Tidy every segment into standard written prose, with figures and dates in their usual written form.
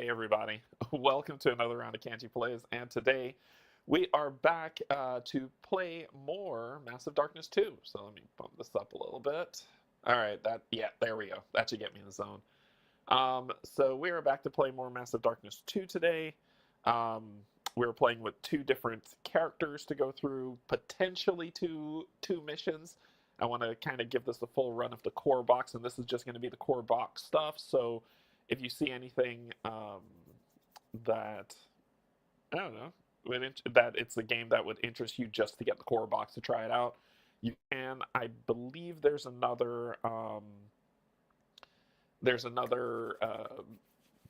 Hey everybody, welcome to another round of Canje Plays, and today we are back to play more Massive Darkness 2. So let me bump this up a little bit. Alright, there we go. That should get me in the zone. So we are back to play more Massive Darkness 2 today. We're playing with two different characters to go through, potentially two missions. I want to kind of give this a full run of the core box, and this is just going to be the core box stuff, so if you see anything that, I don't know, that it's a game that would interest you just to get the core box to try it out, you can. I believe there's another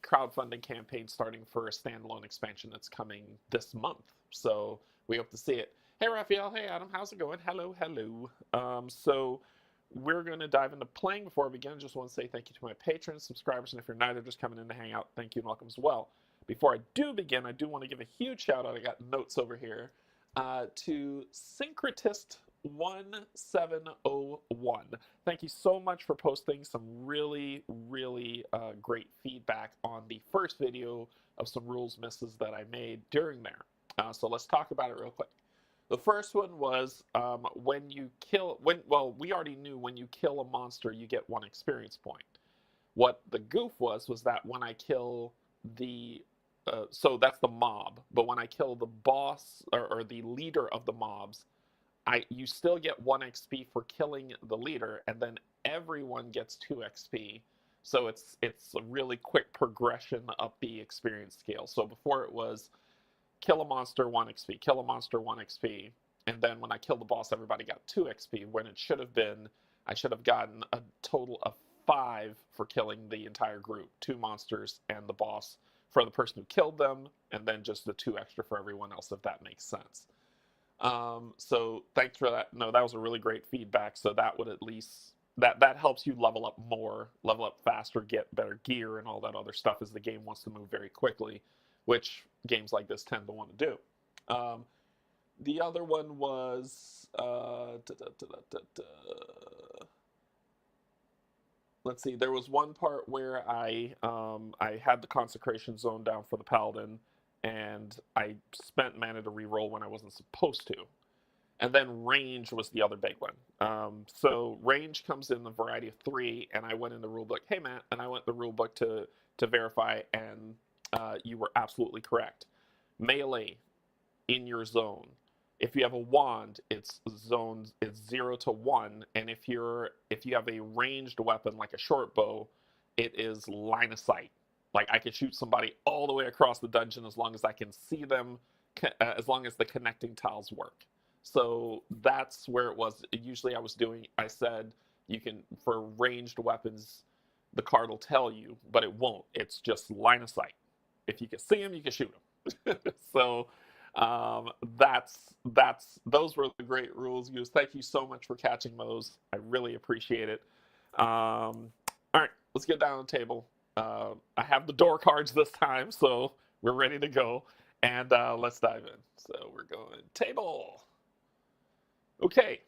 crowdfunding campaign starting for a standalone expansion that's coming this month. So we hope to see it. Hey Raphael, hey Adam, how's it going? Hello, hello. So we're going to dive into playing. Before I begin, I just want to say thank you to my patrons, subscribers, and if you're neither, just coming in to hang out, thank you and welcome as well. Before I do begin, I do want to give a huge shout out. I got notes over here to Syncretist1701. Thank you so much for posting some really great feedback on the first video of some rules misses that I made during there. So let's talk about it real quick. The first one was we already knew when you kill a monster, you get 1 experience point. What the goof was that when I kill so that's the mob, but when I kill the boss or the leader of the mobs, you still get 1 XP for killing the leader, and then everyone gets 2 XP. So it's a really quick progression up the experience scale. So before it was kill a monster, 1 XP, kill a monster, 1 XP, and then when I killed the boss, everybody got 2 XP, when it should have been, I should have gotten a total of 5 for killing the entire group, 2 monsters and the boss for the person who killed them, and then just the 2 extra for everyone else, if that makes sense. So thanks for that. No, that was a really great feedback, so that would at least, that helps you level up more, level up faster, get better gear, and all that other stuff as the game wants to move very quickly, which games like this tend to want to do. The other one was let's see. There was one part where I had the consecration zone down for the paladin, and I spent mana to reroll when I wasn't supposed to. And then range was the other big one. So range comes in the variety of 3, and I went in the rulebook. Hey Matt, and I went in the rulebook to verify, and you were absolutely correct. Melee in your zone. If you have a wand, it's 0 to 1, and if you have a ranged weapon like a short bow, it is line of sight. Like I can shoot somebody all the way across the dungeon as long as I can see them, as long as the connecting tiles work. So that's where it was. Usually I said you can, for ranged weapons, the card will tell you, but it won't. It's just line of sight. If you can see them, you can shoot them. So those were the great rules used. Thank you so much for catching those. I really appreciate it. All right, let's get down on the table. I have the door cards this time, so we're ready to go. And let's dive in. So we're going table. Okay.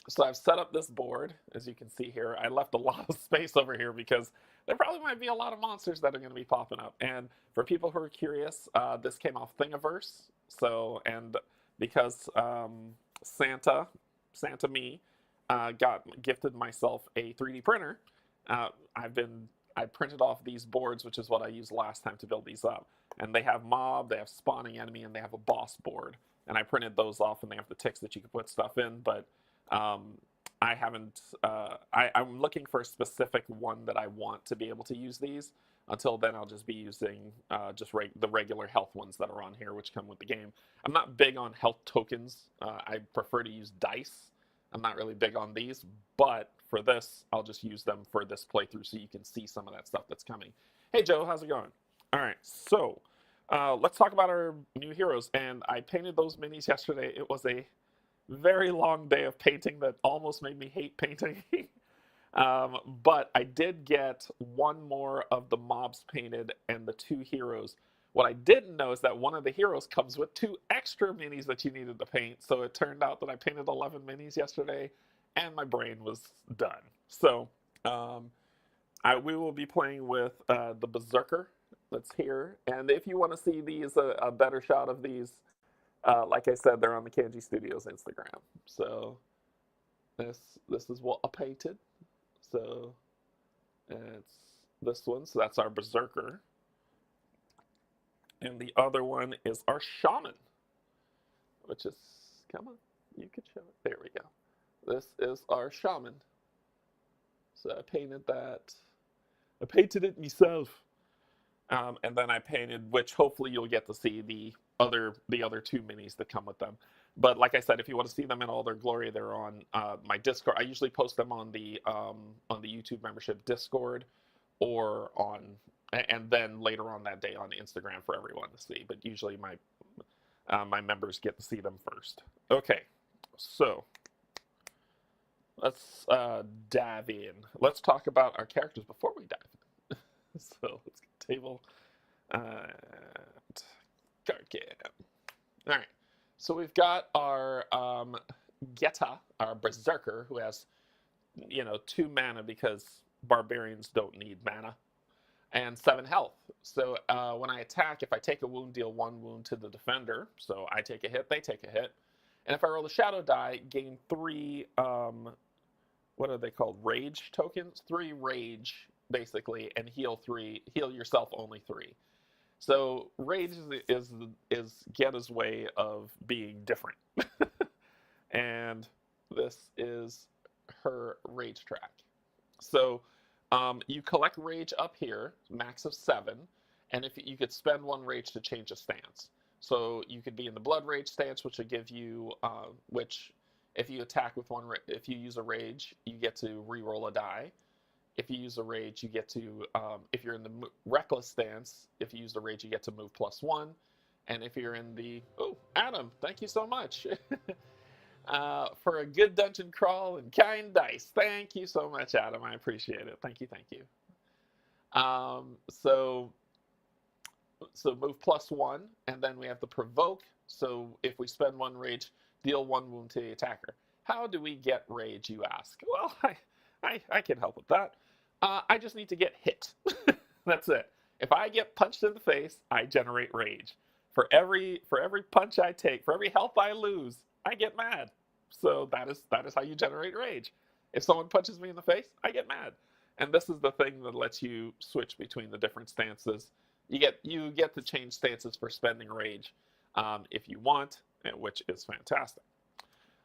So I've set up this board, as you can see here. I left a lot of space over here because there probably might be a lot of monsters that are going to be popping up. And for people who are curious, this came off Thingiverse. So, and because Santa me, gifted myself a 3D printer, I printed off these boards, which is what I used last time to build these up. And they have mob, they have spawning enemy, and they have a boss board. And I printed those off, and they have the ticks that you can put stuff in, but I haven't, I'm looking for a specific one that I want to be able to use these. Until then, I'll just be using the regular health ones that are on here, which come with the game. I'm not big on health tokens. I prefer to use dice. I'm not really big on these, but for this, I'll just use them for this playthrough so you can see some of that stuff that's coming. Hey Joe, how's it going? All right, so let's talk about our new heroes. And I painted those minis yesterday. It was a very long day of painting that almost made me hate painting. But I did get 1 more of the mobs painted and the 2 heroes. What I didn't know is that one of the heroes comes with 2 extra minis that you needed to paint. So it turned out that I painted 11 minis yesterday, and my brain was done. So we will be playing with the Berserker that's here. And if you want to see these, a better shot of these, like I said, they're on the Canje Studios Instagram. So this is what I painted. So it's this one. So that's our Berserker. And the other one is our Shaman, which is, come on, you can show it. There we go. This is our Shaman. So I painted that. I painted it myself. And then I painted, which hopefully you'll get to see the other two minis that come with them. But like I said, if you want to see them in all their glory, they're on my Discord. I usually post them on the YouTube membership Discord, or on, and then later on that day on Instagram for everyone to see. But usually my members get to see them first. Okay, so let's dive in. Let's talk about our characters before we dive in. So let's get table card game. All right, so we've got our Geta, our Berserker, who has 2 mana because barbarians don't need mana, and 7 health. So when I attack, if I take a wound, deal 1 wound to the defender. So I take a hit, they take a hit, and if I roll a shadow die, gain 3. What are they called? Rage tokens. 3 rage basically, and heal 3. Heal yourself only 3. So rage is Geta's way of being different, and this is her rage track. So you collect rage up here, max of 7, and if you could spend 1 rage to change a stance. So you could be in the blood rage stance, which would give you, which if you attack with if you use a rage, you get to re-roll a die. If you use a rage, you get to, if you're in the reckless stance, if you use the rage, you get to move +1. And if you're in the, oh, Adam, thank you so much for a good dungeon crawl and kind dice. Thank you so much, Adam. I appreciate it. Thank you, thank you. So move +1, and then we have the provoke. So if we spend 1 rage, deal 1 wound to the attacker. How do we get rage, you ask? Well, I can help with that. I just need to get hit. That's it. If I get punched in the face, I generate rage. For every punch I take, for every health I lose, I get mad. So that is how you generate rage. If someone punches me in the face, I get mad. And this is the thing that lets you switch between the different stances. You get to change stances for spending rage if you want, which is fantastic.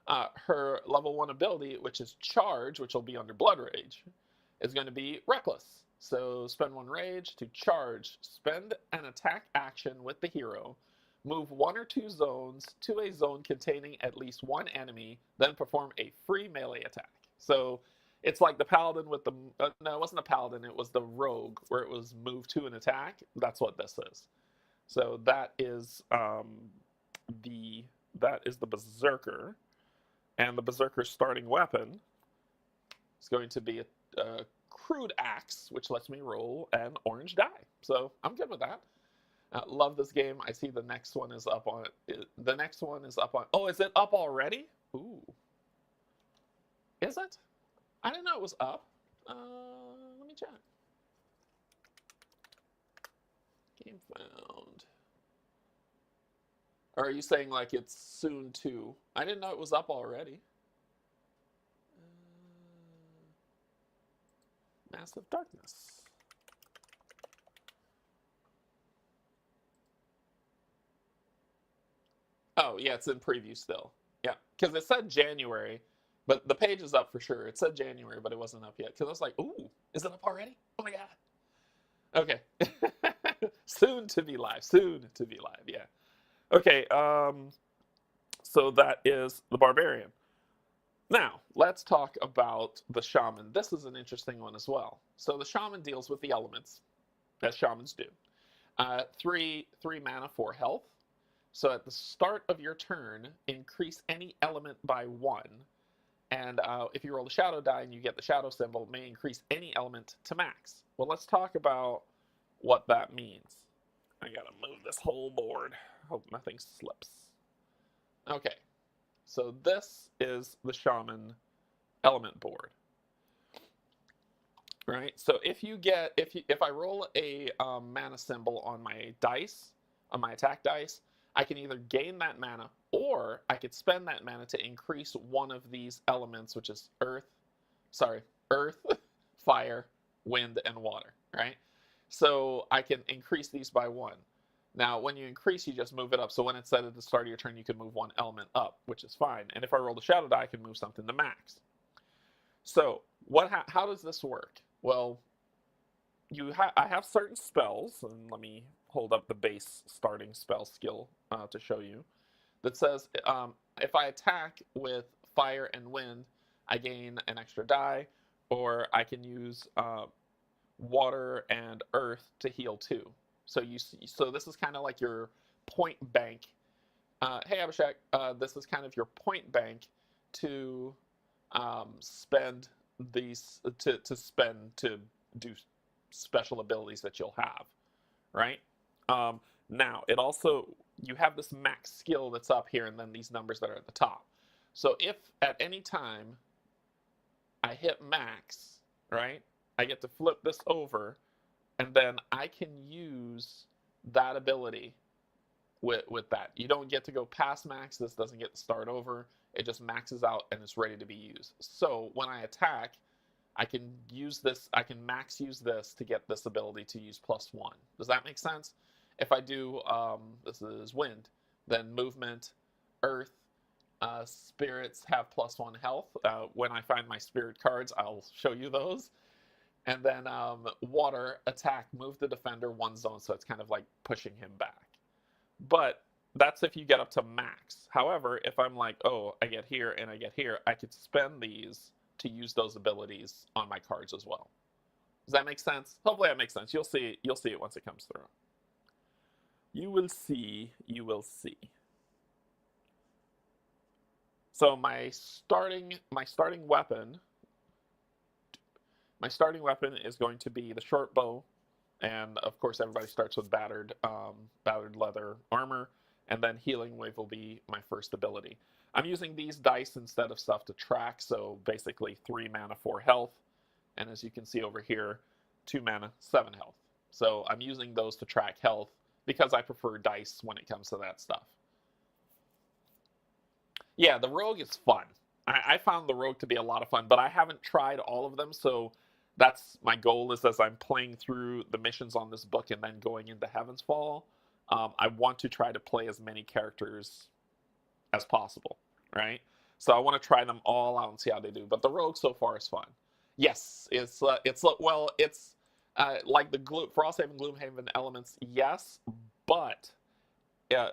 Her level 1 ability, which is charge, which will be under blood rage, is going to be reckless. So spend 1 rage to charge. Spend an attack action with the hero. Move 1 or 2 zones to a zone containing at least 1 enemy, then perform a free melee attack. So it's like the paladin with the, no, it wasn't a paladin, it was the rogue, where it was move to an attack. That's what this is. So that is the Berserker. And the Berserker's starting weapon is going to be a crude axe, which lets me roll an orange die. So I'm good with that. Love this game. I see the next one is up on it. The next one is up on. Oh, is it up already? Ooh. Is it? I didn't know it was up. Let me check. Game found. Or are you saying like it's soon to? I didn't know it was up already. Massive Darkness. Oh, yeah, it's in preview still. Yeah, because it said January, but the page is up for sure. It said January, but it wasn't up yet. Because I was like, ooh, is it up already? Oh my God. Okay. Soon to be live. Soon to be live, yeah. Okay, so that is the Barbarian. Now, let's talk about the Shaman. This is an interesting one as well. So the Shaman deals with the elements, as Shamans do. 3 mana, 4 health. So at the start of your turn, increase any element by 1. And if you roll a shadow die and you get the shadow symbol, it may increase any element to max. Well, let's talk about what that means. I gotta move this whole board. Hope nothing slips. Okay, so this is the Shaman element board. right? So if I roll a mana symbol on my dice, on my attack dice, I can either gain that mana or I could spend that mana to increase one of these elements, which is earth, fire, wind, and water, right? So I can increase these by one. Now, when you increase, you just move it up. So when it's set at the start of your turn, you can move one element up, which is fine. And if I roll the shadow die, I can move something to max. So how does this work? Well, I have certain spells, and let me hold up the base starting spell skill to show you, that says if I attack with fire and wind, I gain an extra die, or I can use water and earth to heal too. So this is kind of like your point bank. Hey Abhishek, this is kind of your point bank to spend these to do special abilities that you'll have, right? Now it also, you have this max skill that's up here, and then these numbers that are at the top. So if at any time I hit max, right, I get to flip this over, and then I can use that ability with that. You don't get to go past max. This doesn't get to start over. It just maxes out and it's ready to be used. So when I attack, I can use this. I can max use this to get this ability to use +1. Does that make sense? If I do, this is wind, then movement, earth, spirits have +1 health. When I find my spirit cards, I'll show you those. And then water, attack, move the defender 1 zone, so it's kind of like pushing him back. But that's if you get up to max. However, if I'm like, oh, I get here and I get here, I could spend these to use those abilities on my cards as well. Does that make sense? Hopefully that makes sense. You'll see it once it comes through. You will see. So my starting weapon is going to be the short bow, and of course everybody starts with battered leather armor, and then healing wave will be my first ability. I'm using these dice instead of stuff to track, so basically 3 mana, 4 health, and as you can see over here, 2 mana, 7 health. So I'm using those to track health because I prefer dice when it comes to that stuff. Yeah, the rogue is fun. I found the rogue to be a lot of fun, but I haven't tried all of them, so that's my goal, is as I'm playing through the missions on this book and then going into Heaven's Fall, I want to try to play as many characters as possible, right? So I want to try them all out and see how they do. But the rogue so far is fun. Yes, it's like the Frosthaven, Gloomhaven elements, yes, but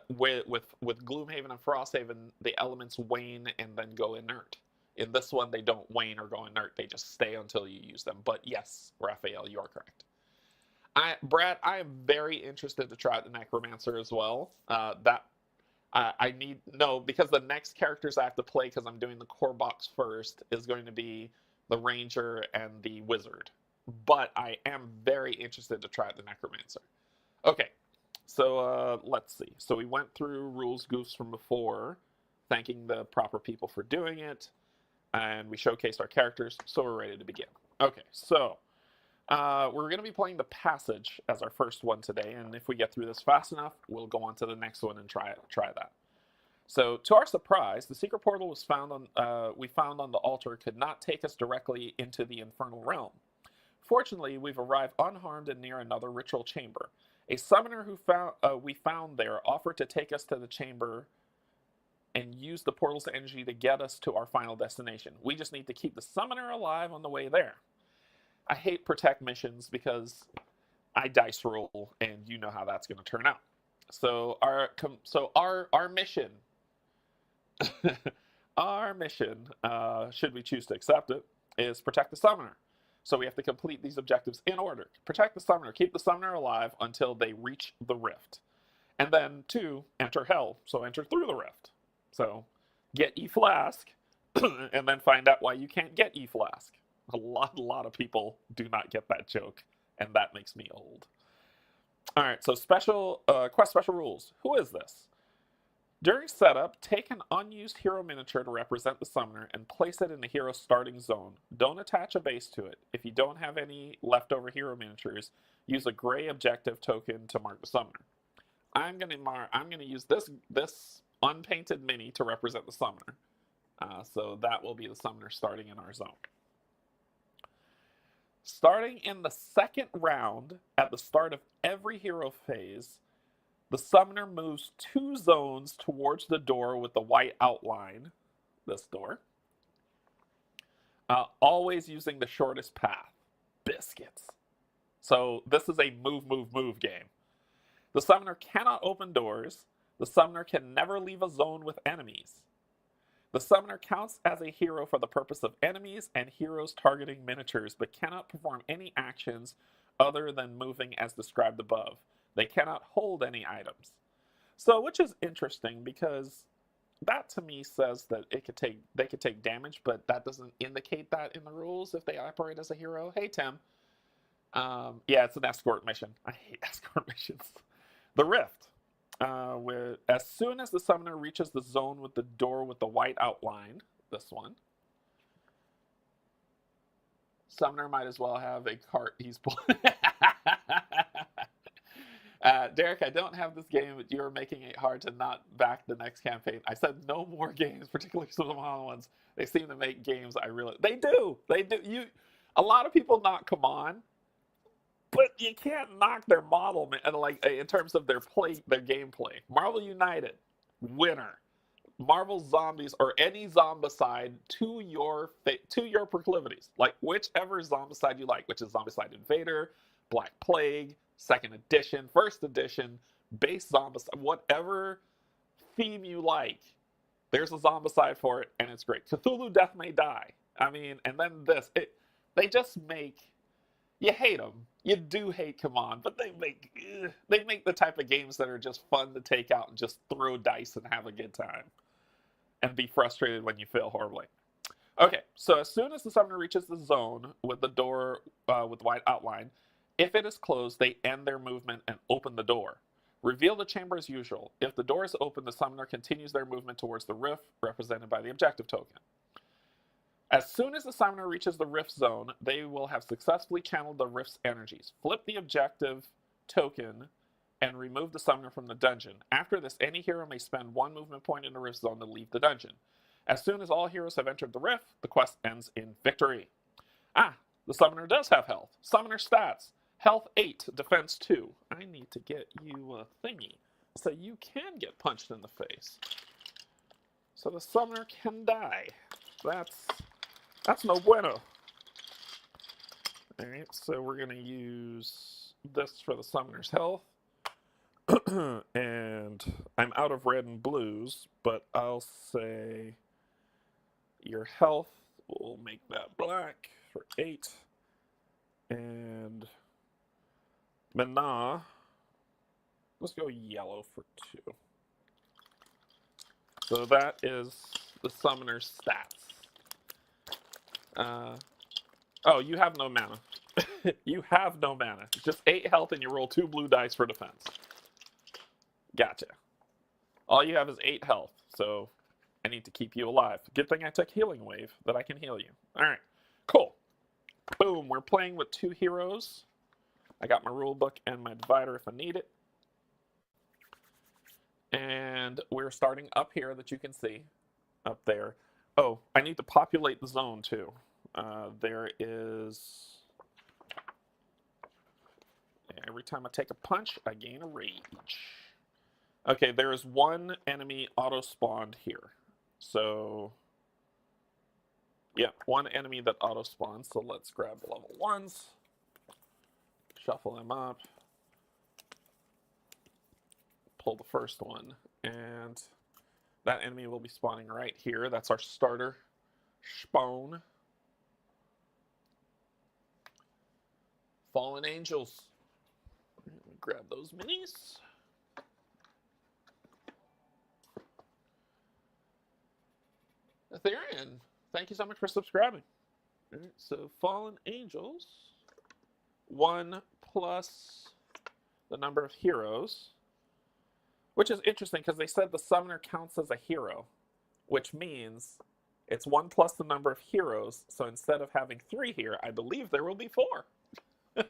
with Gloomhaven and Frosthaven, the elements wane and then go inert. In this one, they don't wane or go inert. They just stay until you use them. But yes, Raphael, you are correct. Brad, I am very interested to try out the Necromancer as well. Because the next characters I have to play, because I'm doing the core box first, is going to be the Ranger and the Wizard. But I am very interested to try out the Necromancer. Okay, so let's see. So we went through rules goofs from before, thanking the proper people for doing it, and we showcased our characters, so we're ready to begin. Okay, so we're going to be playing the Passage as our first one today, and if we get through this fast enough, we'll go on to the next one and try that. So, to our surprise, the secret portal we found on the altar could not take us directly into the infernal realm. Fortunately, we've arrived unharmed and near another ritual chamber. A summoner we found there offered to take us to the chamber and use the portal's energy to get us to our final destination. We just need to keep the summoner alive on the way there. I hate protect missions because I dice roll, and you know how that's going to turn out. So our mission, should we choose to accept it, is protect the summoner. So we have to complete these objectives in order. Protect the summoner, keep the summoner alive until they reach the rift. And then 2, enter hell, so enter through the rift. So get E-Flask, and then find out why you can't get E-Flask. A lot of people do not get that joke, and that makes me old. All right, so quest special rules. Who is this? During setup, take an unused hero miniature to represent the summoner and place it in the hero's starting zone. Don't attach a base to it. If you don't have any leftover hero miniatures, use a gray objective token to mark the summoner. I'm gonna use this unpainted mini to represent the summoner. So that will be the summoner starting in our zone. Starting in the second round, at the start of every hero phase, the summoner moves 2 zones towards the door with the white outline, this door, always using the shortest path. Biscuits. So this is a move, move, move game. The summoner cannot open doors. The summoner can never leave a zone with enemies. The summoner counts as a hero for the purpose of enemies and heroes targeting miniatures, but cannot perform any actions other than moving as described above. They cannot hold any items. So, which is interesting because that to me says that they could take damage, but that doesn't indicate that in the rules if they operate as a hero. Hey, Tim. Yeah, it's an escort mission. I hate escort missions. The Rift. As soon as the summoner reaches the zone with the door with the white outline, this one, summoner might as well have a cart he's pulling. Derek, I don't have this game, but you're making it hard to not back the next campaign. I said no more games, particularly some of the modern ones. They seem to make games They do. A lot of people knock Come On, but you can't knock their model, and like in terms of their gameplay. Marvel United, winner. Marvel Zombies or any Zombicide to your proclivities, like whichever Zombicide you like, which is Zombicide Invader, Black Plague, 2nd edition, 1st edition, base Zombicide, whatever theme you like. There's a Zombicide for it, and it's great. Cthulhu Death May Die. I mean, and then they just make. You hate them. You do hate Come On, but they make the type of games that are just fun to take out and just throw dice and have a good time. And be frustrated when you fail horribly. Okay, so as soon as the summoner reaches the zone with the door with white outline, if it is closed, they end their movement and open the door. Reveal the chamber as usual. If the door is open, the summoner continues their movement towards the rift, represented by the objective token. As soon as the summoner reaches the rift zone, they will have successfully channeled the rift's energies. Flip the objective token and remove the summoner from the dungeon. After this, any hero may spend 1 movement point in the rift zone to leave the dungeon. As soon as all heroes have entered the rift, the quest ends in victory. The summoner does have health. Summoner stats. Health 8, defense 2. I need to get you a thingy so you can get punched in the face. So the summoner can die. That's no bueno. Alright, so we're going to use this for the summoner's health. And I'm out of red and blues, but I'll say your health, we'll make that black for 8. And Mana, let's go yellow for 2. So that is the summoner's stats. Oh, you have no mana. You have no mana. Just 8 health and you roll 2 blue dice for defense. Gotcha. All you have is 8 health, so I need to keep you alive. Good thing I took Healing Wave, that I can heal you. Alright, cool. Boom, we're playing with 2 heroes. I got my rule book and my divider if I need it. And we're starting up here that you can see. Up there. Oh, I need to populate the zone too. There is... Every time I take a punch, I gain a rage. Okay, there is 1 enemy auto-spawned here. So... yeah, 1 enemy that auto-spawns. So let's grab the level 1s. Shuffle them up. Pull the first one. And that enemy will be spawning right here. That's our starter spawn. Fallen Angels. Grab those minis. Ethereum, thank you so much for subscribing. All right, so Fallen Angels, 1 plus the number of heroes. Which is interesting because they said the summoner counts as a hero, which means it's 1 plus the number of heroes. So instead of having 3 here, I believe there will be 4.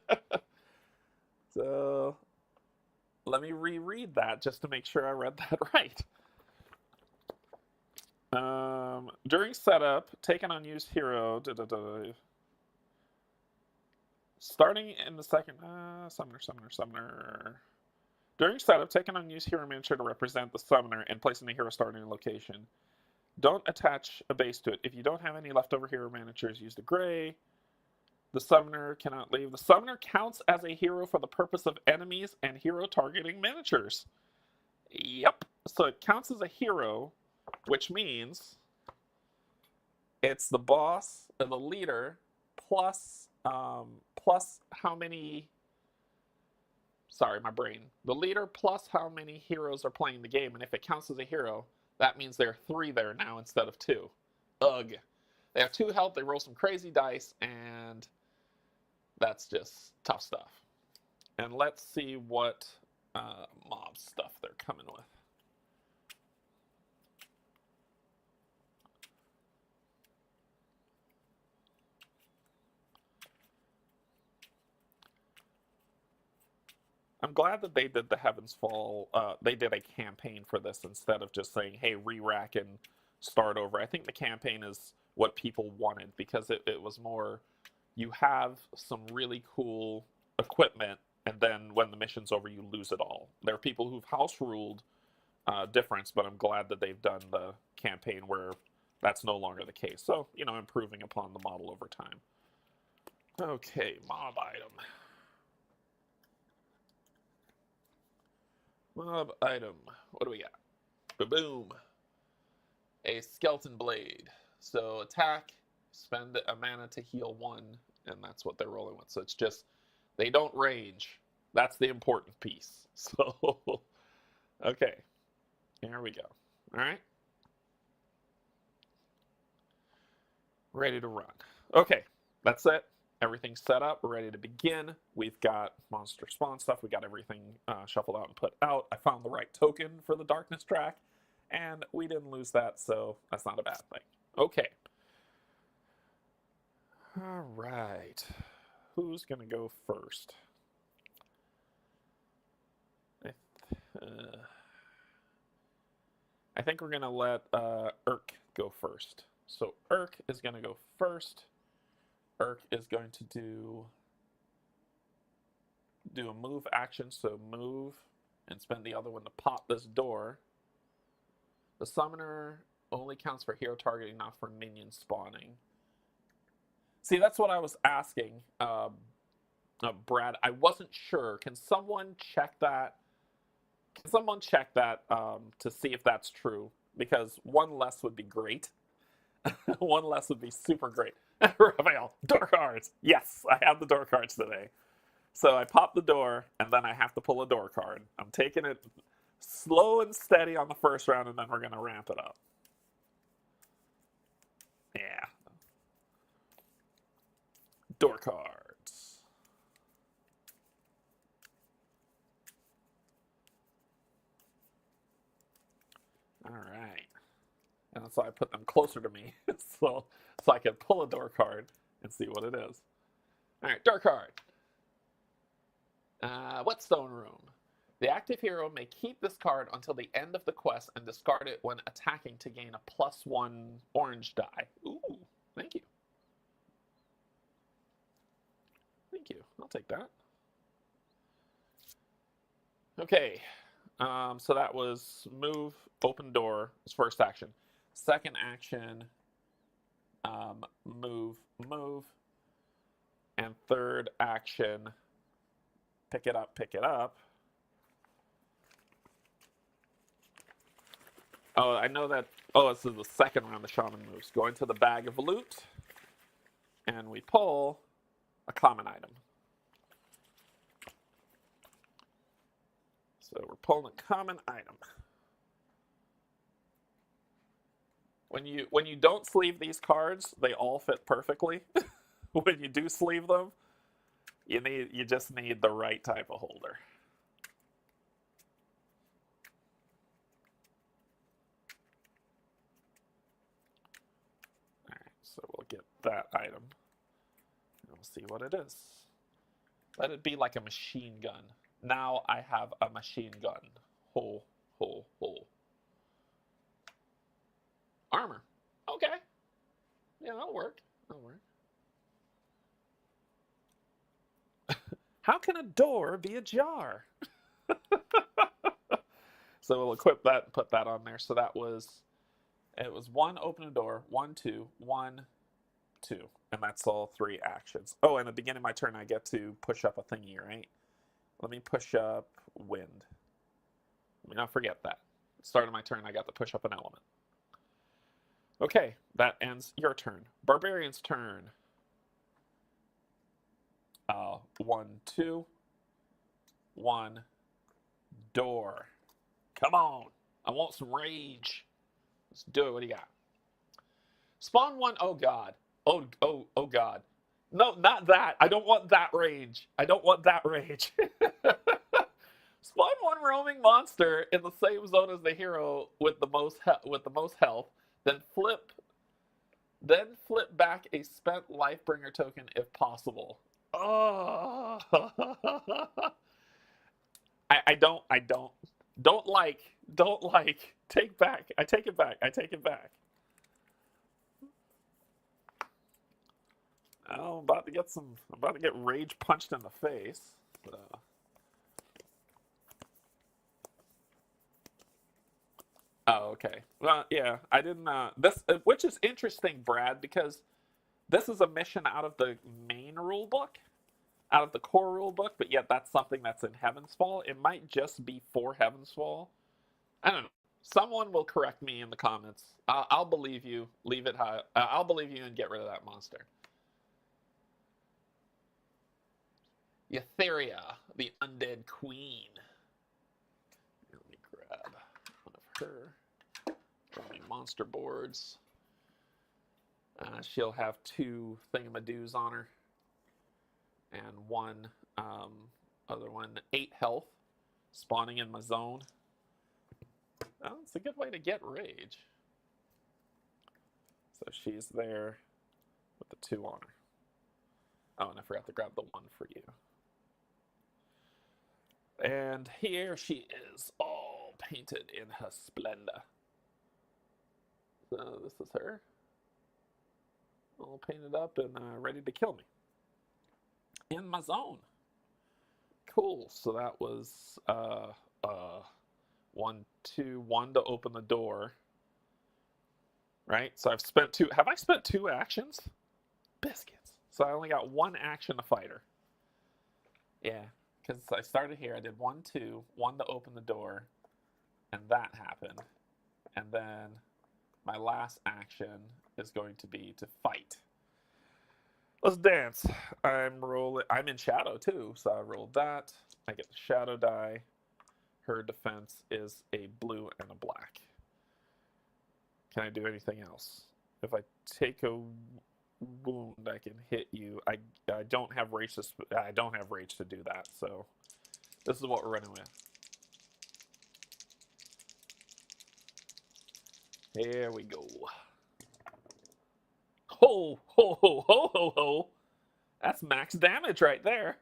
So let me reread that just to make sure I read that right. During setup, take an unused hero. Starting in the second summoner. During setup, take an unused hero miniature to represent the summoner and place in the hero starting location. Don't attach a base to it. If you don't have any leftover hero miniatures, use the gray. The summoner cannot leave. The summoner counts as a hero for the purpose of enemies and hero targeting miniatures. Yep. So it counts as a hero, which means it's the boss or the leader plus how many. Sorry, my brain. The leader plus how many heroes are playing the game, and if it counts as a hero, that means there are 3 there now instead of 2. Ugh. They have 2 health. They roll some crazy dice, and that's just tough stuff. And let's see what mob stuff they're coming with. I'm glad that they did the Heavens Fall. They did a campaign for this instead of just saying, hey, re-rack and start over. I think the campaign is what people wanted because it was more, you have some really cool equipment, and then when the mission's over, you lose it all. There are people who've house ruled difference, but I'm glad that they've done the campaign where that's no longer the case. So, you know, improving upon the model over time. Okay, mob item. Mob item. What do we got? Ba-boom. A skeleton blade. So attack, spend a mana to heal 1, and that's what they're rolling with. So it's just, they don't range. That's the important piece. So, okay. Here we go. All right. Ready to run. Okay, that's it. Everything's set up. We're ready to begin. We've got monster spawn stuff. We got everything shuffled out and put out. I found the right token for the darkness track, and we didn't lose that, so that's not a bad thing. Okay. All right. Who's going to go first? I think we're going to let Urk go first. So Urk is going to go first. Urk is going to do a move action, so move and spend the other one to pop this door. The summoner only counts for hero targeting, not for minion spawning. See, that's what I was asking, Brad. I wasn't sure. Can someone check that? Can someone check that to see if that's true? Because 1 less would be great. 1 less would be super great. Raphael, door cards. Yes, I have the door cards today. So I pop the door, and then I have to pull a door card. I'm taking it slow and steady on the first round, and then we're going to ramp it up. Yeah. Door cards. All right. And so I put them closer to me so I can pull a door card and see what it is. All right, door card. Whetstone Room. The active hero may keep this card until the end of the quest and discard it when attacking to gain a +1 orange die. Ooh, thank you. Thank you. I'll take that. Okay. So that was move, open door, was first action. Second action, move, and third action, pick it up. Oh, I know that, this is the second round of shaman moves. Go into the bag of loot, and we pull a common item. So we're pulling a common item. When you don't sleeve these cards, they all fit perfectly. When you do sleeve them, you just need the right type of holder. that item. We'll see what it is. Let it be like a machine gun. Now I have a machine gun. Ho, ho, ho. Armor. Okay. Yeah, that'll work. That'll work. How can a door be ajar? So we'll equip that and put that on there. So that was, it was 1, open a door, 1, 2, 1, 2. And that's all 3 actions. Oh, and at the beginning of my turn, I get to push up a thingy, right? Let me push up wind. Let me not forget that. Start of my turn, I got to push up an element. Okay, that ends your turn. Barbarian's turn. 1, 2, 1, door. Come on, I want some rage. Let's do it. What do you got? Spawn 1. Oh God. Oh God. No, not that. I don't want that rage. I don't want that rage. Spawn 1 roaming monster in the same zone as the hero with the most health. Then flip back a spent Lightbringer token if possible. Oh. I don't like. Take back. I take it back. Oh, I'm about to get rage punched in the face. Oh, okay. Well, yeah, I didn't. Which is interesting, Brad, because this is a mission out of the main rule book, out of the core rule book, but yet that's something that's in Heaven's Fall. It might just be for Heaven's Fall. I don't know. Someone will correct me in the comments. I'll believe you. Leave it high. I'll believe you and get rid of that monster. Etheria, the undead queen. Let me grab one of her. Drawing monster boards. She'll have 2 thingamadoos on her. And 1 other one, 8 health. Spawning in my zone. Oh, it's a good way to get rage. So she's there with the 2 on her. Oh, and I forgot to grab the 1 for you. And here she is, all painted in her splendor. So this is her. All painted up and ready to kill me. In my zone. Cool. So that was 1, 2, 1 to open the door. Right? So I've spent 2. Have I spent 2 actions? Biscuits. So I only got 1 action to fight her. Yeah. Because I started here, I did 1, 2, 1 to open the door, and that happened. And then my last action is going to be to fight. Let's dance. I'm in shadow too, so I rolled that. I get the shadow die. Her defense is a blue and a black. Can I do anything else? If I take a wound, I can hit you. I don't have rage to do that, so this is what we're running with. Here we go. Ho ho ho ho ho ho. That's max damage right there.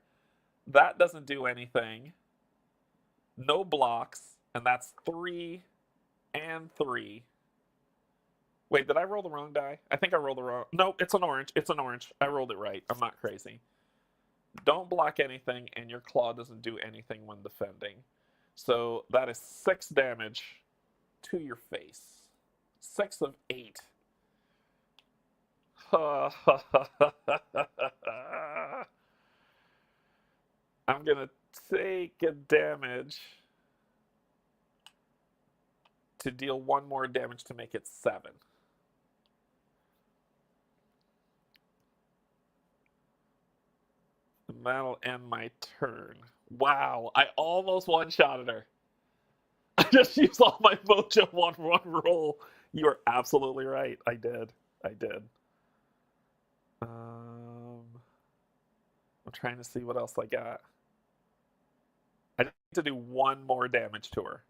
That doesn't do anything. No blocks, and that's 3 and 3. Wait, did I roll the wrong die? I think I rolled the wrong... Nope, it's an orange. It's an orange. I rolled it right. I'm not crazy. Don't block anything, and your claw doesn't do anything when defending. So that is 6 damage to your face. 6 of 8. I'm going to take a damage to deal 1 more damage to make it 7. And that'll end my turn. Wow, I almost one-shotted her. I just used all my mojo on 1 roll. You are absolutely right. I did. I'm trying to see what else I got. I need to do 1 more damage to her.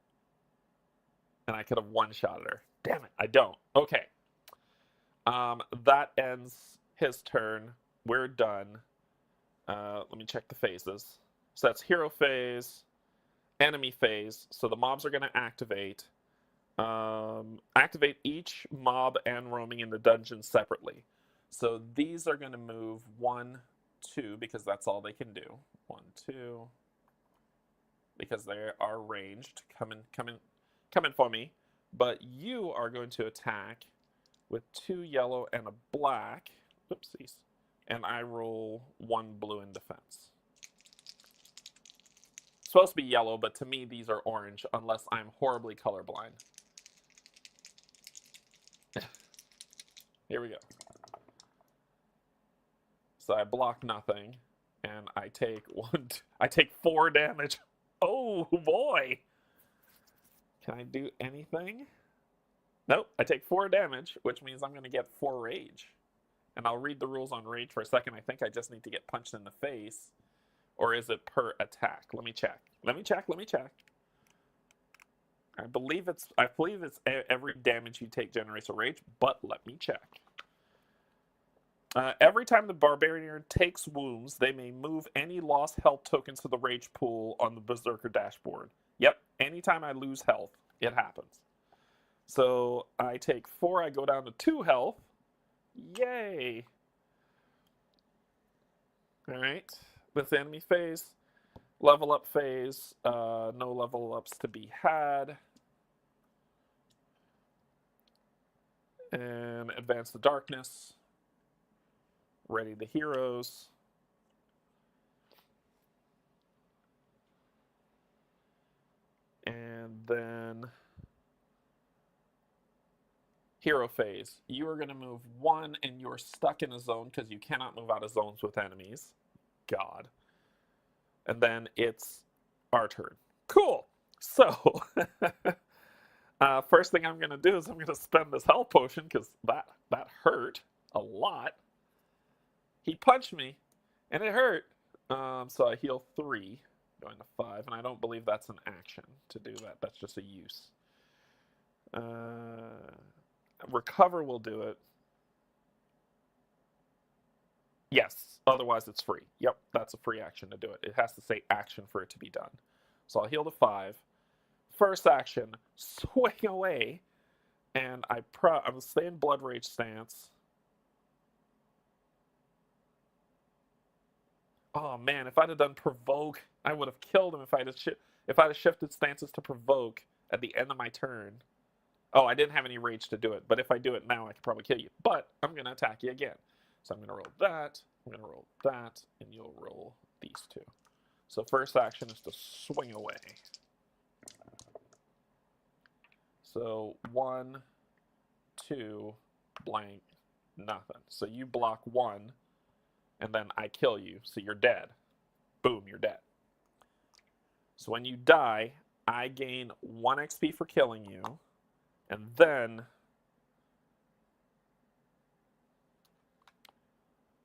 And I could have one-shotted her. Damn it, I don't. Okay. That ends his turn. We're done. Let me check the phases. So that's hero phase, enemy phase. So the mobs are going to activate. Activate each mob and roaming in the dungeon separately. So these are going to move 1, 2, because that's all they can do. 1, 2, because they are ranged. Come in for me. But you are going to attack with 2 yellow and a black. Oopsies. And I roll 1 blue in defense. It's supposed to be yellow, but to me these are orange, unless I'm horribly colorblind. Here we go. So I block nothing, and I take I take 4 damage. Oh boy! Can I do anything? Nope, I take 4 damage, which means I'm going to get 4 rage. And I'll read the rules on rage for a second. I think I just need to get punched in the face. Or is it per attack? Let me check. Let me check. I believe it's every damage you take generates a rage, but let me check. Every time the barbarian takes wounds, they may move any lost health tokens to the rage pool on the Berserker dashboard. Yep, anytime I lose health, it happens. So I take 4, I go down to 2 health. Yay! Alright, this enemy phase. Level up phase, no level ups to be had. And advance the darkness. Ready the heroes. And then hero phase. You are going to move 1 and you're stuck in a zone because you cannot move out of zones with enemies. God. And then it's our turn. Cool. So, first thing I'm going to do is I'm going to spend this health potion because that hurt a lot. He punched me, and it hurt. So I heal 3, going to 5, and I don't believe that's an action to do that. That's just a use. Recover will do it. Yes, otherwise it's free. Yep, that's a free action to do it. It has to say action for it to be done. So I'll heal to 5. First action, swing away, and I'm going to stay in Blood Rage stance. Oh man, if I'd have done provoke, I would have killed him if I'd have shifted stances to provoke at the end of my turn. Oh, I didn't have any rage to do it, but if I do it now, I could probably kill you. But I'm going to attack you again. So I'm going to roll that, I'm going to roll that, and you'll roll these 2. So first action is to swing away. So 1, 2, blank, nothing. So you block 1, and then I kill you, so you're dead. Boom, you're dead. So when you die, I gain 1 XP for killing you, and then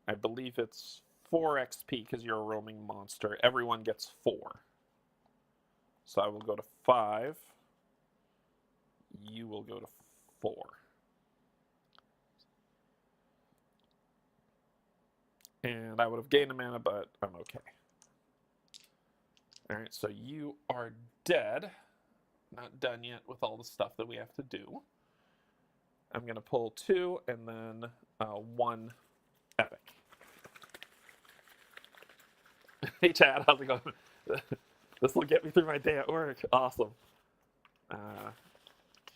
I believe it's 4 XP because you're a roaming monster. Everyone gets 4. So I will go to 5. You will go to 4. And I would have gained a mana, but I'm okay. Alright, so you are dead. Not done yet with all the stuff that we have to do. I'm going to pull 2 and then 1 epic. Hey Chad, how's it going? This will get me through my day at work. Awesome.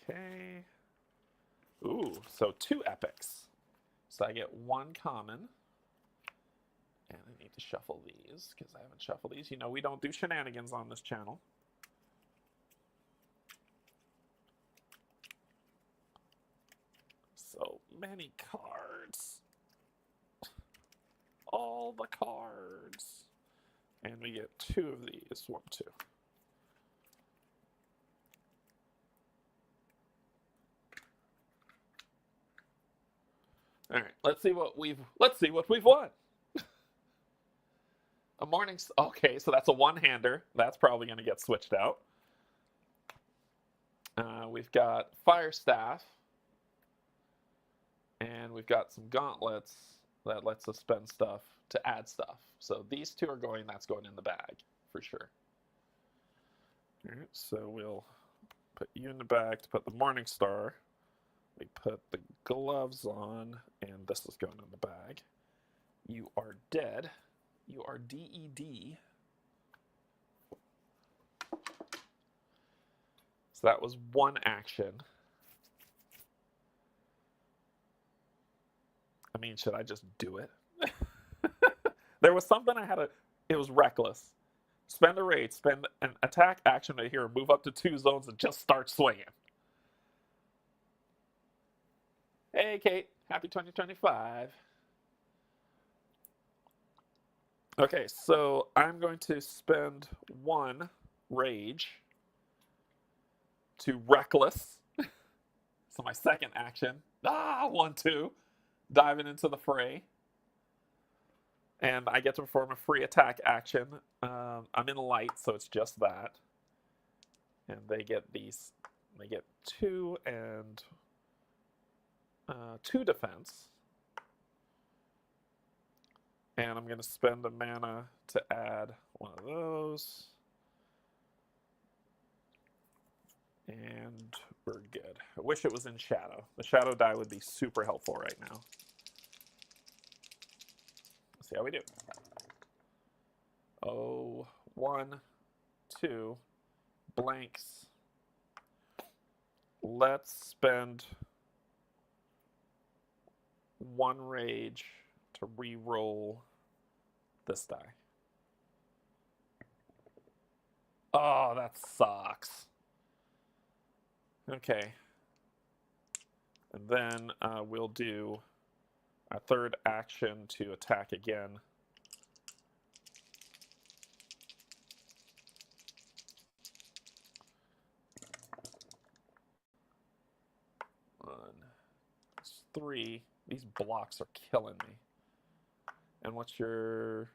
Okay. Ooh, so 2 epics. So I get 1 common. And I need to shuffle these because I haven't shuffled these. You know, we don't do shenanigans on this channel. So many cards. All the cards. And we get 2 of these. 1, 2. All right, let's see what we've won. A morning. Okay, so that's a one-hander. That's probably going to get switched out. We've got Fire Staff. And we've got some gauntlets. that lets us spend stuff to add stuff. So these two are going, that's going in the bag for sure. All right, so we'll put you in the bag to put the Morning Star. We put the gloves on, and this is going in the bag. You are dead. You are DED. So that was one action. I mean, should I just do it? There was something I had to, it was reckless. Spend a raid, spend an attack action to here, move up to 2 zones and just start swinging. Hey, Kate, happy 2025. Okay, so I'm going to spend 1 rage to reckless. So my second action, 1-2, diving into the fray. And I get to perform a free attack action. I'm in light, so it's just that. And they get these, they get 2 and 2 defense. And I'm going to spend a mana to add one of those. And we're good. I wish it was in shadow. The shadow die would be super helpful right now. Let's see how we do. Oh, 1, 2, blanks. Let's spend 1 rage to re-roll this die. Oh, that sucks. Okay. And then we'll do a third action to attack again. It's 3. These blocks are killing me. And what's your...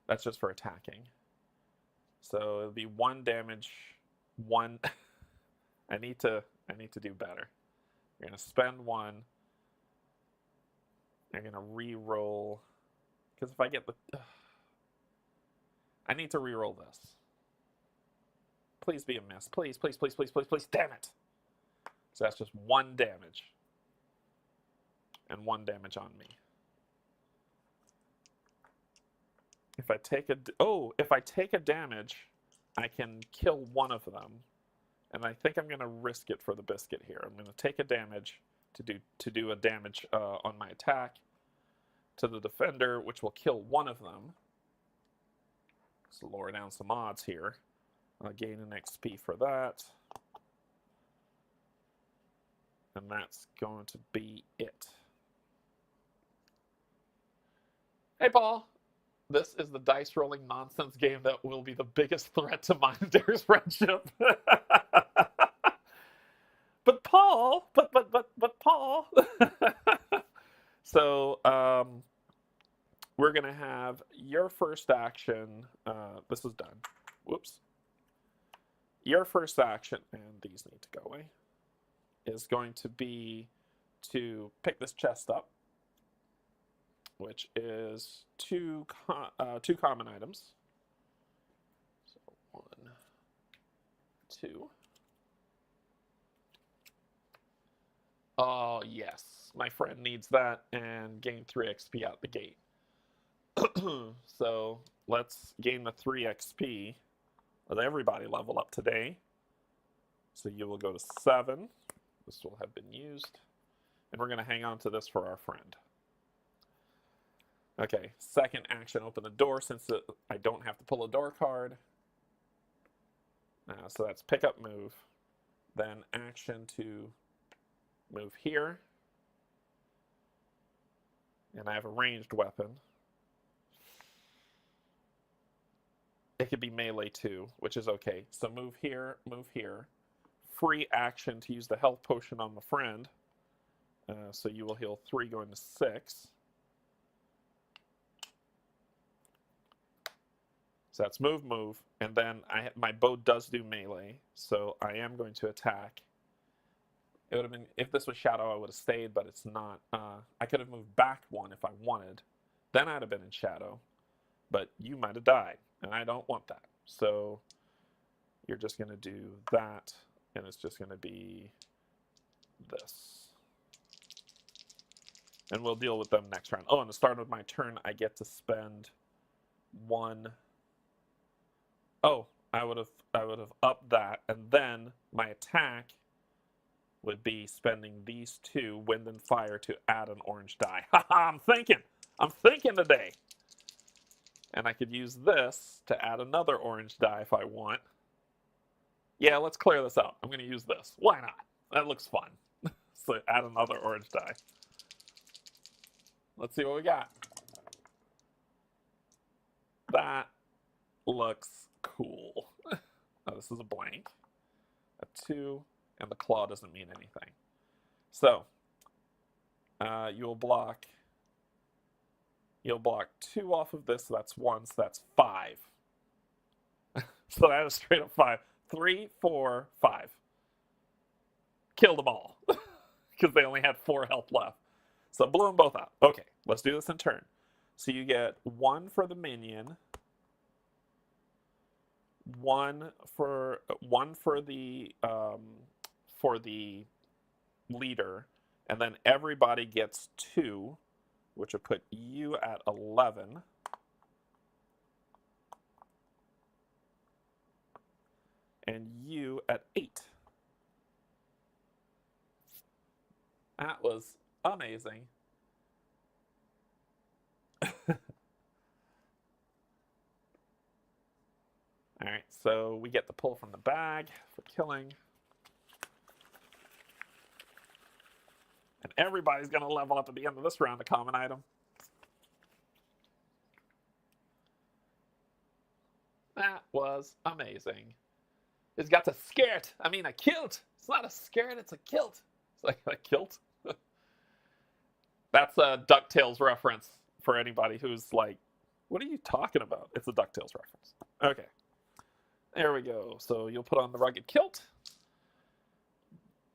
That's just for attacking. So it'll be 1 damage, 1... I need to do better. You're gonna spend 1. You're gonna re-roll, because if I get the, I need to re-roll this. Please be a miss. Please, please, please, please, please, please. Damn it! So that's just 1 damage, and 1 damage on me. If I take a damage, I can kill 1 of them. And I think I'm going to risk it for the biscuit here. I'm going to take a damage to do a damage on my attack to the defender, which will kill 1 of them. So lower down some odds here. I'll gain an XP for that. And that's going to be it. Hey, Paul. This is the dice rolling nonsense game that will be the biggest threat to Mindare's friendship. But Paul, but Paul. So we're gonna have your first action. This is done. Whoops. Your first action, and these need to go away, is going to be to pick this chest up, which is 2 common items. So 1, 2. Oh, yes. My friend needs that and gain 3 XP out the gate. So let's gain the 3 XP. Let everybody level up today. So you will go to 7. This will have been used. And we're going to hang on to this for our friend. Okay, second action, open the door since I don't have to pull a door card. So that's pick up, move. Then action to move here. And I have a ranged weapon. It could be melee too, which is okay. So move here, move here. Free action to use the health potion on the friend. So you will heal 3 going to 6. So that's move, move, and then my bow does do melee, so I am going to attack It would have been, if this was shadow, I would have stayed, but it's not. I could have moved back one if I wanted. Then I'd have been in shadow, but you might have died, and I don't want that. So you're just going to do that, and it's just going to be this. And we'll deal with them next round. Oh, and the start of my turn, I get to spend one. Oh, I would have upped that, and then my attack would be spending these two, wind and fire, to add an orange die. Haha, I'm thinking today. And I could use this to add another orange die if I want. Yeah, let's clear this out. I'm going to use this. Why not? That looks fun. So add another orange die. Let's see what we got. That looks cool. Oh, this is a blank. A 2. And the claw doesn't mean anything. So you'll block 2 off of this, so that's 1, so that's 5. So that is straight up 5. 3, 4, 5. Killed them all. Because they only had 4 health left. So blew them both out. Okay, let's do this in turn. So you get 1 for the minion, 1 for the leader, and then everybody gets 2, which would put you at 11. And you at 8. That was amazing. All right, so we get the pull from the bag for killing. And everybody's going to level up at the end of this round, a common item. That was amazing. It's got a skirt. I mean, a kilt. It's not a skirt, it's a kilt. It's like a kilt. That's a DuckTales reference for anybody who's like, what are you talking about? It's a DuckTales reference. Okay. There we go. So you'll put on the rugged kilt.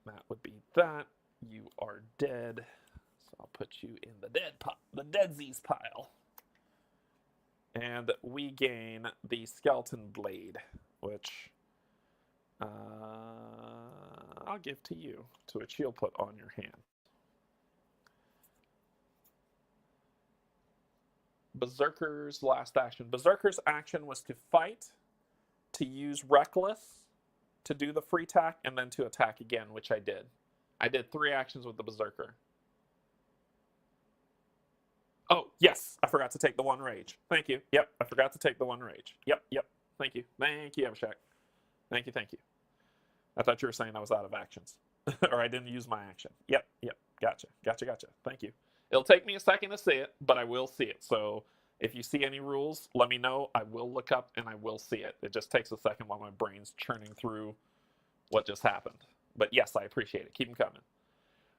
That would be that. You are dead. So I'll put you in the deadsies pile. And we gain the skeleton blade, which I'll give to you, to which you'll put on your hand. Berserker's last action. Berserker's action was to fight, to use Reckless, to do the free attack, and then to attack again, which I did. I did 3 actions with the Berserker. Oh, yes, I forgot to take the 1 rage. Thank you. Yep, I forgot to take the 1 rage. Yep. Thank you. Thank you, Abhishek. Thank you. I thought you were saying I was out of actions. Or I didn't use my action. Yep. Gotcha. Thank you. It'll take me a second to see it, but I will see it. So if you see any rules, let me know. I will look up and I will see it. It just takes a second while my brain's churning through what just happened. But yes, I appreciate it. Keep them coming.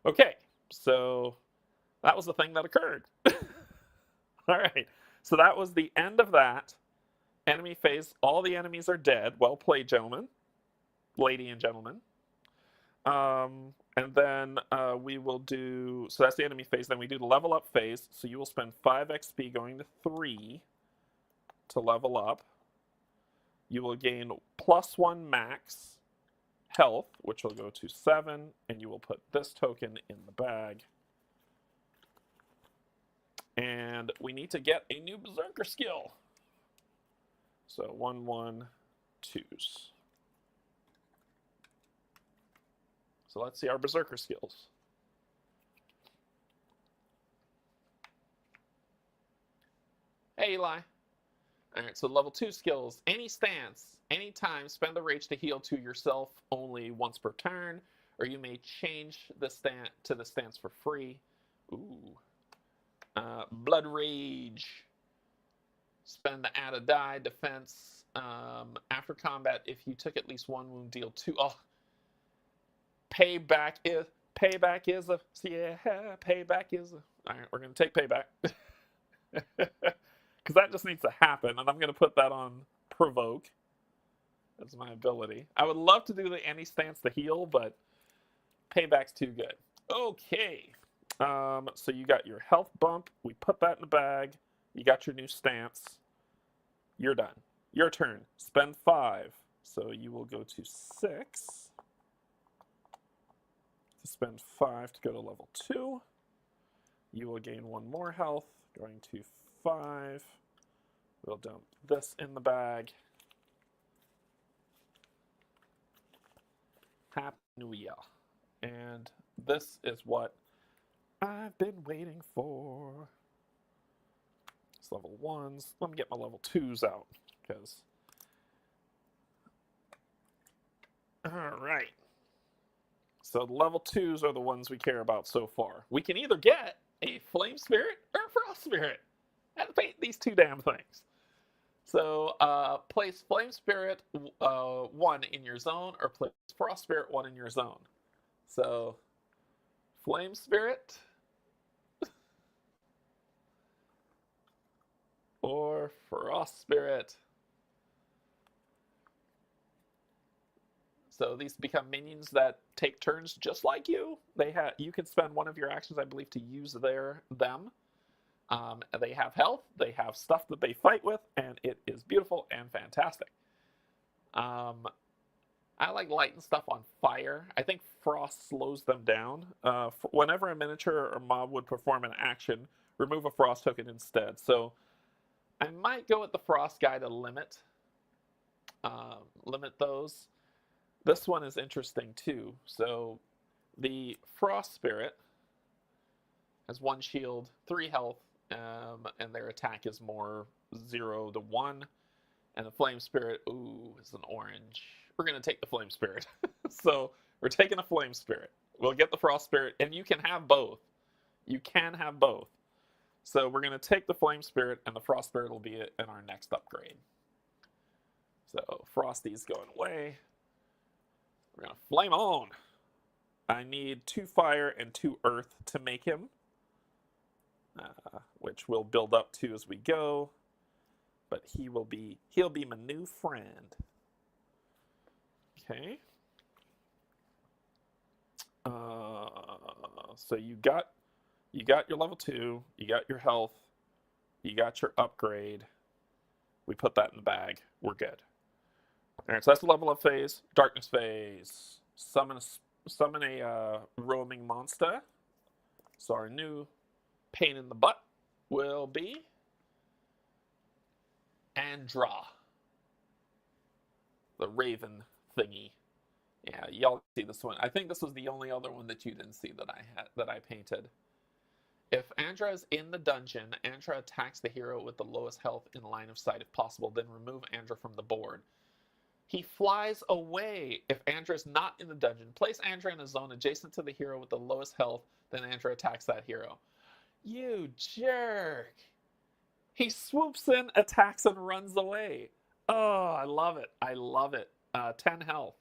Okay, so that was the thing that occurred. All right, so that was the end of that. Enemy phase. All the enemies are dead. Well played, gentlemen. Lady and gentlemen. And then we will do, so that's the enemy phase. Then we do the level up phase. So you will spend 5 XP going to 3 to level up. You will gain +1 max health, which will go to 7. And you will put this token in the bag. And we need to get a new Berserker skill. So 1, 1, 2s. So let's see our Berserker skills. Hey, Eli. All right, so level 2 skills. Any stance, anytime, spend the rage to heal to yourself only once per turn, or you may change the stance to the stance for free. Ooh. Blood Rage. Spend the add a die defense. After combat, if you took at least 1 wound, deal 2. Oh. Payback is a. All right, we're gonna take payback because that just needs to happen, and I'm gonna put that on provoke. That's my ability. I would love to do the any stance to heal, but Payback's too good. Okay. So you got your health bump. We put that in the bag. You got your new stance. You're done. Your turn. Spend 5. So you will go to 6. To spend 5 to go to level 2. You will gain 1 more health. Going to 5. We'll dump this in the bag. Happy New Year. And this is what I've been waiting for. It's level 1s. Let me get my level 2s out, because... Alright. So the level 2s are the ones we care about so far. We can either get a Flame Spirit or a Frost Spirit. I have to paint these 2 damn things. So place Flame Spirit 1 in your zone, or place Frost Spirit 1 in your zone. So Flame Spirit or Frost Spirit. So these become minions that take turns just like you. You can spend 1 of your actions, I believe, to use them. They have health, they have stuff that they fight with, and it is beautiful and fantastic. I like lighting stuff on fire. I think frost slows them down. Whenever a miniature or mob would perform an action, remove a frost token instead. So I might go with the frost guy to limit those. This one is interesting too. So the Frost Spirit has 1 shield, 3 health, and their attack is more 0 to 1. And the Flame Spirit, ooh, is an orange. We're going to take the Flame Spirit. So we're taking a Flame Spirit. We'll get the Frost Spirit, and you can have both. You can have both. So we're going to take the Flame Spirit, and the Frost Spirit will be in our next upgrade. So Frosty's going away. We're going to flame on. I need 2 fire and 2 earth to make him, which we'll build up to as we go. But he'll be my new friend. Okay. So you got your level 2, you got your health, you got your upgrade. We put that in the bag. We're good. All right, so that's the level up phase. Darkness phase. Summon a roaming monster. So our new pain in the butt will be Andra, the raven thingy. Yeah, y'all see this one. I think this was the only other one that you didn't see that I painted. If Andra is in the dungeon, Andra attacks the hero with the lowest health in line of sight if possible, then remove Andra from the board. He flies away. If Andra is not in the dungeon, place Andra in a zone adjacent to the hero with the lowest health, then Andra attacks that hero. You jerk. He swoops in, attacks, and runs away. Oh, I love it. I love it. 10 health.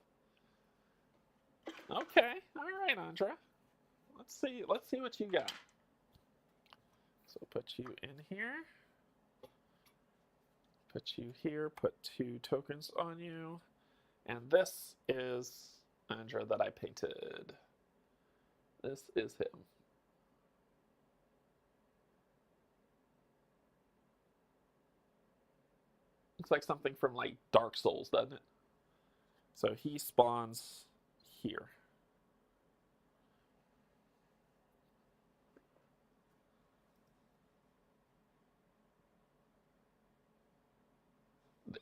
Okay. All right, Andra. Let's see what you got. So put you in here. Put you here. Put 2 tokens on you. And this is Andra that I painted. This is him. Looks like something from like Dark Souls, doesn't it? So he spawns here.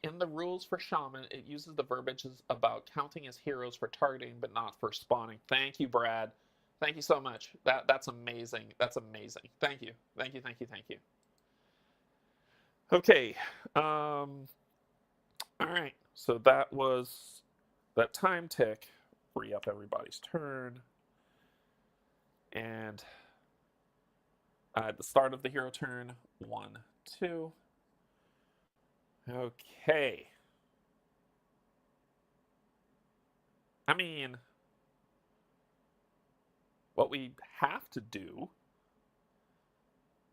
In the rules for Shaman, it uses the verbiage about counting as heroes for targeting, but not for spawning. Thank you, Brad. Thank you so much. That's amazing. That's amazing. Thank you. Thank you. Thank you. Thank you. Okay. All right. So that was that time tick. Free up everybody's turn. And at the start of the hero turn, 1, 2. Okay. I mean, what we have to do,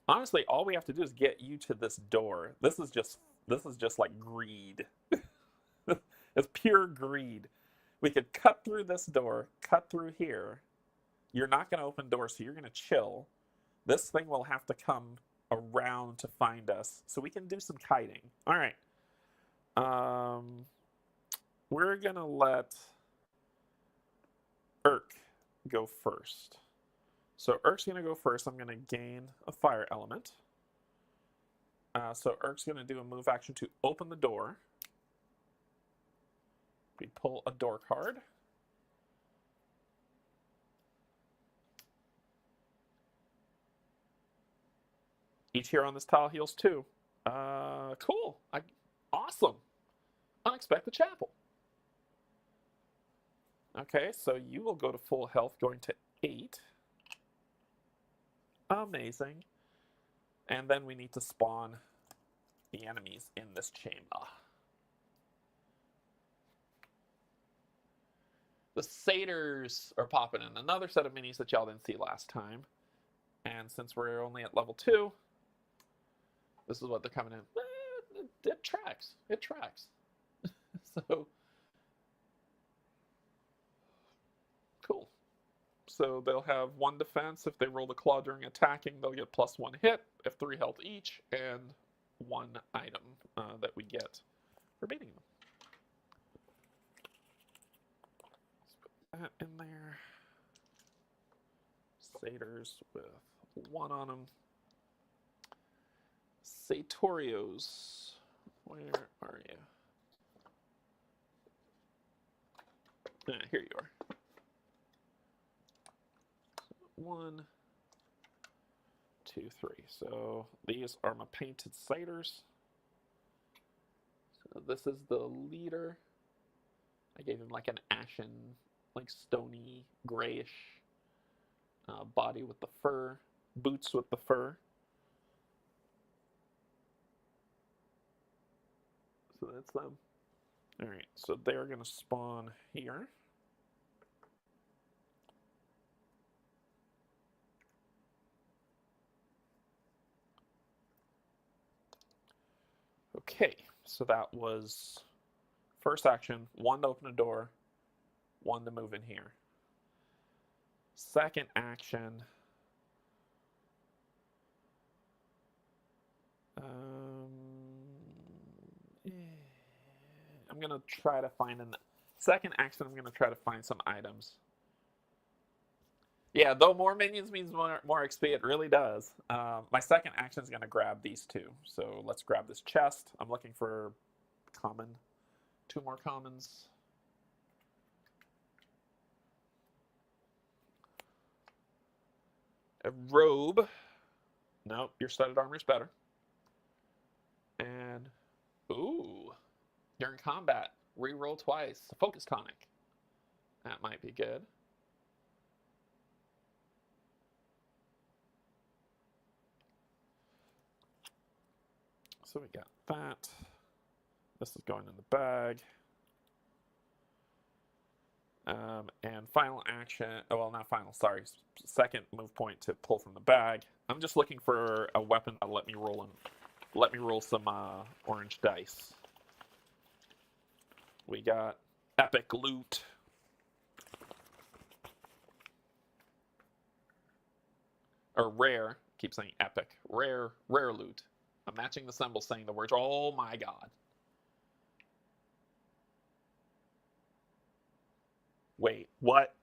honestly, all we have to do is get you to this door. This is just like greed. It's pure greed. We could cut through this door, cut through here, You're not going to open doors, so you're going to chill. This thing will have to come around to find us, so we can do some kiting. All right. We're going to let Urk go first. So Urk's going to go first. I'm going to gain a fire element. So Urk's going to do a move action to open the door. We pull a door card. Each hero on this tile heals 2. Cool. Awesome. Unexpected chapel. Okay, so you will go to full health, going to 8. Amazing. And then we need to spawn the enemies in this chamber. The satyrs are popping in. Another set of minis that y'all didn't see last time. And since we're only at level 2, this is what they're coming in. It tracks. It tracks. So, cool. So they'll have 1 defense. If they roll the claw during attacking, they'll get +1 hit, if 3 health each, and 1 item that we get for beating them. Let's put that in there. Satyrs with 1 on them. Satorios, where are you? Here you are. 1, 2, 3. So these are my painted satyrs. So this is the leader. I gave him like an ashen, like stony, grayish body with the fur, boots with the fur. So that's them. All right, so they're going to spawn here. Okay, so that was first action, 1 to open a door, 1 to move in here. Second action, I'm going to try to find second action, I'm going to try to find some items. Yeah, though more minions means more XP, it really does. My second action is going to grab these 2. So let's grab this chest. I'm looking for common. 2 more commons. A robe. Nope, your studded armor is better. And, ooh, during combat, reroll twice. Focus tonic. That might be good. So we got that. This is going in the bag. And final action, oh, well, not final, sorry. Second move point to pull from the bag. I'm just looking for a weapon to let me roll some orange dice. We got epic loot. Or rare, keep saying epic. Rare loot. I'm matching the symbol saying the words, oh my god. Wait, what?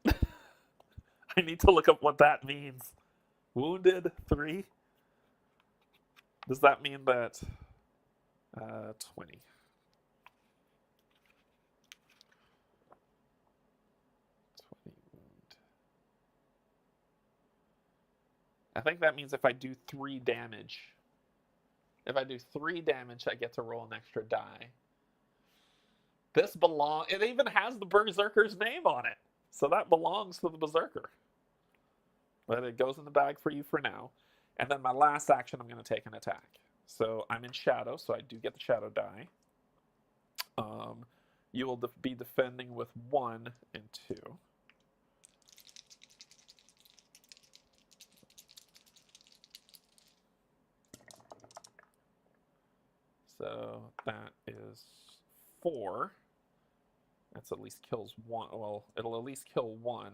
I need to look up what that means. Wounded 3? Does that mean that 20? 20 wound. I think that means if I do 3 damage. If I do 3 damage, I get to roll an extra die. This it even has the Berserker's name on it. So that belongs to the Berserker. But it goes in the bag for you for now. And then my last action, I'm going to take an attack. So I'm in shadow, so I do get the shadow die. You will be defending with 1 and 2. So that is 4. That's at least kills 1. Well, it'll at least kill 1.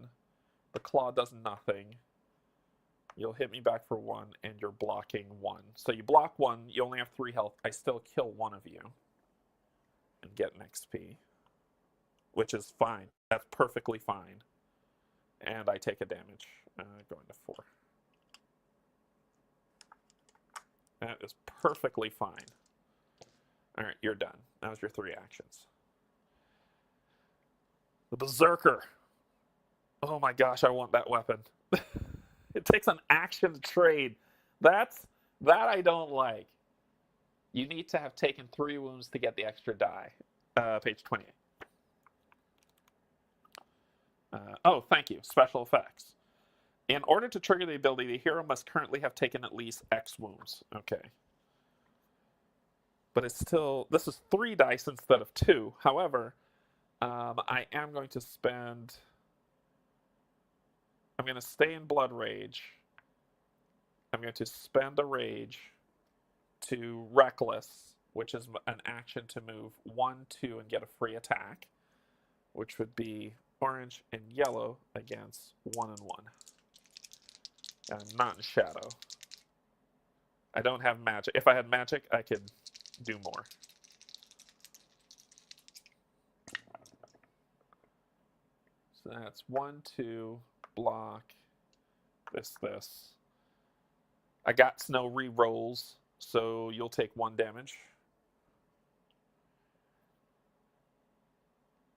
The claw does nothing. You'll hit me back for 1, and you're blocking 1. So you block 1, you only have 3 health. I still kill 1 of you and get an XP, which is fine. That's perfectly fine. And I take a damage, going to 4. That is perfectly fine. All right, you're done. That was your 3 actions. The Berserker. Oh my gosh, I want that weapon. It takes an action to trade. That I don't like. You need to have taken 3 wounds to get the extra die. Page 28. Oh, thank you. Special effects. In order to trigger the ability, the hero must currently have taken at least X wounds. Okay. But it's still... This is 3 dice instead of 2. However, I am going to spend... I'm going to stay in Blood Rage. I'm going to spend a Rage to Reckless, which is an action to move 1, 2, and get a free attack, which would be orange and yellow against 1 and 1. And I'm not in Shadow. I don't have magic. If I had magic, I could do more. So that's 1, 2, block, this. I got no re-rolls, so you'll take 1 damage.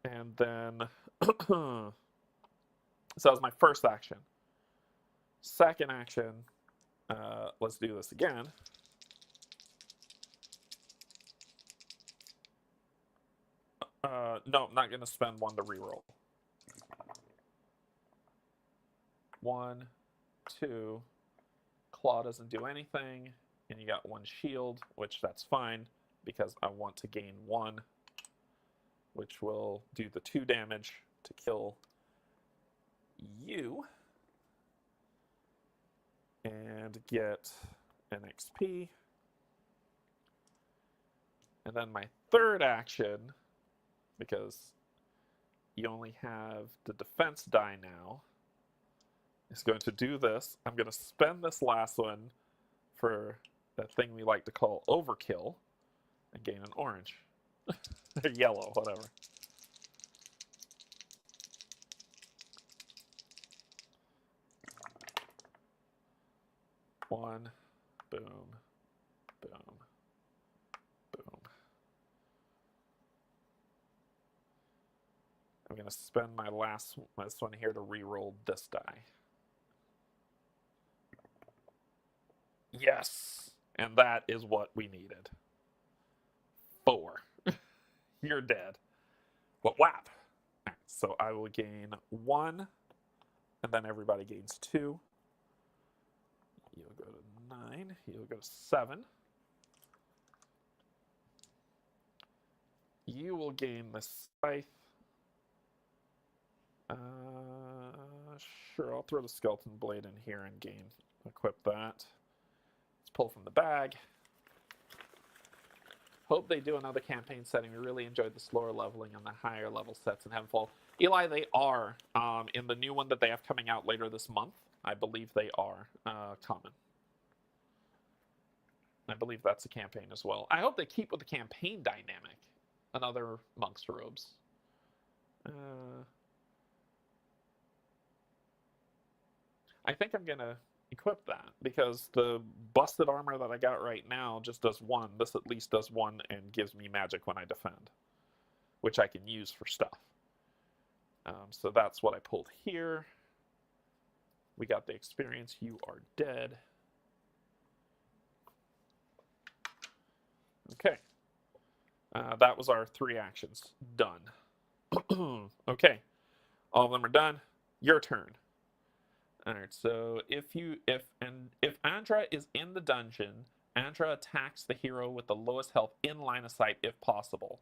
And then, so that was my first action. Second action, let's do this again. No, I'm not going to spend 1 to reroll. 1, 2, claw doesn't do anything, and you got 1 shield, which that's fine, because I want to gain 1, which will do the 2 damage to kill you, and get an XP. And then my third action, because you only have the defense die now, is going to do this. I'm going to spend this last one for that thing we like to call overkill and gain an orange. Or yellow, whatever. One, boom, boom, boom. I'm going to spend my last one here to re-roll this die. Yes! And that is what we needed. 4. You're dead. But whap! Right, so I will gain 1, and then everybody gains 2. You'll go to 9. You'll go to 7. You will gain the scythe. Sure, I'll throw the skeleton blade in here and equip that. Let's pull from the bag. Hope they do another campaign setting. We really enjoyed the slower leveling on the higher level sets in Heavenfall. Eli, they are. In the new one that they have coming out later this month, I believe they are common. I believe that's a campaign as well. I hope they keep with the campaign dynamic. Another monk's robes. I think I'm going to equip that, because the busted armor that I got right now just does 1. This at least does 1 and gives me magic when I defend, which I can use for stuff. So that's what I pulled here. We got the experience. You are dead. Okay. That was our 3 actions. Done. Okay. All of them are done. Your turn. Alright, so if Andra is in the dungeon, Andra attacks the hero with the lowest health in line of sight if possible.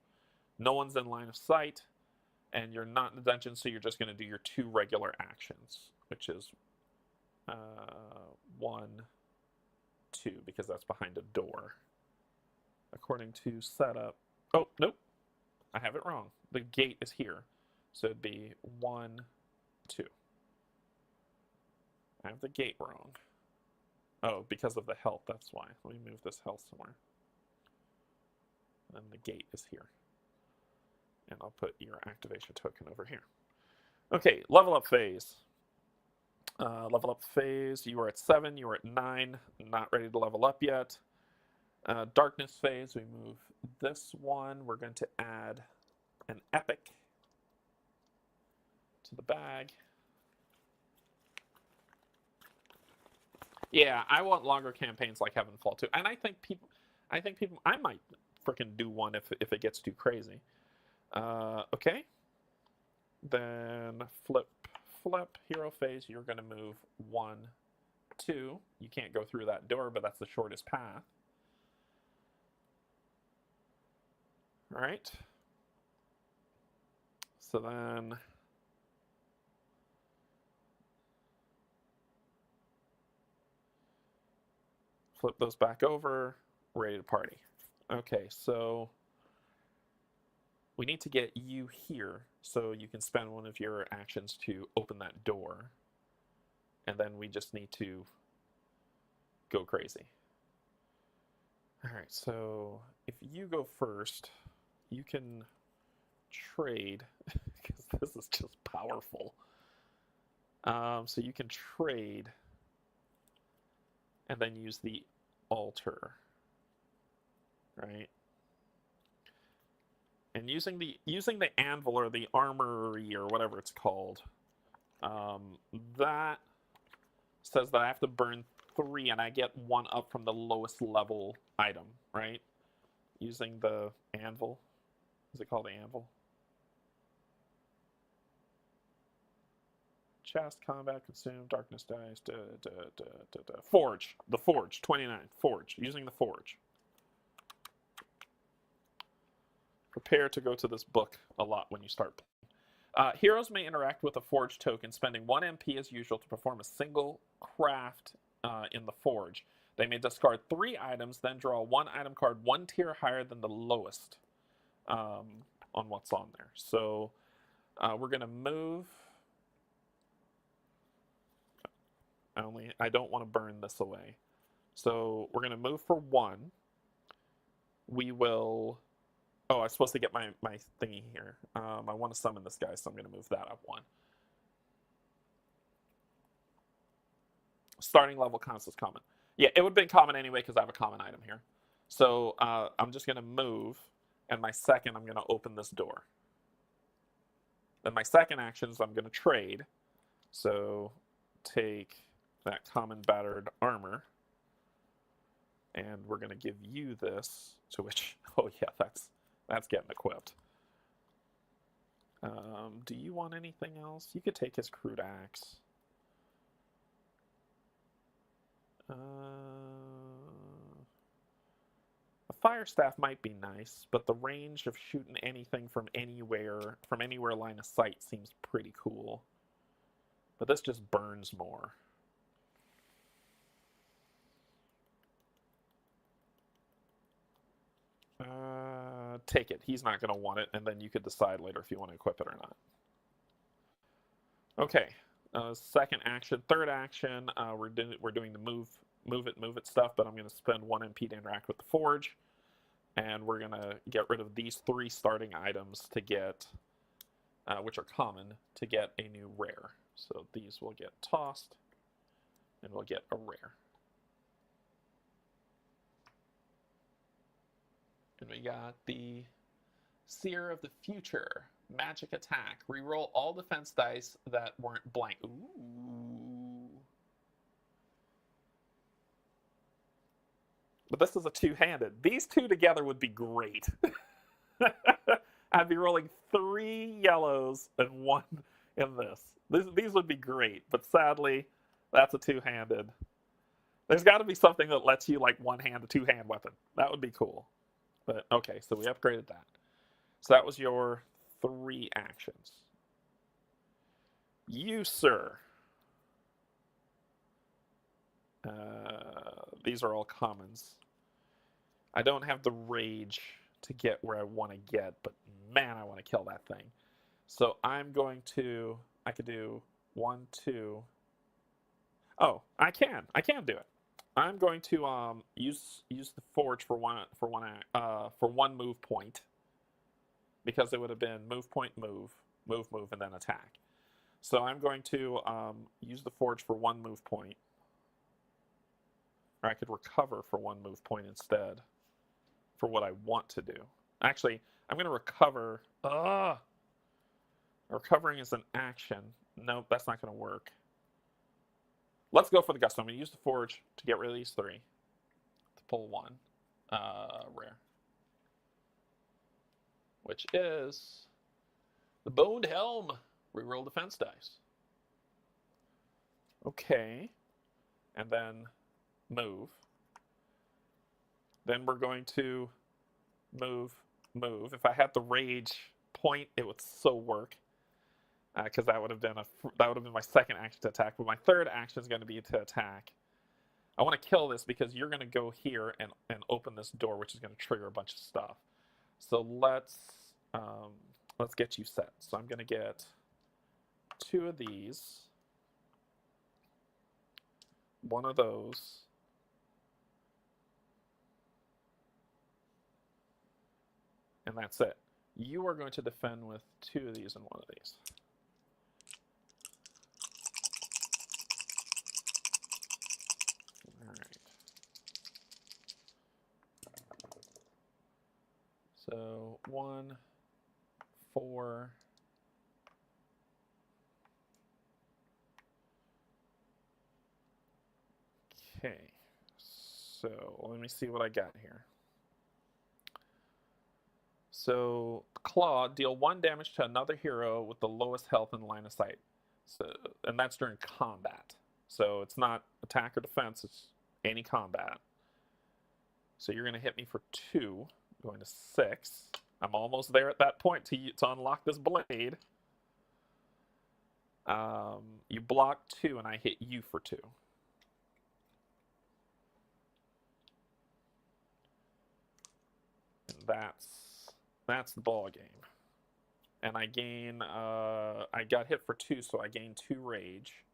No one's in line of sight, and you're not in the dungeon, so you're just going to do your 2 regular actions, which is 1, 2, because that's behind a door. According to setup... Oh, nope. I have it wrong. The gate is here. So it'd be 1, 2. I have the gate wrong. Oh, because of the health, that's why. Let me move this health somewhere. And the gate is here. And I'll put your activation token over here. Okay, level up phase. Level up phase, you are at 7, you are at 9, not ready to level up yet. Darkness phase, we move this one. We're going to add an epic to the bag. Yeah, I want longer campaigns like Heavenfall 2. And I think people, I might freaking do one if it gets too crazy. Okay. Then flip, hero phase, you're going to move 1, 2. You can't go through that door, but that's the shortest path. All right. So then flip those back over, ready to party. Okay, so we need to get you here so you can spend one of your actions to open that door. And then we just need to go crazy. All right, so if you go first, you can trade, because this is just powerful. So you can trade and then use the altar, right? And using the anvil or the armory or whatever it's called, that says that I have to burn 3 and I get 1 up from the lowest level item, right? Using the anvil. Is it called the anvil? Chest, combat, consume, darkness dies, forge. The forge, 29. Forge. Using the forge. Prepare to go to this book a lot when you start playing. Heroes may interact with a forge token, spending 1 MP as usual to perform a single craft in the forge. They may discard 3 items, then draw 1 item card 1 tier higher than the lowest on what's on there. So we're going to move. I don't want to burn this away. So we're going to move for 1. We will... Oh, I'm supposed to get my thingy here. I want to summon this guy, so I'm going to move that up 1. Starting level counts as common. Yeah, it would have been common anyway because I have a common item here. So I'm just going to move, and my second, I'm going to open this door. Then my second action is I'm going to trade. So take that common battered armor, and we're going to give you this, to which, oh yeah, that's getting equipped. Do you want anything else? You could take his crude axe. A fire staff might be nice, but the range of shooting anything from anywhere line of sight seems pretty cool. But this just burns more. Take it. He's not going to want it, and then you could decide later if you want to equip it or not. Okay. Second action. Third action, we're doing the move it stuff, but I'm going to spend 1 MP to interact with the forge, and we're going to get rid of these 3 starting items to get, which are common, to get a new rare. So these will get tossed, and we'll get a rare. And we got the Seer of the Future. Magic attack. Reroll all defense dice that weren't blank. Ooh. But this is a 2-handed. These 2 together would be great. I'd be rolling 3 yellows and 1 in this. These would be great, but sadly, that's a 2-handed. There's got to be something that lets you like 1-hand, a 2-hand weapon. That would be cool. But okay, so we upgraded that. So that was your 3 actions. You, sir. These are all commons. I don't have the rage to get where I want to get, but man, I want to kill that thing. So I'm going to, I could do 1, 2. Oh, I can do it. I'm going to use the forge for one move point, because it would have been move point, move, and then attack. So I'm going to use the forge for one move point, or I could recover for one move point instead for what I want to do. Actually, I'm going to recover. Recovering is an action. Nope, that's not going to work. Let's go for the gusto. I'm going to use the forge to get rid of these 3. To pull 1 rare. Which is the Boned Helm. Reroll defense dice. Okay. And then move. Then we're going to move. If I had the rage point, it would so work. Because that would have been my second action to attack, but my third action is going to be to attack. I want to kill this because you're going to go here and open this door, which is going to trigger a bunch of stuff. So let's get you set. So I'm going to get 2 of these, 1 of those, and that's it. You are going to defend with 2 of these and 1 of these. So 1, 4. Okay. So let me see what I got here. So Claw, deal 1 damage to another hero with the lowest health in line of sight. So, and that's during combat. So it's not attack or defense, it's any combat. So you're going to hit me for 2. Going to 6. I'm almost there at that point to unlock this blade. You block 2 and I hit you for 2. And that's the ball game. And I gain I got hit for 2, so I gain 2 rage.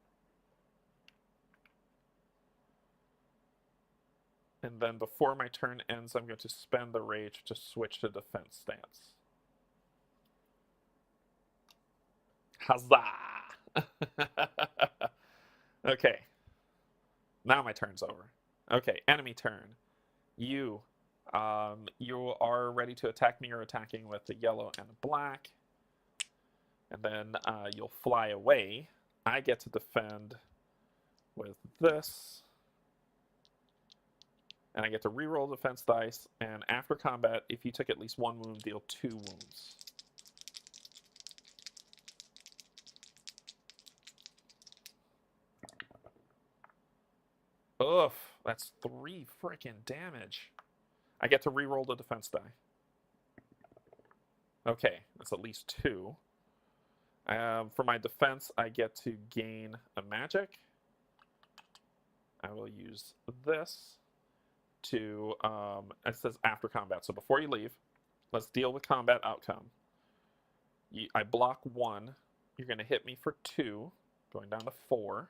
And then before my turn ends, I'm going to spend the rage to switch to defense stance. Huzzah! Okay. Now my turn's over. Okay, enemy turn. You are ready to attack me. You're attacking with the yellow and the black. And then you'll fly away. I get to defend with this. And I get to reroll defense dice, and after combat, if you took at least 1 wound, deal 2 wounds. Oof, that's 3 freaking damage. I get to reroll the defense die. Okay, that's at least 2. For my defense, I get to gain a magic. I will use this to, it says after combat. So before you leave, let's deal with combat outcome. I block 1. You're going to hit me for 2, going down to 4.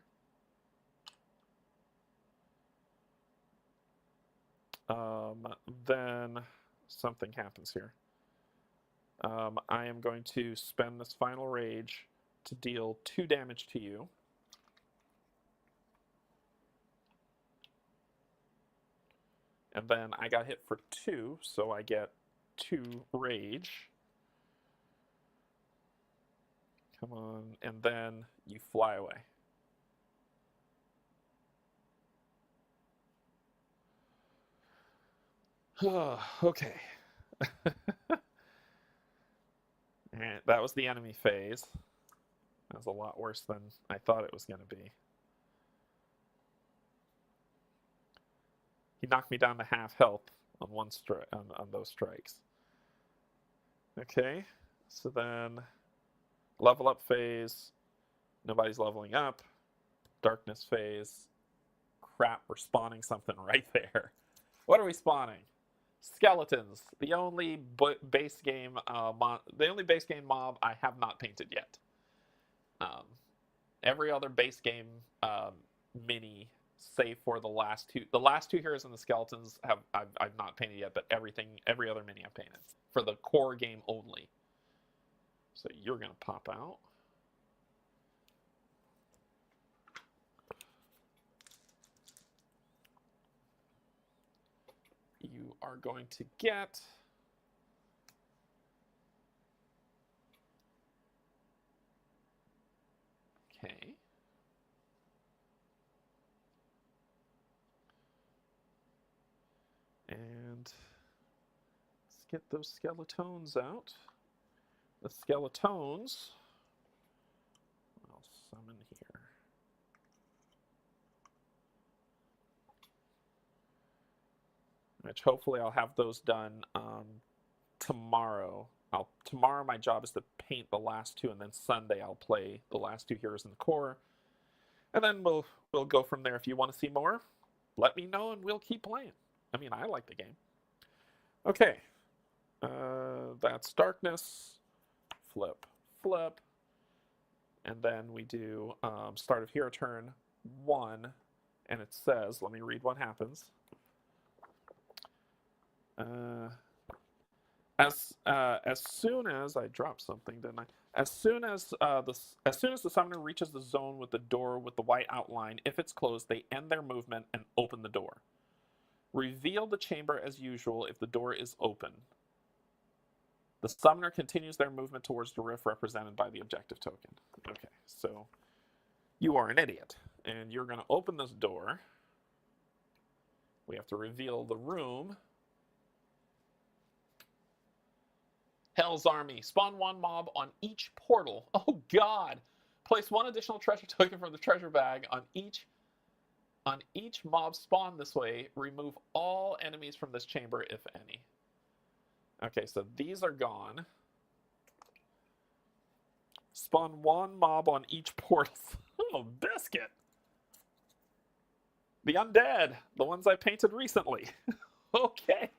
Then something happens here. I am going to spend this final rage to deal 2 damage to you. And then I got hit for 2, so I get 2 rage. Come on, and then you fly away. Okay. And that was the enemy phase. That was a lot worse than I thought it was going to be. He knocked me down to half health on on those strikes. Okay, so then level up phase. Nobody's leveling up. Darkness phase. Crap, we're spawning something right there. What are we spawning? Skeletons. The only base game mob I have not painted yet. Every other base game mini, save for the last two. The last two heroes and the skeletons I've not painted yet, but every other mini I've painted for the core game only. So you're gonna pop out. You are going to get okay. And let's get those skeletons out. The skeletons I'll summon here. Which hopefully I'll have those done tomorrow. Tomorrow my job is to paint the last two, and then Sunday I'll play the last two heroes in the core. And then we'll go from there. If you want to see more, let me know and we'll keep playing. I mean, I like the game. Okay. That's darkness. Flip, flip. And then we do start of hero turn 1. And it says, let me read what happens. As soon as I dropped something, didn't I? As soon as the summoner reaches the zone with the door with the white outline, if it's closed, they end their movement and open the door. Reveal the chamber as usual if the door is open. The summoner continues their movement towards the rift represented by the objective token. Okay, so you are an idiot, and you're going to open this door. We have to reveal the room. Hell's Army. Spawn 1 mob on each portal. Oh god! Place 1 additional treasure token from the treasure bag on each mob spawn this way. Remove all enemies from this chamber, if any. Okay, so these are gone. Spawn 1 mob on each portal. Oh, biscuit! The undead. The ones I painted recently. Okay.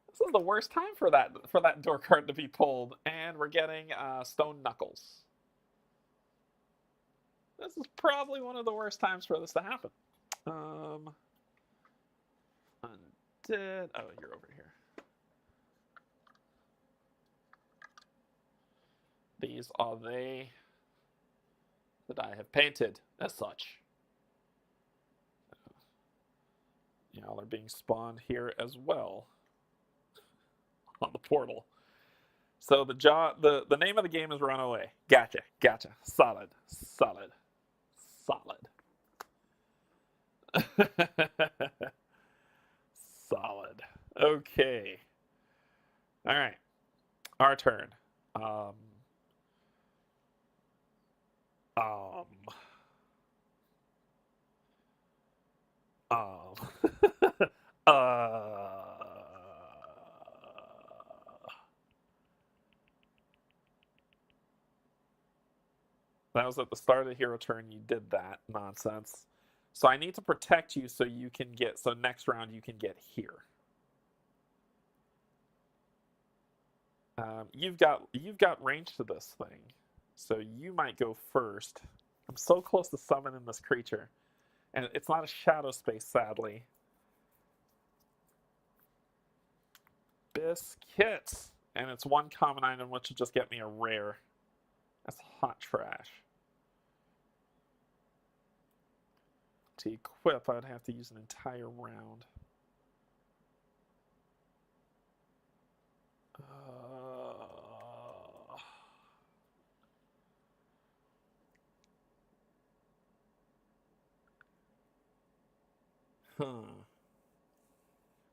This is the worst time for that door card to be pulled, and we're getting stone knuckles. This is probably one of the worst times for this to happen. Undead. Oh, you're over here. These are they that I have painted as such. Y'all are being spawned here as well. On the portal. So the name of the game is Runaway. Gotcha. Solid. Solid. Okay. All right. Our turn. That was at the start of the hero turn. You did that nonsense. So I need to protect you so you can get. So next round you can get here. You've got range to this thing, so you might go first. I'm so close to summoning this creature, and it's not a shadow space, sadly. Biscuits, and it's 1 common item, which will just get me a rare. That's hot trash. To equip, I'd have to use an entire round.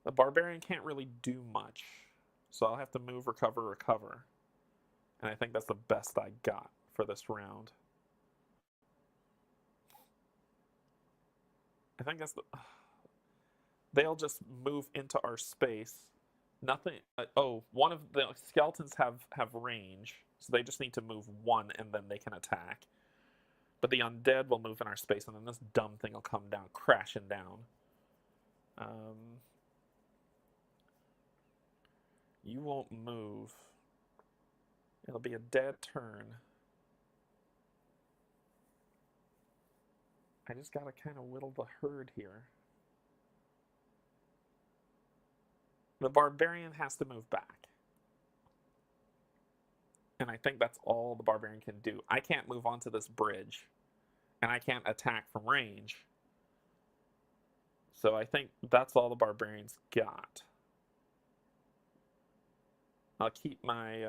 The barbarian can't really do much, so I'll have to move, recover. And I think that's the best I got for this round. I think that's they'll just move into our space. Nothing. One of the skeletons have range, so they just need to move 1 and then they can attack. But the undead will move in our space, and then this dumb thing will come down, crashing down. You won't move. It'll be a dead turn. I just gotta kind of whittle the herd here. The barbarian has to move back. And I think that's all the barbarian can do. I can't move onto this bridge. And I can't attack from range. So I think that's all the barbarians got. I'll keep my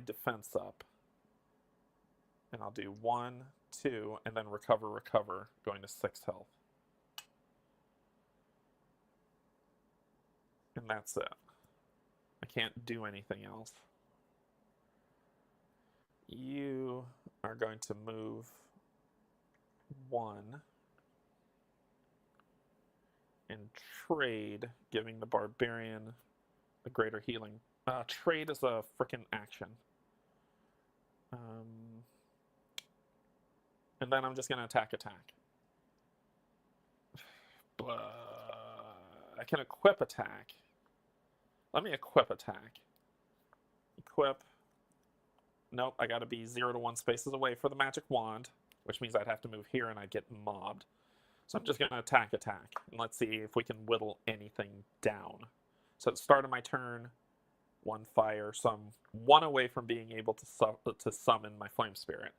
defense up. And I'll do 1, 2, and then recover, going to 6 health. And that's it. I can't do anything else. You are going to move 1 and trade, giving the barbarian a greater healing. Trade is a frickin' action. And then I'm just going to attack. I can equip attack. Let me equip attack. Equip. Nope, I gotta be 0 to 1 spaces away for the magic wand, which means I'd have to move here and I'd get mobbed. So I'm just gonna attack. And let's see if we can whittle anything down. So at the start of my turn, 1 fire, so I'm 1 away from being able to summon my flame spirit.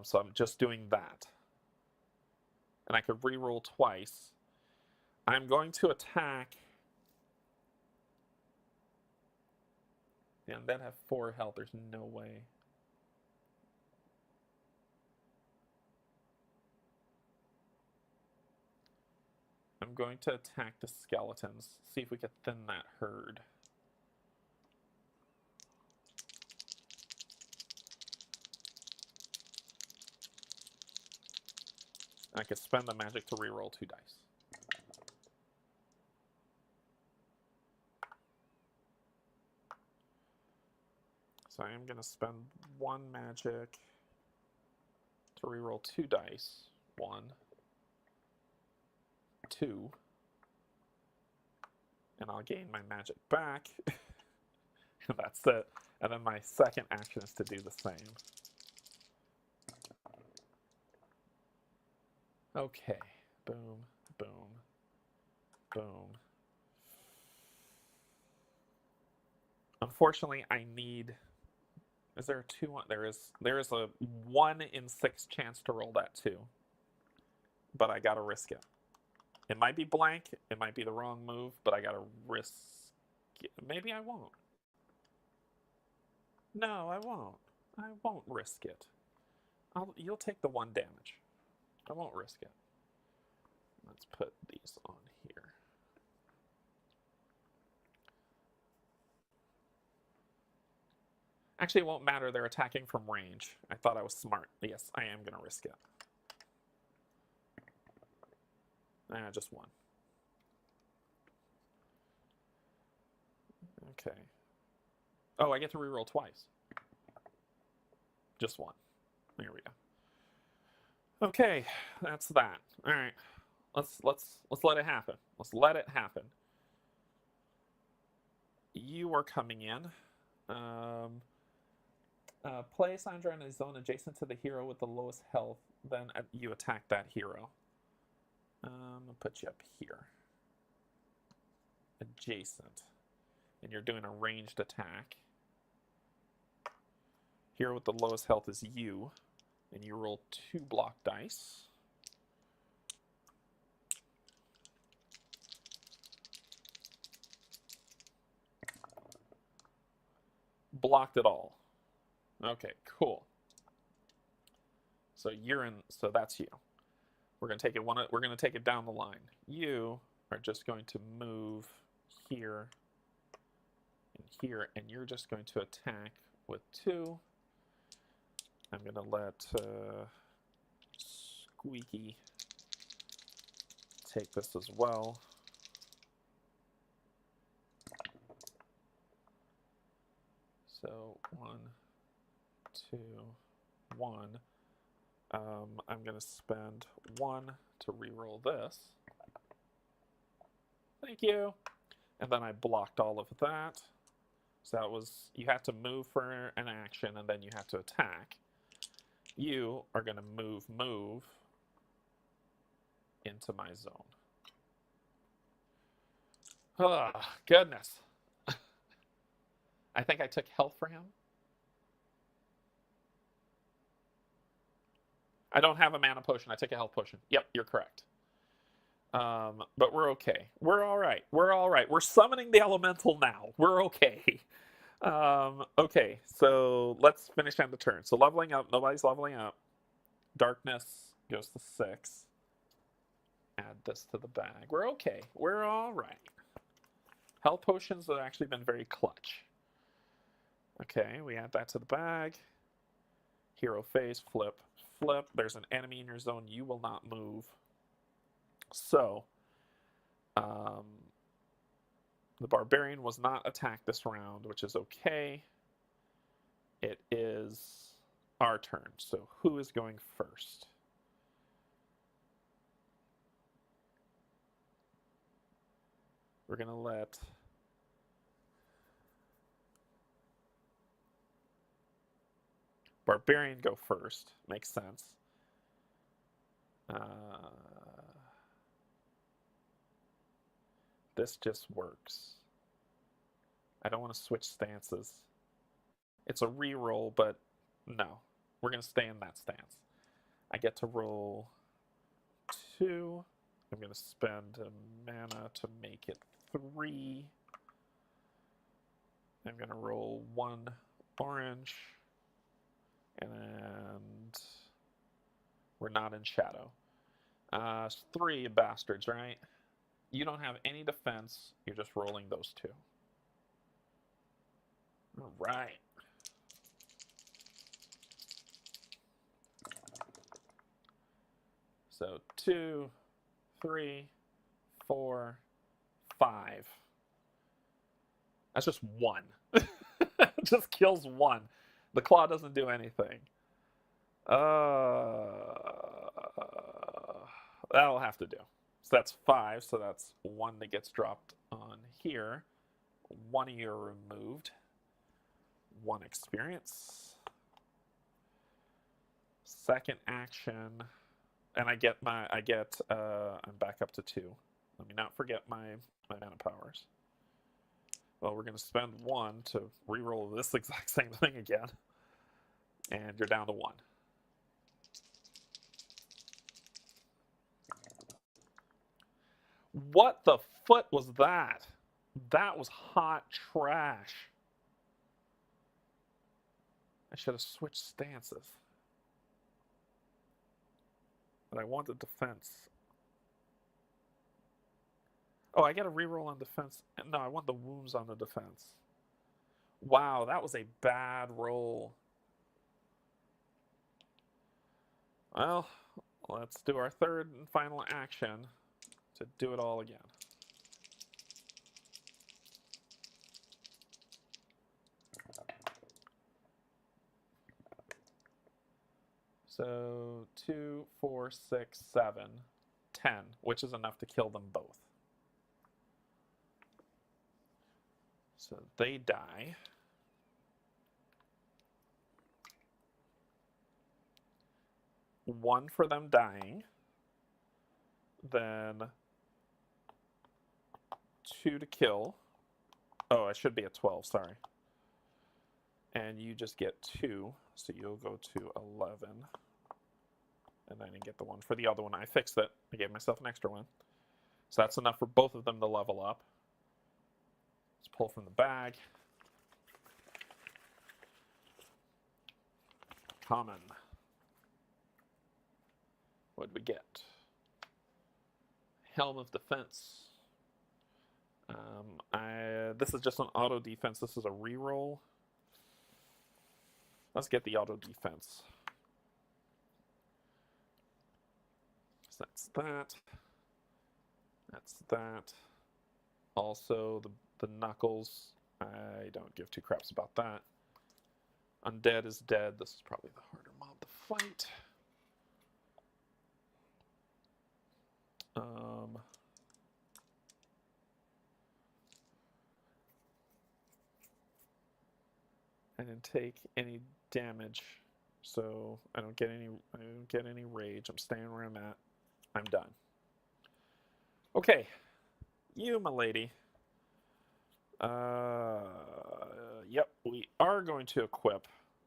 So I'm just doing that. And I could reroll twice. I'm going to attack. And then have 4 health. There's no way. I'm going to attack the skeletons. See if we can thin that herd. I could spend the magic to reroll 2 dice. So I am going to spend 1 magic to reroll 2 dice. 1, 2. And I'll gain my magic back. And that's it. And then my second action is to do the same. Okay. Boom, boom, boom. Unfortunately, I need... Is there a 2? There is a 1 in 6 chance to roll that 2. But I gotta risk it. It might be blank, it might be the wrong move, but I gotta risk it. Maybe I won't. No, I won't. I won't risk it. You'll take the 1 damage. I won't risk it. Let's put these on here. Actually, it won't matter. They're attacking from range. I thought I was smart. Yes, I am going to risk it. Just 1. Okay. Oh, I get to reroll twice. Just 1. There we go. Okay, that's that. All right. Let's let it happen. Let's let it happen. You are coming in. Play Sandra in a zone adjacent to the hero with the lowest health, then you attack that hero. I'm going to put you up here. Adjacent. And you're doing a ranged attack. Hero with the lowest health is you. And you roll 2 block dice. Blocked it all. Okay, cool. So so that's you. We're gonna take it we're gonna take it down the line. You are just going to move here and here, and you're just going to attack with 2. I'm gonna let Squeaky take this as well. So 1, 2, 1. I'm going to spend 1 to reroll this. Thank you. And then I blocked all of that. So that was, you have to move for an action and then you have to attack. You are going to move into my zone. Oh, goodness. I think I took health for him. I don't have a mana potion. I took a health potion. Yep, you're correct. But we're okay. We're all right. We're all right. We're summoning the elemental now. We're okay. Okay, so let's finish on the turn. So leveling up. Nobody's leveling up. Darkness goes to 6. Add this to the bag. We're okay. We're all right. Health potions have actually been very clutch. Okay, we add that to the bag. Hero phase, flip, flip. There's an enemy in your zone. You will not move. So, the barbarian was not attacked this round, which is okay. It is our turn. So who is going first? We're going to let barbarian go first. Makes sense. This just works. I don't want to switch stances. It's a reroll, but no. We're going to stay in that stance. I get to roll 2. I'm going to spend a mana to make it 3. I'm going to roll 1 orange. And we're not in shadow. 3 bastards, right? You don't have any defense. You're just rolling those 2. All right. So 2, 3, 4, 5. That's just 1. It just kills 1. The claw doesn't do anything. That'll have to do. So that's 5. So that's 1 that gets dropped on here. 1 of you are removed. 1 experience. Second action. And I'm back up to 2. Let me not forget my mana powers. Well, we're going to spend 1 to reroll this exact same thing again. And you're down to 1. What the foot was that? That was hot trash. I should have switched stances. But I wanted defense. Oh, I get a reroll on defense. No, I want the wounds on the defense. Wow, that was a bad roll. Well, let's do our third and final action to do it all again. So 2, 4, 6, 7, 10, which is enough to kill them both. So they die. One for them dying. Then 2 to kill. Oh, I should be at 12, sorry. And you just get 2, so you'll go to 11. And then you get the 1 for the other one. I fixed it. I gave myself an extra 1. So that's enough for both of them to level up. Let's pull from the bag. Common. What did we get? Helm of Defense. This is just an auto defense. This is a reroll. Let's get the auto defense. So that's that. That's that. Also, the knuckles. I don't give 2 craps about that. Undead is dead. This is probably the harder mob to fight. I didn't take any damage So I don't get any rage. I'm staying where I'm at. I'm done. Okay, you, my lady. Yep, we are going to equip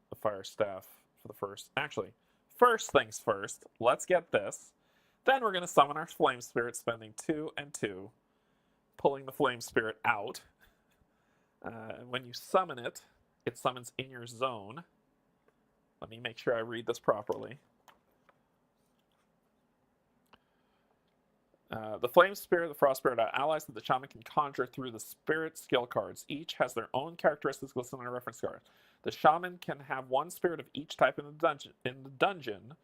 the fire staff for the first. Actually, first things first, let's get this. Then we're going to summon our flame spirit, spending 2 and 2, pulling the flame spirit out. When you summon it, it summons in your zone. Let me make sure I read this properly. The Flame Spirit, the Frost Spirit are allies that the shaman can conjure through the spirit skill cards. Each has their own characteristics listed on a reference card. The shaman can have one spirit of each type in the dungeon,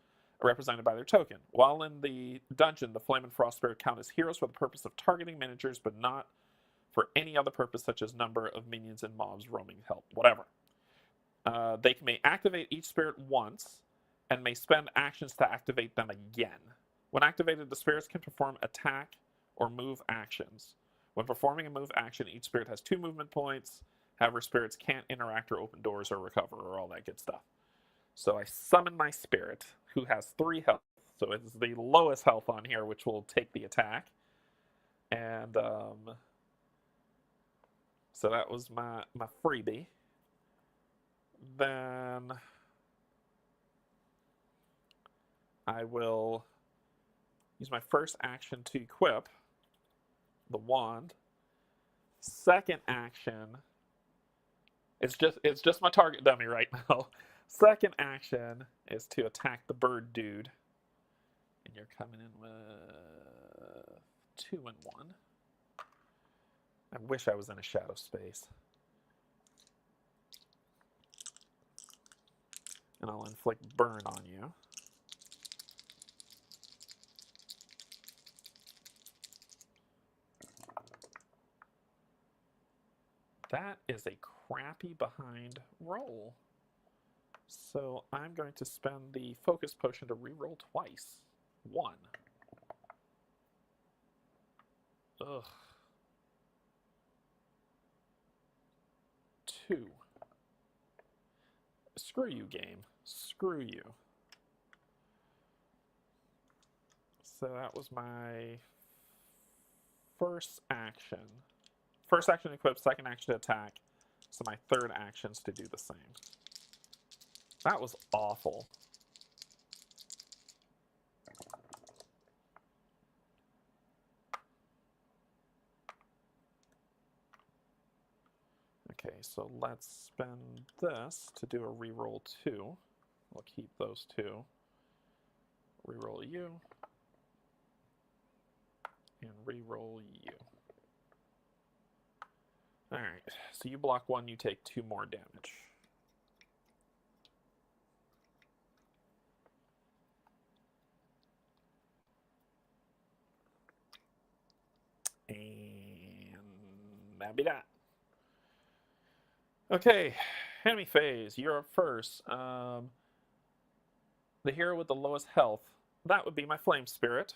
represented by their token. While in the dungeon, the Flame and Frost Spirit count as heroes for the purpose of targeting miniatures, but not for any other purpose, such as number of minions and mobs roaming help, whatever. They may activate each spirit once, and may spend actions to activate them again. When activated, the spirits can perform attack or move actions. When performing a move action, each spirit has 2 movement points. However, spirits can't interact or open doors or recover or all that good stuff. So I summon my spirit, who has 3 health. So it's the lowest health on here, which will take the attack. And so that was my freebie. Then I will use my first action to equip the wand. Second action, it's just my target dummy right now. Second action is to attack the bird dude. And you're coming in with 2 and 1. I wish I was in a shadow space. And I'll inflict burn on you. That is a crappy behind roll. So I'm going to spend the focus potion to reroll twice. 1. Ugh. 2. Screw you, game. Screw you. So that was my first action. First action to equip, second action to attack. So my third action's to do the same. That was awful. Okay, so let's spend this to do a reroll 2. We'll keep those 2. Reroll you. And reroll you. Alright, so you block 1, you take 2 more damage. And that'd be that. Okay, enemy phase, you're up first. The hero with the lowest health, that would be my flame spirit.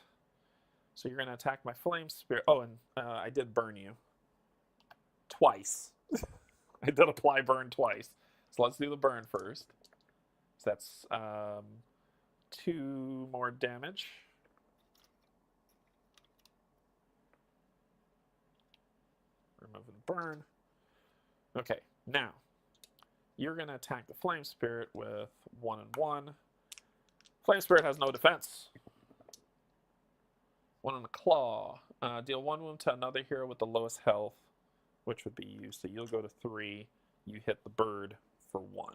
So you're going to attack my flame spirit. Oh, and I did burn you. Twice. I did apply burn twice. So let's do the burn first. So that's 2 more damage. Removing burn. Okay, now you're going to attack the flame spirit with 1 and 1. Flame spirit has no defense. 1 on the claw. Deal 1 wound to another hero with the lowest health, which would be you. So you'll go to 3. You hit the bird for 1.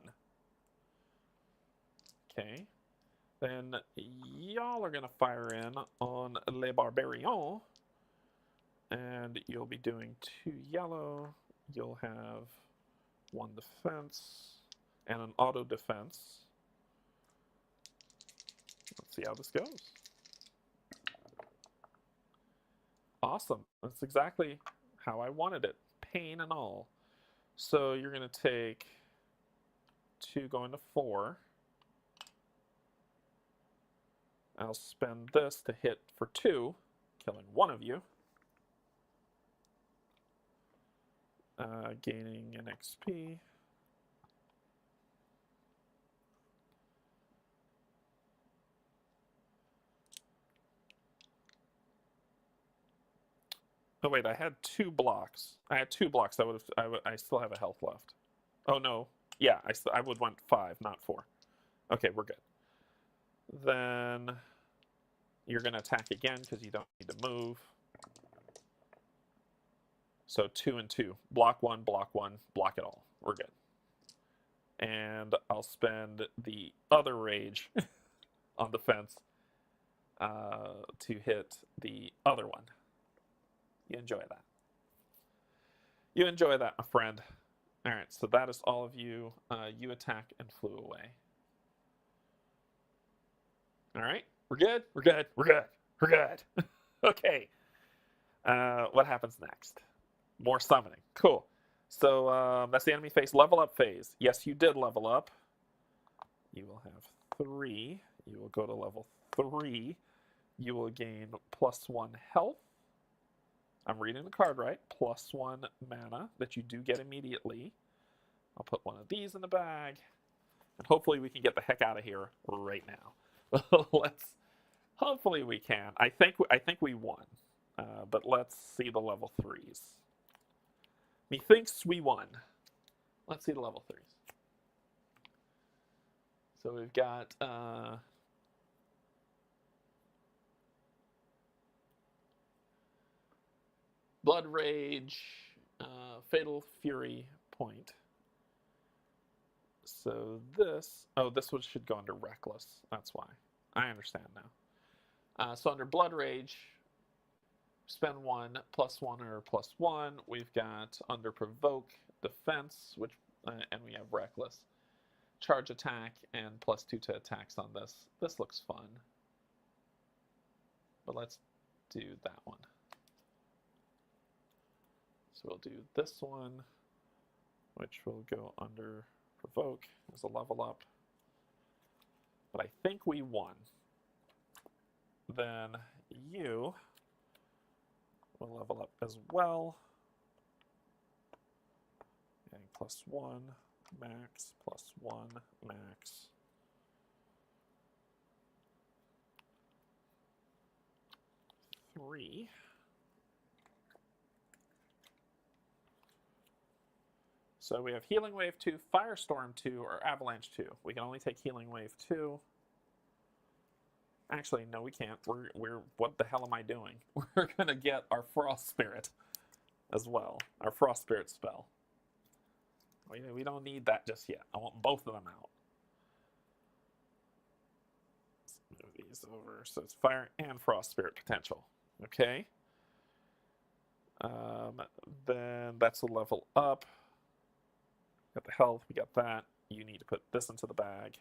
Okay. Then y'all are going to fire in on Le Barbarian. And you'll be doing 2 yellow. You'll have 1 defense and an auto defense. Let's see how this goes. Awesome. That's exactly how I wanted it. Pain and all. So you're going to take 2 going to 4. I'll spend this to hit for 2, killing 1 of you. Gaining an XP. Oh wait, I had 2 blocks. I had 2 blocks. I still have a health left. Oh no. Yeah, I would want 5, not 4. Okay, we're good. Then you're going to attack again because you don't need to move. So 2 and 2. Block 1, block 1, block it all. We're good. And I'll spend the other rage on the fence to hit the other one. You enjoy that. You enjoy that, my friend. All right, so that is all of you. You attack and flew away. All right, we're good. We're good. We're good. We're good. Okay. What happens next? More summoning. Cool. So that's the enemy phase. Level up phase. Yes, you did level up. You will have 3. You will go to level 3. You will gain +1 health. I'm reading the card right. +1 mana that you do get immediately. I'll put one of these in the bag. And hopefully we can get the heck out of here right now. Hopefully we can. I think we won. But let's see the level 3s. Methinks we won. Let's see the level 3s. So we've got Blood Rage, Fatal Fury Point. So this one should go under Reckless. That's why. I understand now. So under Blood Rage, spend 1, +1 or +1. We've got under Provoke, Defense, which and we have Reckless. Charge attack and +2 to attacks on this. This looks fun. But let's do that one. So we'll do this one, which will go under Provoke as a level up. But I think we won. Then you will level up as well. Getting +1 max, +1 max. Three. So we have Healing Wave 2, Firestorm 2, or Avalanche 2. We can only take Healing Wave 2. Actually, no, we can't. We're what the hell am I doing? We're gonna get our Frost Spirit as well. Our Frost Spirit spell. We don't need that just yet. I want both of them out. Let's move these over. So it's Fire and Frost Spirit potential. Okay. Then that's a level up. Got the health, we got that. You need to put this into the bag.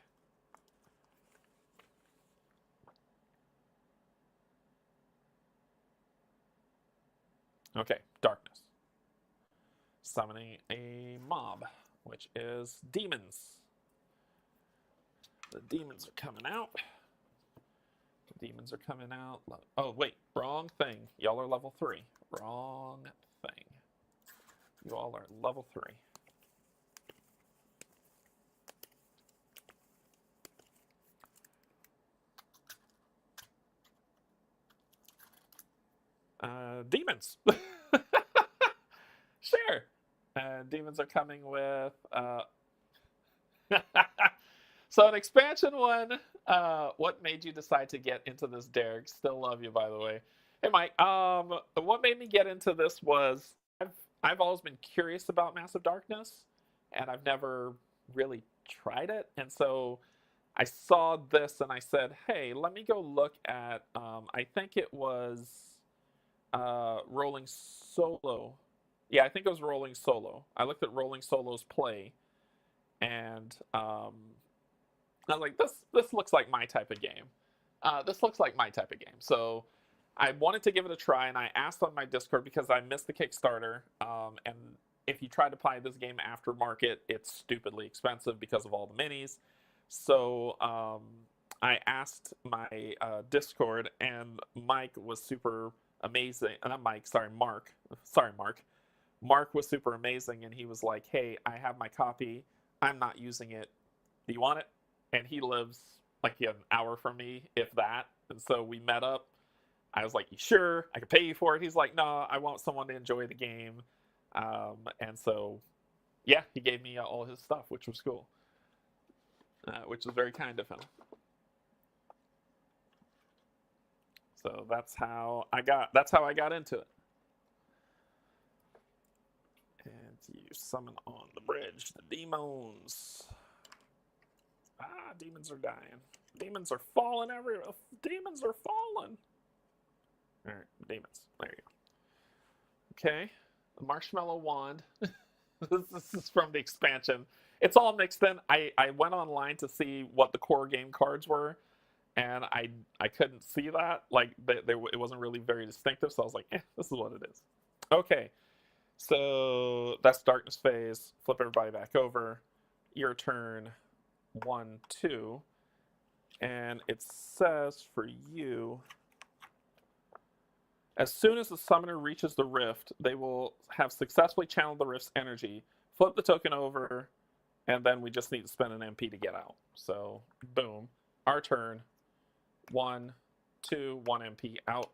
Okay, darkness. Summoning a mob, which is demons. The demons are coming out. The demons are coming out. Oh, wait, wrong thing. Y'all are level 3. Wrong thing. You all are level 3. Demons. Sure. Demons are coming with so an expansion one. What made you decide to get into this, Derek? Still love you, by the way. Hey Mike, what made me get into this was I've always been curious about Massive Darkness, and I've never really tried it. And so I saw this and I said, hey, let me go look at I think it was Rolling Solo. Yeah, I think it was Rolling Solo. I looked at Rolling Solo's play, and I was like, this looks like my type of game. This looks like my type of game. So I wanted to give it a try, and I asked on my Discord because I missed the Kickstarter. And if you try to buy this game aftermarket, it's stupidly expensive because of all the minis. So I asked my Discord, and Mike was super amazing. Not Mike, sorry, Mark. Sorry, Mark. Mark was super amazing, and he was like, hey, I have my copy. I'm not using it. Do you want it? And he lives like an hour from me, if that. And so we met up, I was like, you sure? I could pay you for it. He's like, no, I want someone to enjoy the game. And so, yeah, he gave me all his stuff, which was cool. Which was very kind of him. So that's how I got into it. And you summon on the bridge the demons. Demons are dying. Demons are falling everywhere. Demons are falling. All right, demons. There you go. Okay, the marshmallow wand. This is from the expansion. It's all mixed in. I went online to see what the core game cards were, and I couldn't see that. Like, it wasn't really very distinctive, so I was like, this is what it is. Okay, so that's darkness phase. Flip everybody back over. Your turn. 1, 2. And it says for you, as soon as the summoner reaches the rift, they will have successfully channeled the rift's energy. Flip the token over, and then we just need to spend an MP to get out. So, boom. Our turn. 1, 2, 1 MP out.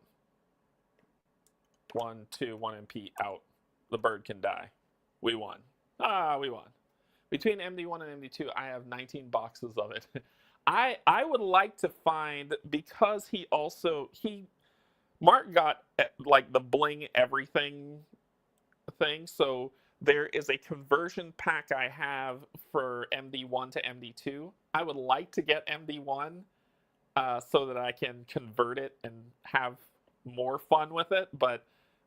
1, 2, 1 MP out. The bird can die. We won. We won. Between MD1 and MD2, I have 19 boxes of it. I would like to find, because Mark got like the bling everything thing, so there is a conversion pack I have for MD1 to MD2. I would like to get MD1 so that I can convert it and have more fun with it, but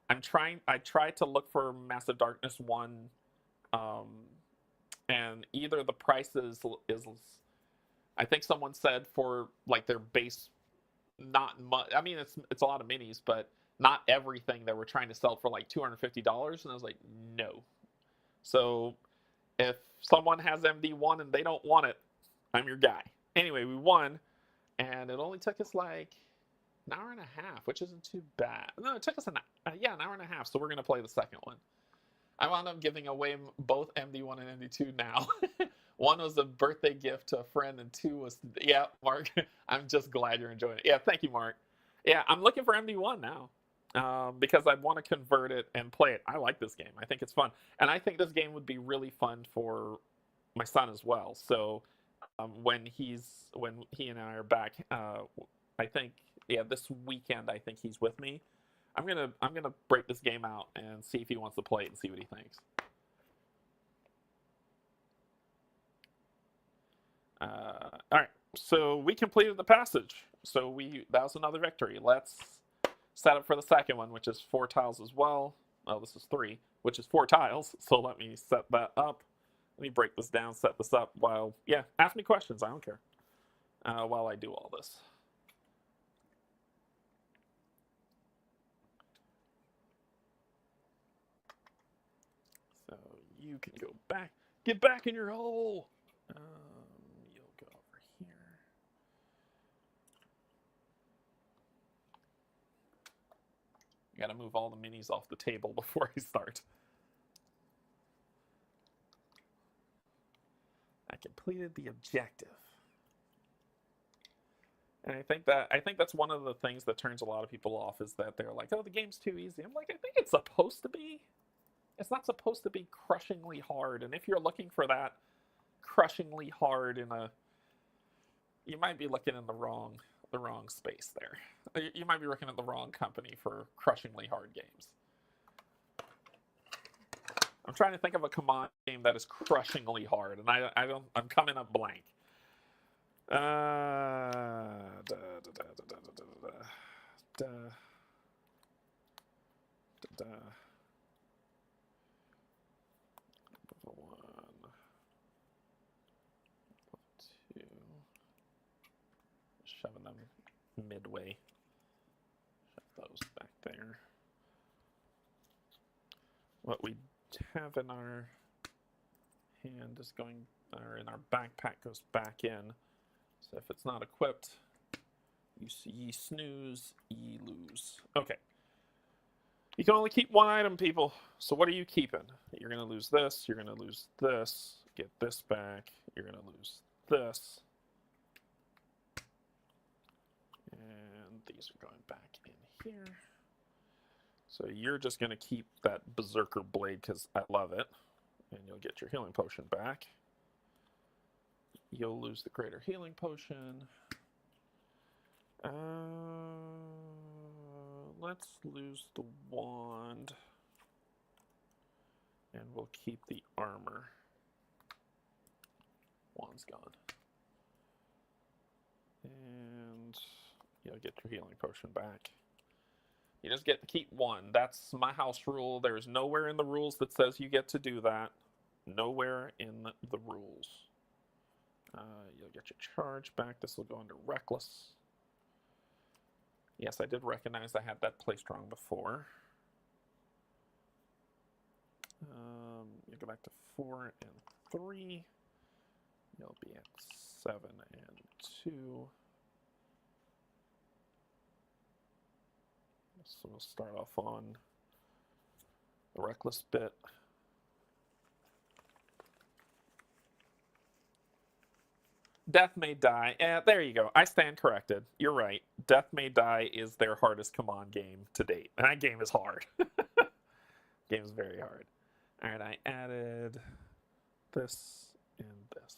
I tried to look for Massive Darkness 1, and either the price is I think someone said for like their base, not much. I mean, it's a lot of minis, but not everything that we're trying to sell for like $250. And I was like, no. So if someone has MD1 and they don't want it, I'm your guy. Anyway, we won, and it only took us like an hour and a half, which isn't too bad. No, it took us an hour and a half. So we're gonna play the second one. I wound up giving away both MD1 and MD2 now. 1 was a birthday gift to a friend, and 2 was, yeah, Mark, I'm just glad you're enjoying it. Yeah, thank you, Mark. Yeah, I'm looking for MD1 now because I want to convert it and play it. I like this game. I think it's fun. And I think this game would be really fun for my son as well. So when he and I are back, I think, yeah, this weekend, I think he's with me. I'm gonna break this game out and see if he wants to play it and see what he thinks. All right, so we completed the passage. So that was another victory. Let's set up for the second one, which is 4 tiles as well. Oh, this is 3, which is 4 tiles. So let me set that up. Let me break this down, set this up ask me questions. I don't care while I do all this. So you can go back. Get back in your hole. You'll go over here. You gotta move all the minis off the table before I start. I completed the objective. And I think that's one of the things that turns a lot of people off, is that they're like, oh, the game's too easy. I'm like, I think it's supposed to be. It's not supposed to be crushingly hard. And if you're looking for that crushingly hard you might be looking in the wrong space there. You might be looking at the wrong company for crushingly hard games. I'm trying to think of a command game that is crushingly hard, and I'm coming up blank. Shoving them midway. Shove those back there. What we have in our hand is going, or in our backpack goes back in. So if it's not equipped, ye snooze, ye lose. Okay. You can only keep 1 item, people. So what are you keeping? You're going to lose this. You're going to lose this. Get this back. You're going to lose this. And these are going back in here. So you're just going to keep that Berserker Blade because I love it. And you'll get your healing potion back. You'll lose the Greater Healing Potion. Let's lose the wand. And we'll keep the armor. Wand's gone. And you'll get your healing potion back. You just get to keep one. That's my house rule. There's nowhere in the rules that says you get to do that. Nowhere in the rules. You'll get your charge back. This will go under Reckless. Yes, I did recognize I had that placed wrong before. You go back to 4 and 3. You'll be at 7 and 2. So we'll start off on the Reckless bit. Death May Die. There you go. I stand corrected. You're right. Death May Die is their hardest command game to date. And that game is hard. Game is very hard. All right, I added this and this.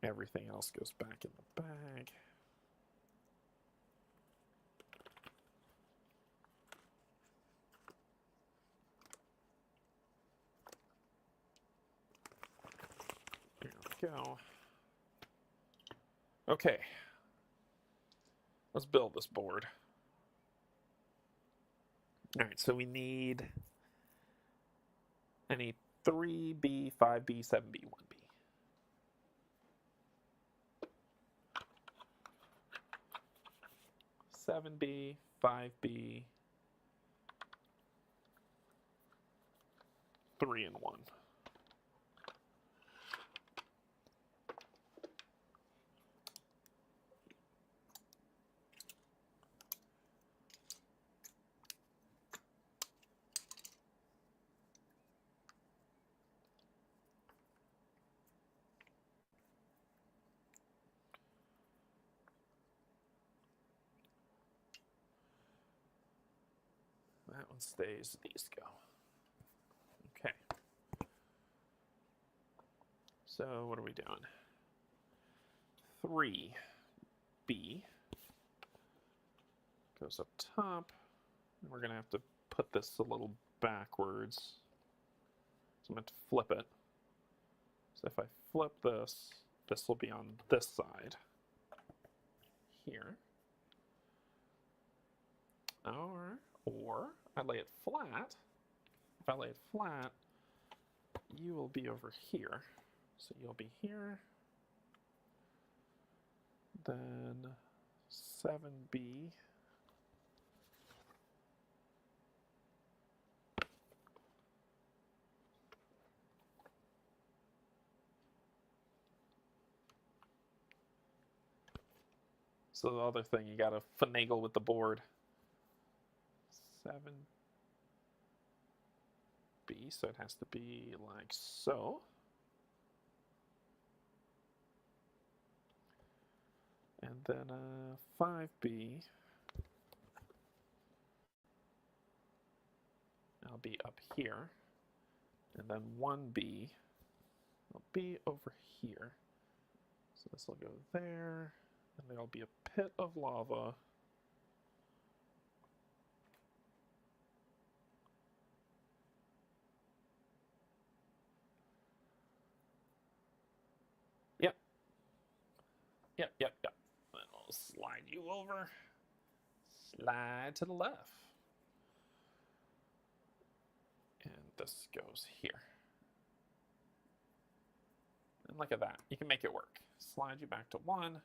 Everything else goes back in the bag. There we go. Okay. Let's build this board. All right, so we need 3B, 5B, 7B, 1B. Seven B, 5B, 3 and 1. That one stays, these go. Okay. So what are we doing? 3B goes up top. And we're going to have to put this a little backwards. So I'm going to flip it. So if I flip this, this will be on this side here. Or I lay it flat. If I lay it flat, you will be over here. So you'll be here. Then 7B. So the other thing, you got to finagle with the board. 7B, so it has to be like so. And then 5B, I'll be up here. And then 1B, will be over here. So this will go there, and there'll be a pit of lava. Yep. Then we'll slide you over. Slide to the left. And this goes here. And look at that. You can make it work. Slide you back to 1. Come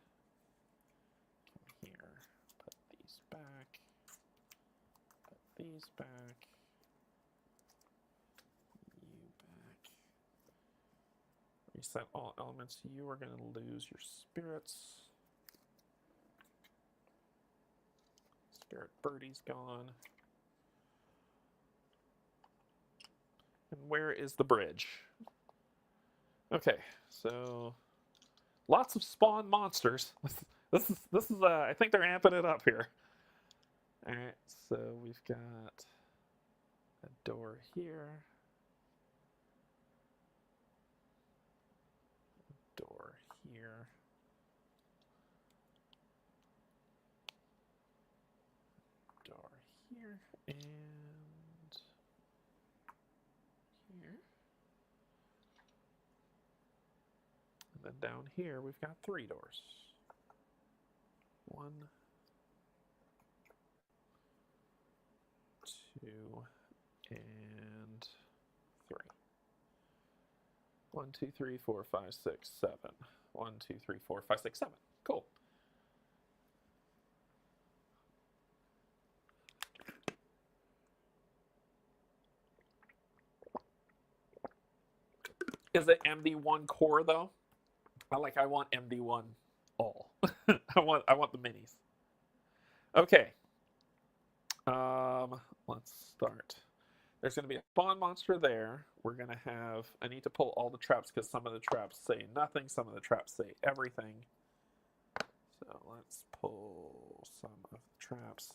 here. Put these back. Put these back. Reset all elements. You are going to lose your spirits. Spirit birdie's gone. And where is the bridge? Okay, so lots of spawn monsters. This is I think they're amping it up here. All right, so we've got a door here. Door here. Door here and here. And then down here we've got 3 doors. 1, 2, and 3. 1, 2, 3, 4, 5, 6, 7. 1, 2, 3, 4, 5, 6, 7. Cool. Is it MD1 core though? I want MD1 all. I want the minis. Okay. Let's start. There's going to be a spawn monster there. We're going to have, I need to pull all the traps because some of the traps say nothing, some of the traps say everything. So let's pull some of the traps.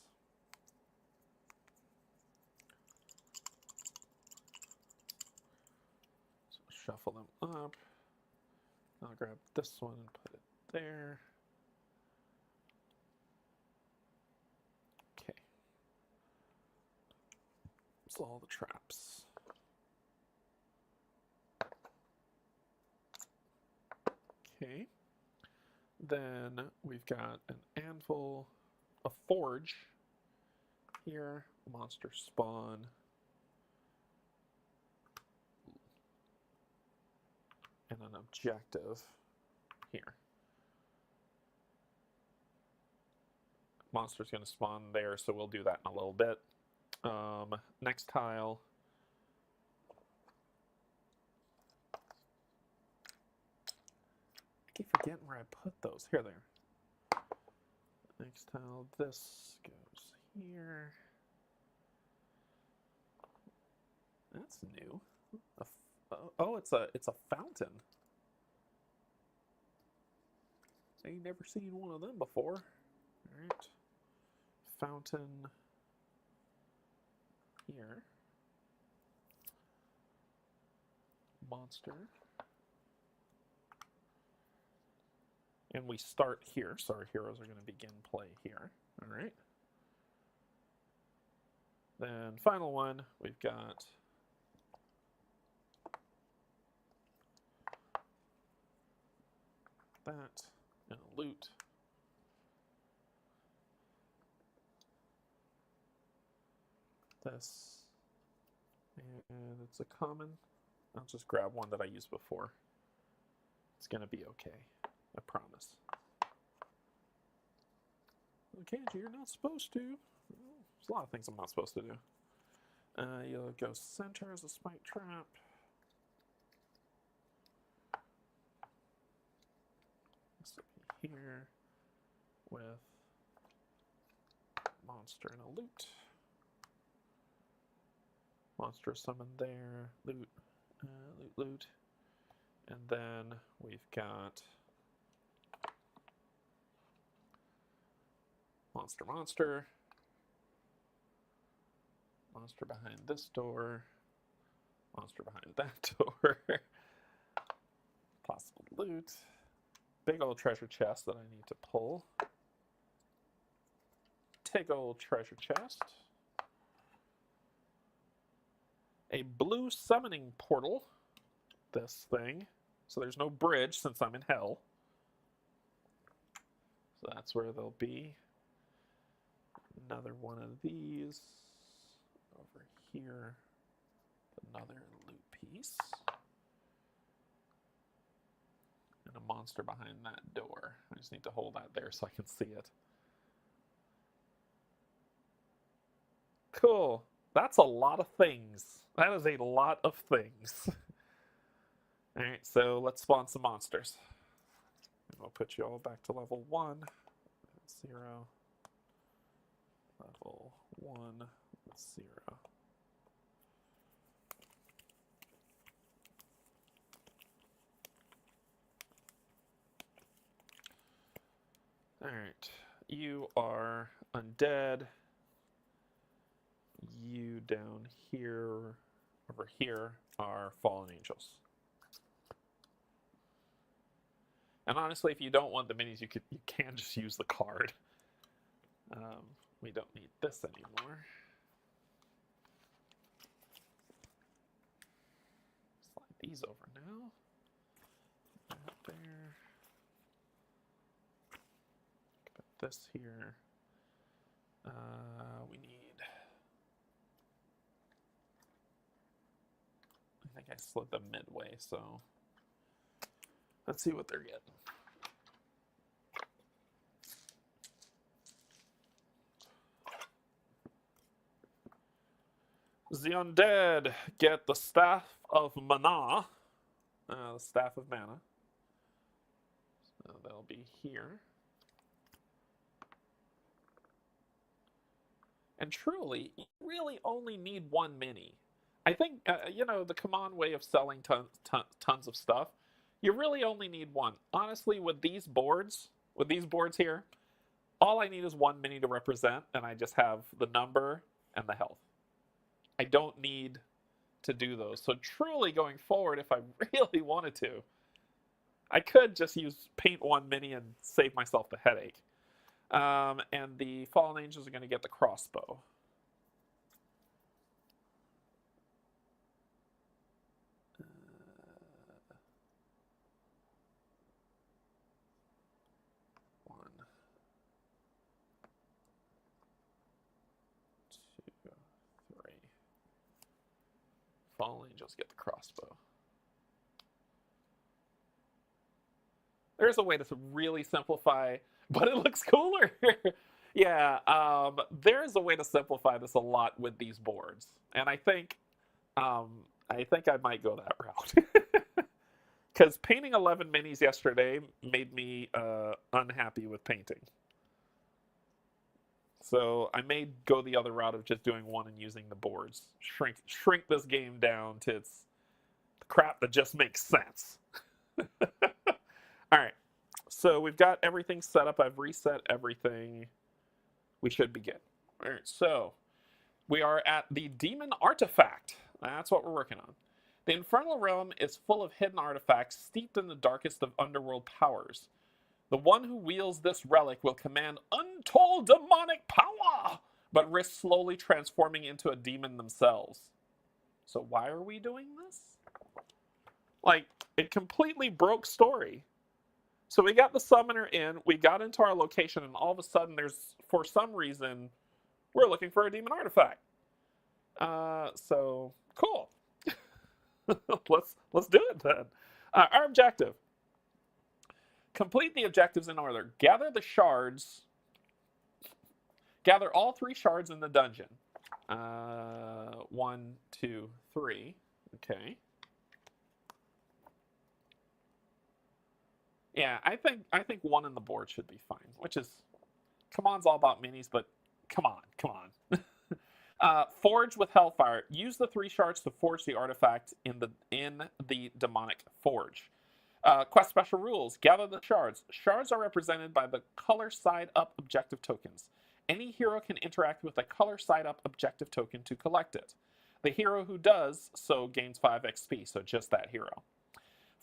So shuffle them up. I'll grab this one and put it there. Okay. That's all the traps. Okay. Then we've got an anvil, a forge here, monster spawn. And an objective here. Monster's going to spawn there, so we'll do that in a little bit. Next tile. I keep forgetting where I put those. Here they are. Next tile, this goes here. That's new. Oh, it's a fountain. I ain't never seen one of them before. All right, fountain here. Monster. And we start here, so our heroes are going to begin play here. All right. Then final one, we've got that and a loot. This, and it's a common. I'll just grab one that I used before. It's gonna be okay, I promise. Canje, you're not supposed to. There's a lot of things I'm not supposed to do. You'll go center as a spike trap. This will be here with monster and a loot. Monster summoned there, loot, loot. And then we've got monster, monster. Monster behind this door. Monster behind that door. Possible loot. Big old treasure chest that I need to pull. Big old treasure chest. A blue summoning portal. This thing. So there's no bridge since I'm in hell. So that's where they'll be. Another one of these. Over here. Another loot piece. And a monster behind that door. I just need to hold that there so I can see it. Cool. That's a lot of things. That is a lot of things. Alright, so let's spawn some monsters. And we'll put you all back to level 1. 0. Level 1. 0. Alright. You are undead. You down here, over here, are fallen angels. And honestly, if you don't want the minis, you can just use the card. We don't need this anymore. Slide these over now. That there. Put this here. We need. I think I slid them midway, so let's see what they're getting. The undead get the Staff of Mana, the Staff of Mana. So they'll be here. And truly, you really only need one mini. I think, you know, the command way of selling tons of stuff, you really only need one. Honestly, with these boards here, all I need is one mini to represent, and I just have the number and the health. I don't need to do those. So truly, going forward, if I really wanted to, I could just paint one mini and save myself the headache. And the fallen angels are going to get the crossbow. One, two, three. Fallen angels get the crossbow. There's a way to really simplify, but it looks cooler. Yeah, there's a way to simplify this a lot with these boards, and I think I might go that route. Because painting 11 minis yesterday made me unhappy with painting. So I may go the other route of just doing one and using the boards. Shrink this game down to its crap that just makes sense. All right, so we've got everything set up. I've reset everything. We should begin. All right, so we are at the Demon Artifact. That's what we're working on. The Infernal Realm is full of hidden artifacts steeped in the darkest of underworld powers. The one who wields this relic will command untold demonic power, but risk slowly transforming into a demon themselves. So why are we doing this? Like, it completely broke story. So we got the summoner in, we got into our location, and all of a sudden for some reason, we're looking for a demon artifact. So, cool. Let's do it then. Our objective. Complete the objectives in order. Gather the shards. Gather all 3 shards in the dungeon. 1, 2, 3. Okay. Yeah, I think 1 in the board should be fine. Which is, command's all about minis, but come on. Forge with Hellfire. Use the 3 shards to forge the artifact in the demonic forge. Quest special rules. Gather the shards. Shards are represented by the color side up objective tokens. Any hero can interact with a color side up objective token to collect it. The hero who does so gains 5 XP, so just that hero.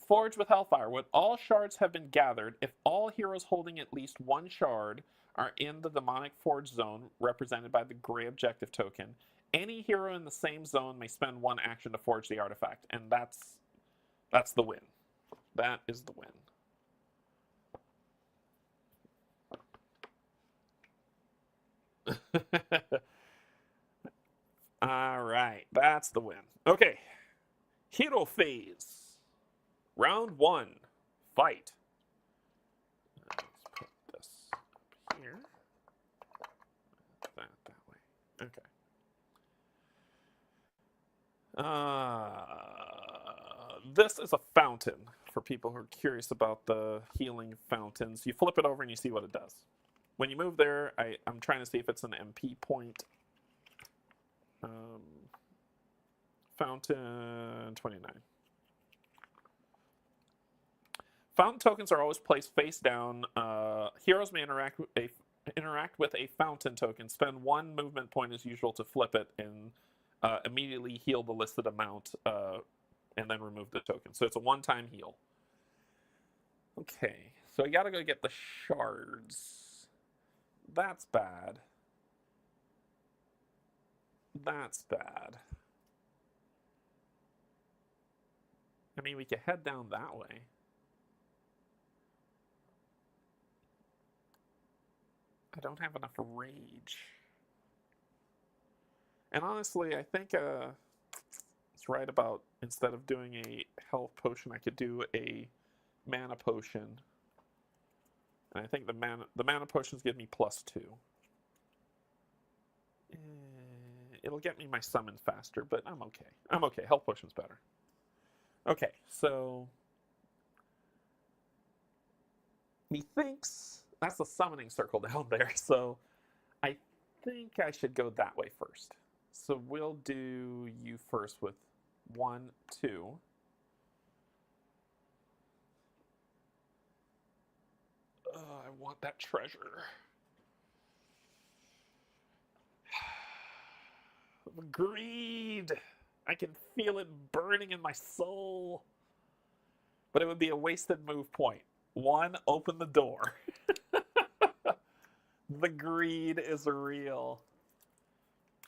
Forge with Hellfire. When all shards have been gathered, if all heroes holding at least 1 shard are in the demonic forge zone, represented by the gray objective token, any hero in the same zone may spend 1 action to forge the artifact, and that's the win. That is the win. All right, that's the win. Okay, hero phase. Round 1, fight. Let's put this up here. That way. Okay. This is a fountain for people who are curious about the healing fountains. You flip it over and you see what it does. When you move there, I'm trying to see if it's an MP point. Fountain 29. Fountain tokens are always placed face down. Heroes may interact with a fountain token. Spend 1 movement point as usual to flip it and immediately heal the listed amount and then remove the token. So it's a one-time heal. Okay, so I gotta go get the shards. That's bad. That's bad. I mean, we could head down that way. I don't have enough rage. And honestly, I think it's right about, instead of doing a health potion, I could do a mana potion. And I think the mana potions give me +2. It'll get me my summons faster, but I'm okay. I'm okay. Health potion's better. Okay, so he thinks that's the summoning circle down there, so I think I should go that way first. So we'll do you first with 1, 2. I want that treasure. Greed. I can feel it burning in my soul. But it would be a wasted move point. 1, open the door. The greed is real.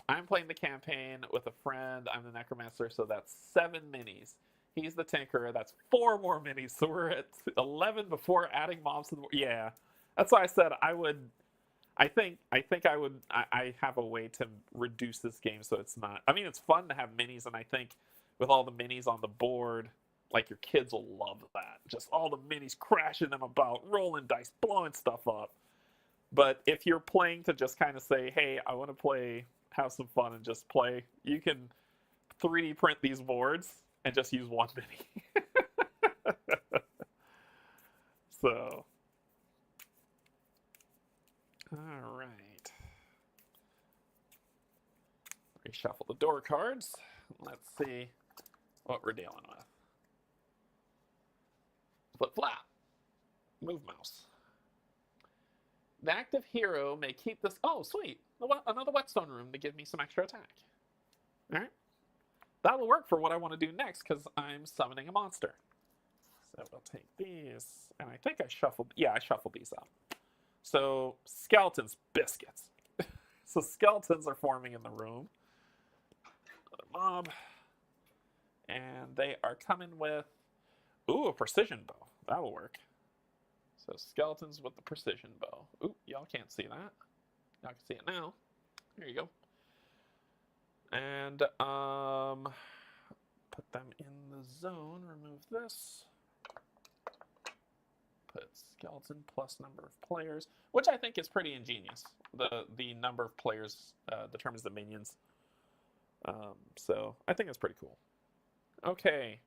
I'm playing the campaign with a friend. I'm the necromancer, so that's 7 minis. He's the tinkerer. That's 4 more minis. So we're at 11 before adding mobs to the board. Yeah, that's why I said I would. I think I would. I have a way to reduce this game so it's not. I mean, it's fun to have minis, and I think with all the minis on the board, like your kids will love that. Just all the minis crashing them about, rolling dice, blowing stuff up. But if you're playing to just kind of say, hey, I want to play, have some fun and just play, you can 3D print these boards and just use 1 mini. So, all right. Reshuffle the door cards. Let's see what we're dealing with. Flip flap. Move mouse. The active hero may keep this. Oh, sweet. Another whetstone room to give me some extra attack. All right. That'll work for what I want to do next because I'm summoning a monster. So we'll take these. And I think I shuffled. Yeah, I shuffled these up. So skeletons, biscuits. So skeletons are forming in the room. Mob. And they are coming with, ooh, a precision bow. That'll work. So skeletons with the precision bow. Ooh, y'all can't see that. Y'all can see it now. There you go. And put them in the zone. Remove this. Put skeleton plus number of players, which I think is pretty ingenious. The number of players determines the minions. So I think it's pretty cool. Okay.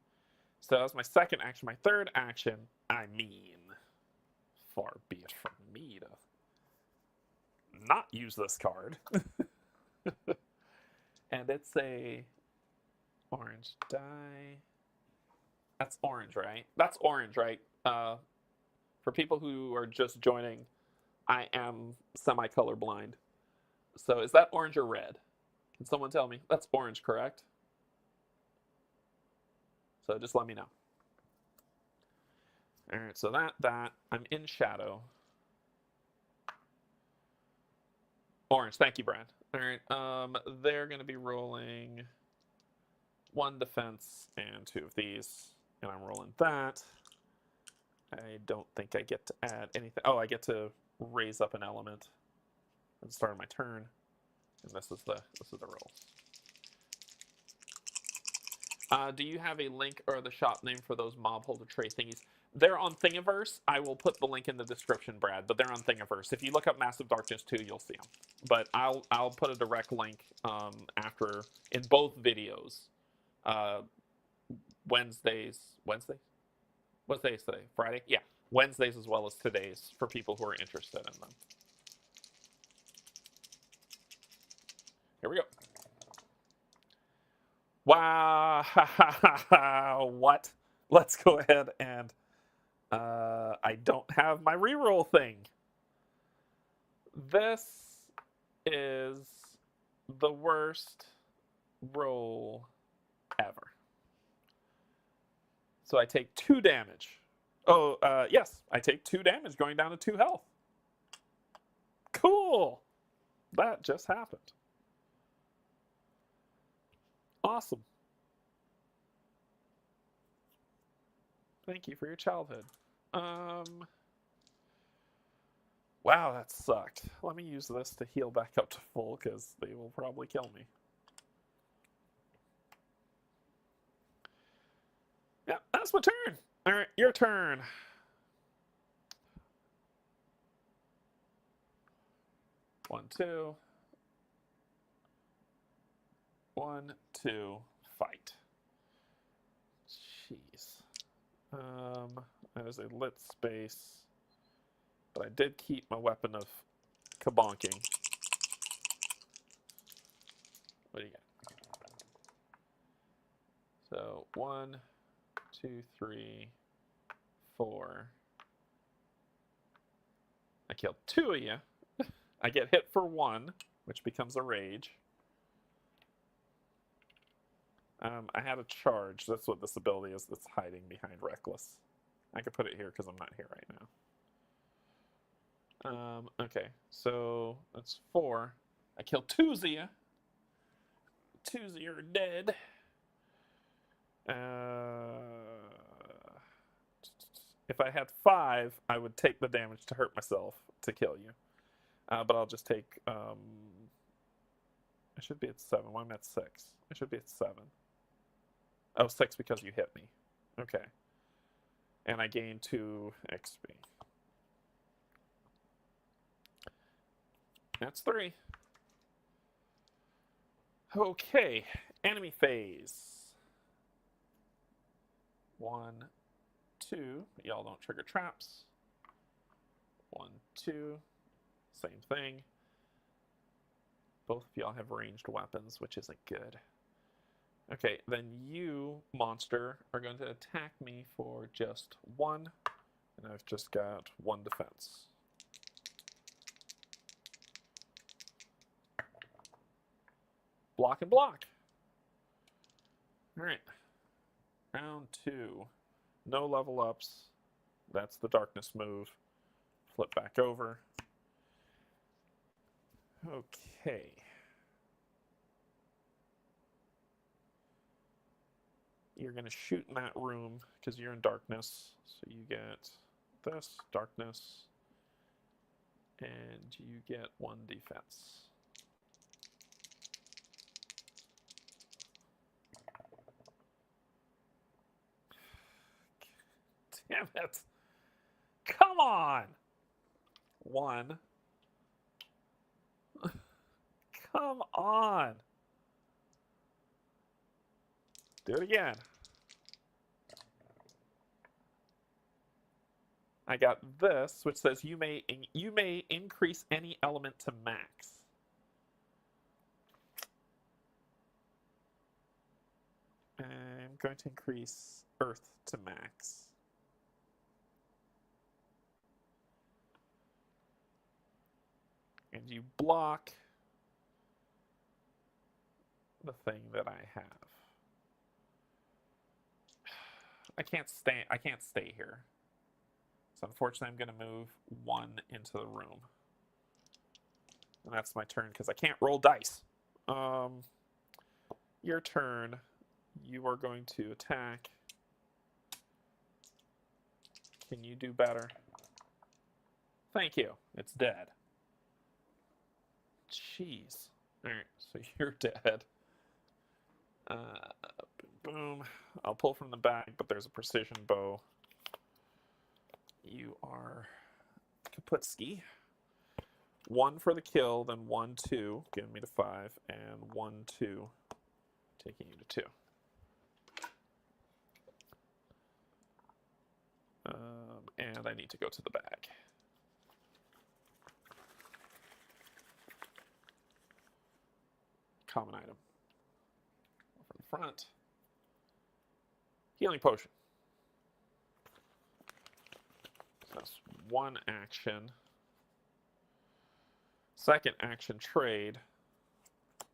So that was my second action. My third action, I mean, far be it from me to not use this card. And it's a orange die. That's orange, right? That's orange, right? For people who are just joining, I am semi-color blind. So is that orange or red? Can someone tell me? That's orange, correct? So just let me know. All right, so that I'm in shadow. Orange, thank you, Brad. All right, they're going to be rolling 1 defense and 2 of these, and I'm rolling that. I don't think I get to add anything. Oh, I get to raise up an element at the start of my turn, and this is the roll. Do you have a link or the shop name for those mob holder tray thingies? They're on Thingiverse. I will put the link in the description, Brad, but they're on Thingiverse. If you look up Massive Darkness 2, you'll see them. But I'll put a direct link after in both videos. Wednesdays? What day is today? Friday? Yeah. Wednesdays as well as today's for people who are interested in them. Here we go. Wow. What? Let's go ahead and I don't have my reroll thing. This is the worst roll ever. So I take 2 damage. Oh, yes, I take 2 damage going down to 2 health. Cool. That just happened. Awesome. Thank you for your childhood. Wow, that sucked. Let me use this to heal back up to full, because they will probably kill me. Yeah, that's my turn. All right, your turn. One, two. 1, 2, fight. Jeez. That is a lit space. But I did keep my weapon of kabonking. What do you got? So 1, 2, 3, 4. I killed 2 of you. I get hit for 1, which becomes a rage. I had a charge. That's what this ability is that's hiding behind Reckless. I could put it here because I'm not here right now. Okay, so that's 4. I killed 2 Zia. 2 Zia are dead. If I had 5, I would take the damage to hurt myself to kill you. But I'll just take... I should be at 7. Well, I'm at 6. I should be at 7. Oh, 6 because you hit me. Okay. And I gain 2 XP. That's 3. Okay. Enemy phase. 1, 2. Y'all don't trigger traps. 1, 2. Same thing. Both of y'all have ranged weapons, which isn't good. Okay, then you, monster, are going to attack me for just 1. And I've just got 1 defense. Block and block. Alright. Round 2. No level ups. That's the darkness move. Flip back over. Okay. You're going to shoot in that room because you're in darkness. So you get this, darkness, and you get 1 defense. Damn it. Come on. 1. Come on. Do it again. I got this, which says you may increase any element to max. I'm going to increase earth to max. And you block the thing that I have. I can't stay here. So unfortunately I'm going to move 1 into the room. And that's my turn because I can't roll dice. Your turn. You are going to attack. Can you do better? Thank you. It's dead. Jeez. Alright, so you're dead. Boom. I'll pull from the bag, but there's a precision bow. You are Kaputski. 1 for the kill, then 1, 2, getting me to 5, and 1, 2, taking you to 2. And I need to go to the bag. Common item. From the front. Healing potion. That's one action. Second action, trade.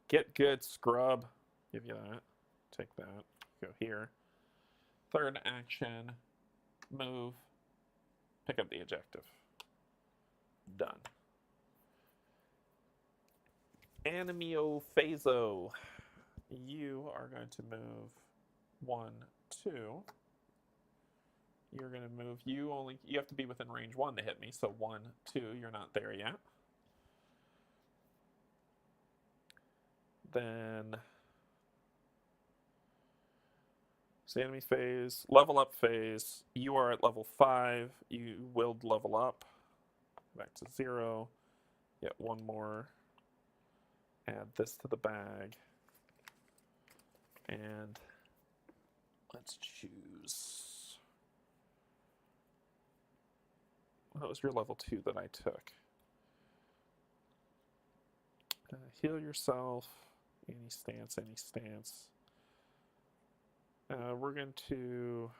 Get good, scrub. Give you that. Take that. Go here. Third action, move. Pick up the objective. Done. Animio Phaso. You are going to move 1, 2. You're going to move. You have to be within range 1 to hit me. So 1, 2. You're not there yet. Then it's enemy phase, level up phase. You are at level 5. You will level up. Back to 0. Get one more. Add this to the bag. And let's choose. What was your level 2 that I took? Heal yourself. Any stance, any stance. We're going to...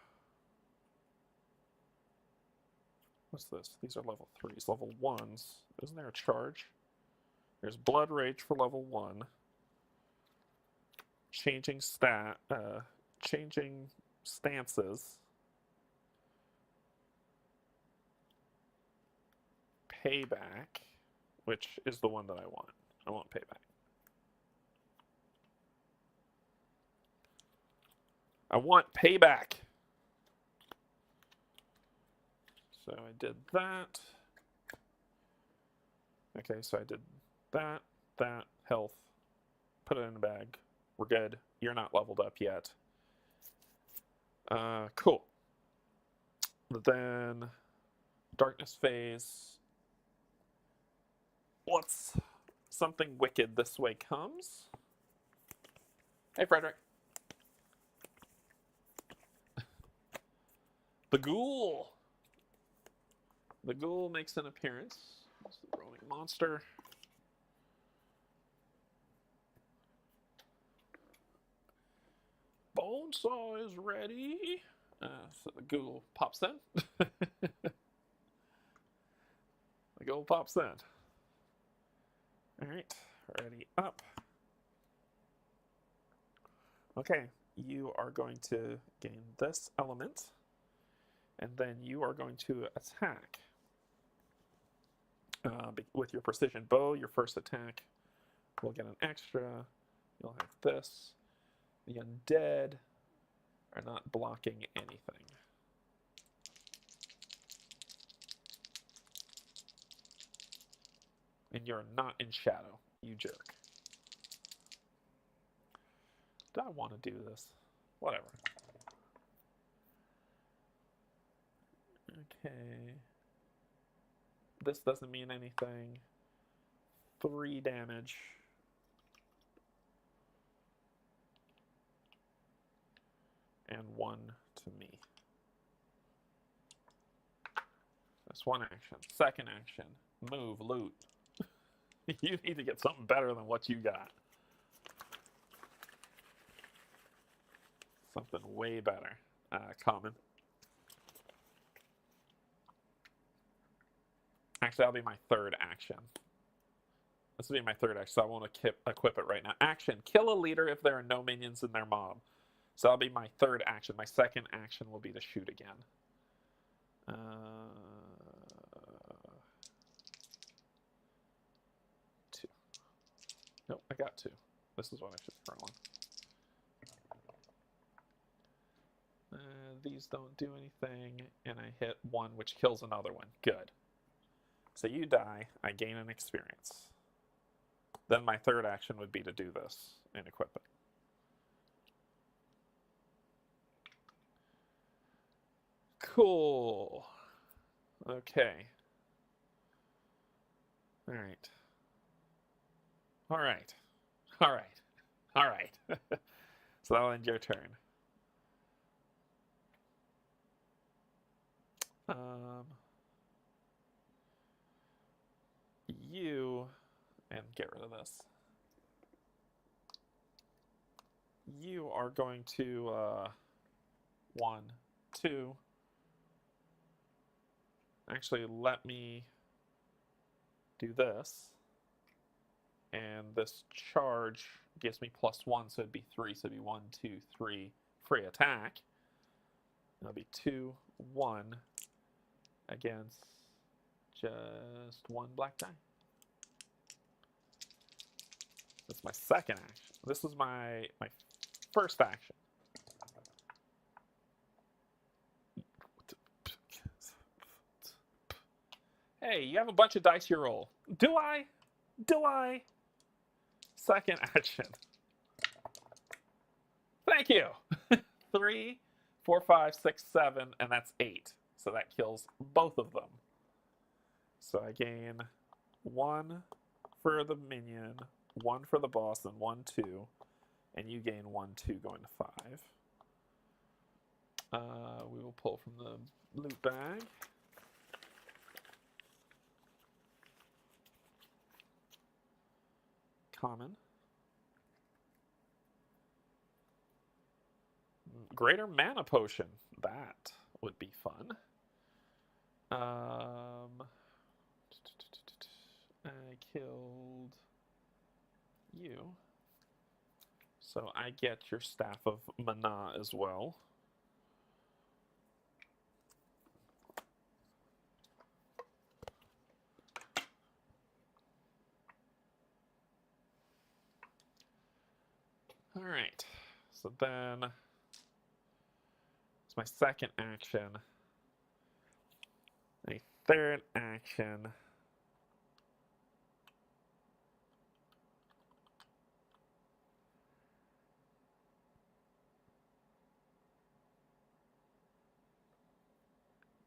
What's this? These are level 3s. Level 1s. Isn't there a charge? There's Blood Rage for level 1. Changing stances. Payback, which is the one that I want. I want payback. I want payback. So I did that. Okay, so I did that, health. Put it in the bag. We're good. You're not leveled up yet. Cool. Then darkness phase. What's something wicked this way comes? Hey, Frederick. The ghoul. The ghoul makes an appearance. It's the roaming monster. Bonesaw is ready. So the ghoul pops in. The ghoul pops in. All right, ready up. Okay, you are going to gain this element, and then you are going to attack with your precision bow. Your first attack will get an extra. You'll have this. The undead are not blocking anything. And you're not in shadow, you jerk. Do I want to do this? Whatever. Okay. This doesn't mean anything. 3 damage. And 1 to me. That's one action. Second action, move, loot. You need to get something better than what you got. Something way better. Common. Actually, that'll be my third action. This will be my third action, so I won't equip it right now. Action, kill a leader if there are no minions in their mob. So that'll be my third action. My second action will be to shoot again. 2. Nope, I got 2. This is what I should throw on. These don't do anything, and I hit 1, which kills another one. Good. So you die, I gain an experience. Then my third action would be to do this and equip it. Cool. Okay. All right. All right. All right. All right. So that'll end your turn. You, and get rid of this. You are going to 1, 2. Actually, let me do this. And this charge gives me +1, so it'd be 3. So it'd be 1, 2, 3 free attack. That'll be 2, 1 against just 1 black die. That's my second action. This is my first action. Hey, you have a bunch of dice you roll. Do I? Do I? Second action. Thank you. 3, 4, 5, 6, 7, and that's 8. So that kills both of them. So I gain 1 for the minion, 1 for the boss, and 1, 2. And you gain 1, 2 going to 5. We will pull from the loot bag. Common. Greater mana potion. That would be fun. I killed you. So I get your Staff of Mana as well. All right. So then it's my second action. A third action.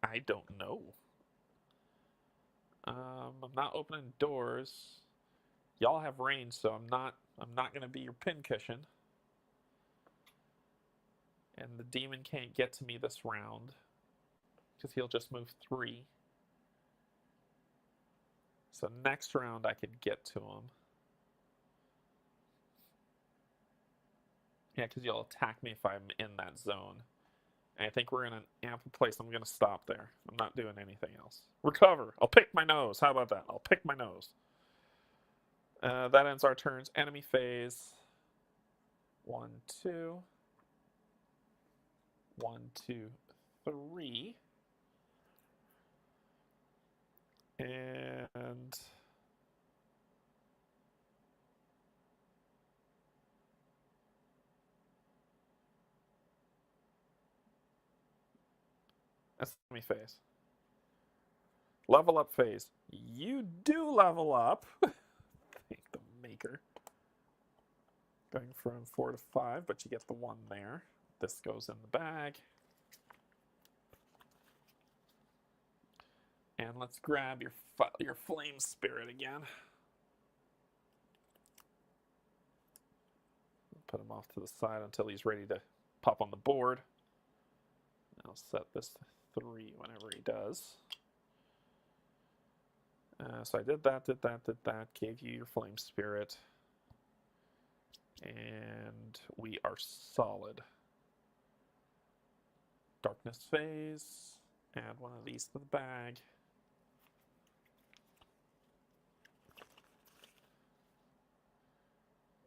I don't know. I'm not opening doors. Y'all have range, so I'm not gonna be your pincushion. And the demon can't get to me this round because he'll just move 3. So next round I could get to him. Yeah, because you'll attack me if I'm in that zone. And I think we're in an ample place. I'm going to stop there. I'm not doing anything else. Recover. I'll pick my nose. How about that? I'll pick my nose. That ends our turns. Enemy phase. 1, 2. 1, 2, 3. And that's enemy phase. Level up phase. You do level up. Thank the maker. Going from 4 to 5, but you get the 1 there. This goes in the bag. And let's grab your flame spirit again. Put him off to the side until he's ready to pop on the board. I'll set this to 3 whenever he does. So I did that, gave you your flame spirit. And we are solid. Darkness phase. Add one of these to the bag.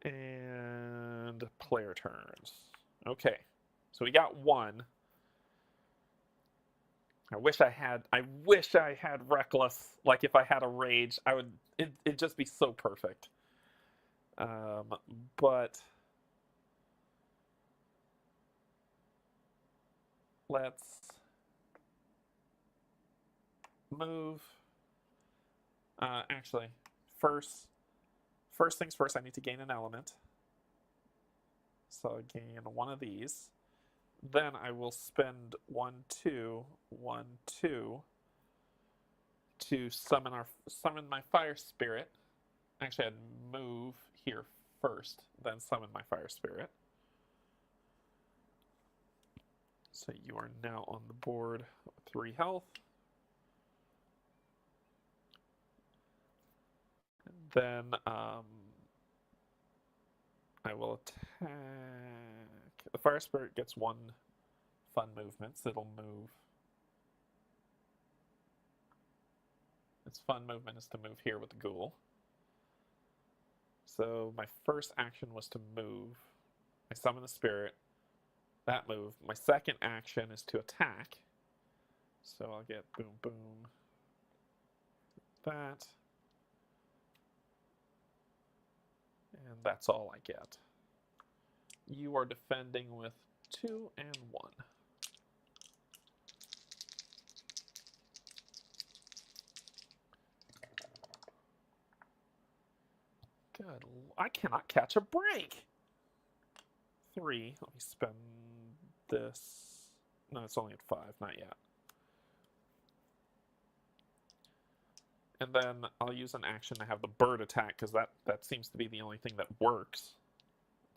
And player turns. Okay, so we got 1. I wish I had reckless. Like if I had a rage, it'd just be so perfect. But let's move. Actually, first things first, I need to gain an element. So I'll gain 1 of these. Then I will spend 1, 2, 1, 2 to summon my fire spirit. Actually, I'd move here first, then summon my fire spirit. So you are now on the board with 3 health. And then I will attack. The fire spirit gets 1 fun movement, so it'll move its fun movement is to move here with the ghoul. So my first action was to move. I summon the spirit. That move. My second action is to attack. So I'll get boom, boom. That. And that's all I get. You are defending with 2 and 1. Good. I cannot catch a break. 3. Let me spend this. No, it's only at 5. Not yet. And then I'll use an action to have the bird attack, because that seems to be the only thing that works.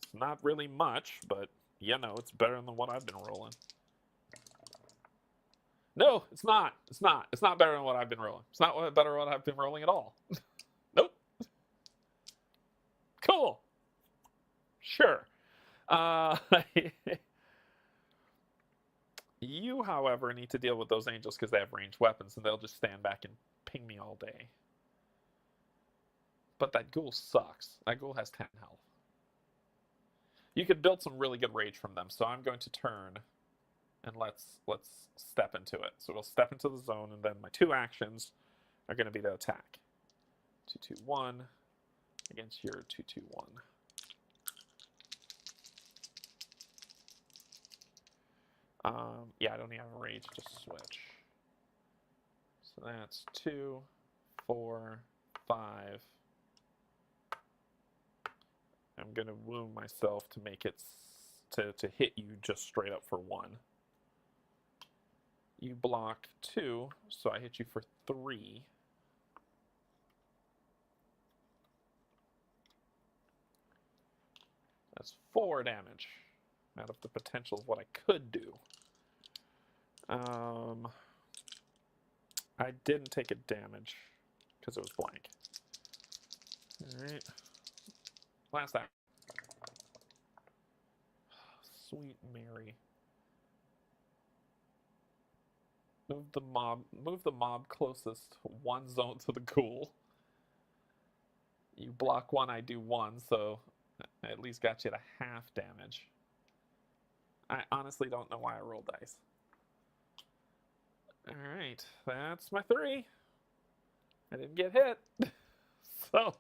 It's not really much, but, you know, it's better than what I've been rolling. No, it's not. It's not. It's not better than what I've been rolling. It's not better than what I've been rolling at all. Nope. Cool. Sure. You, however, need to deal with those angels because they have ranged weapons, and they'll just stand back and ping me all day. But that ghoul sucks. That ghoul has 10 health. You could build some really good rage from them, so I'm going to turn, and let's step into it. So we'll step into the zone, and then my 2 actions are going to be to attack. 2-2-1 against your 2-2-1. Yeah, I don't even have a rage to switch. So that's 2, 4, 5. I'm going to wound myself to make it to hit you just straight up for 1. You block 2, so I hit you for 3. That's 4 damage out of the potential of what I could do. I didn't take a damage because it was blank. Alright. Last time. Sweet Mary. Move the mob closest 1 zone to the ghoul. You block 1, I do 1, so I at least got you to half damage. I honestly don't know why I rolled dice. Alright, that's my 3. I didn't get hit. So,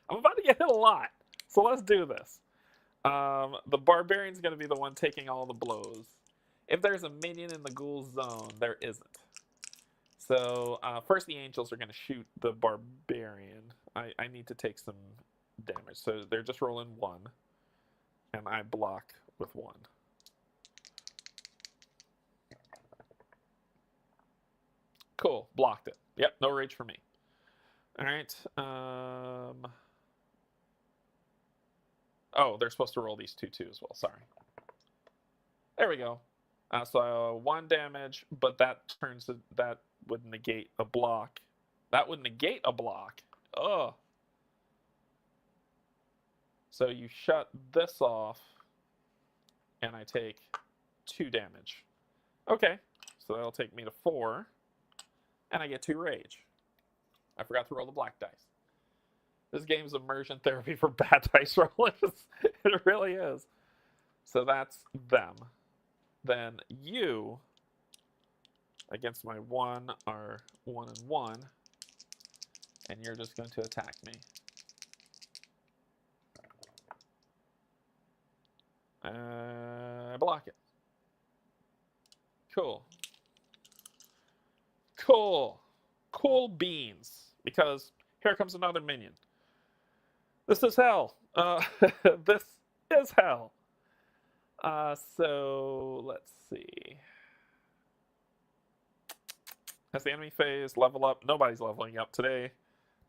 I'm about to get hit a lot. So let's do this. The barbarian's going to be the one taking all the blows. If there's a minion in the ghoul zone, there isn't. So, first the angels are going to shoot the barbarian. I need to take some damage. So they're just rolling 1. And I block with 1. Cool, blocked it. Yep, no rage for me. All right. Oh, they're supposed to roll these 2 as well. Sorry. There we go. So 1 damage, but that would negate a block. That would negate a block. Oh. So you shut this off, and I take 2 damage. Okay, so that'll take me to 4. And I get 2 rage. I forgot to roll the black dice. This game's immersion therapy for bad dice rollers. It really is. So that's them. Then you, against my 1, are 1 and 1. And you're just going to attack me. Block it. Cool. Cool beans, because here comes another minion. This is hell. This is hell. So let's see. Has the enemy phase level up? Nobody's leveling up today.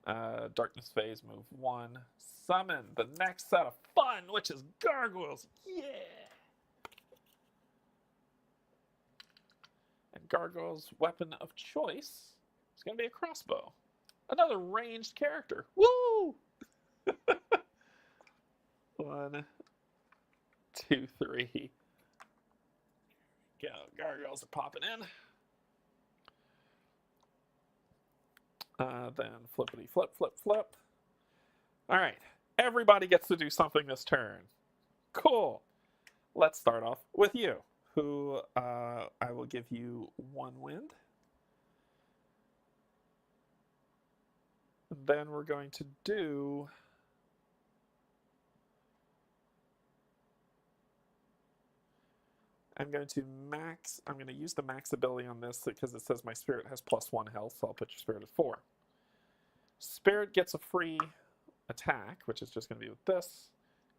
Darkness phase, move 1. Summon the next set of fun, which is gargoyles. Yeah. And gargoyle's weapon of choice is going to be a crossbow. Another ranged character. Woo! 1, 2, 3. Go. Gargoyles are popping in. Then flippity flip, flip, flip. All right. Everybody gets to do something this turn. Cool. Let's start off with you, who I will give you 1 wind. Then we're going to do I'm going to use the max ability on this because it says my spirit has +1 health, so I'll put your spirit at 4. Spirit gets a free attack, which is just going to be with this.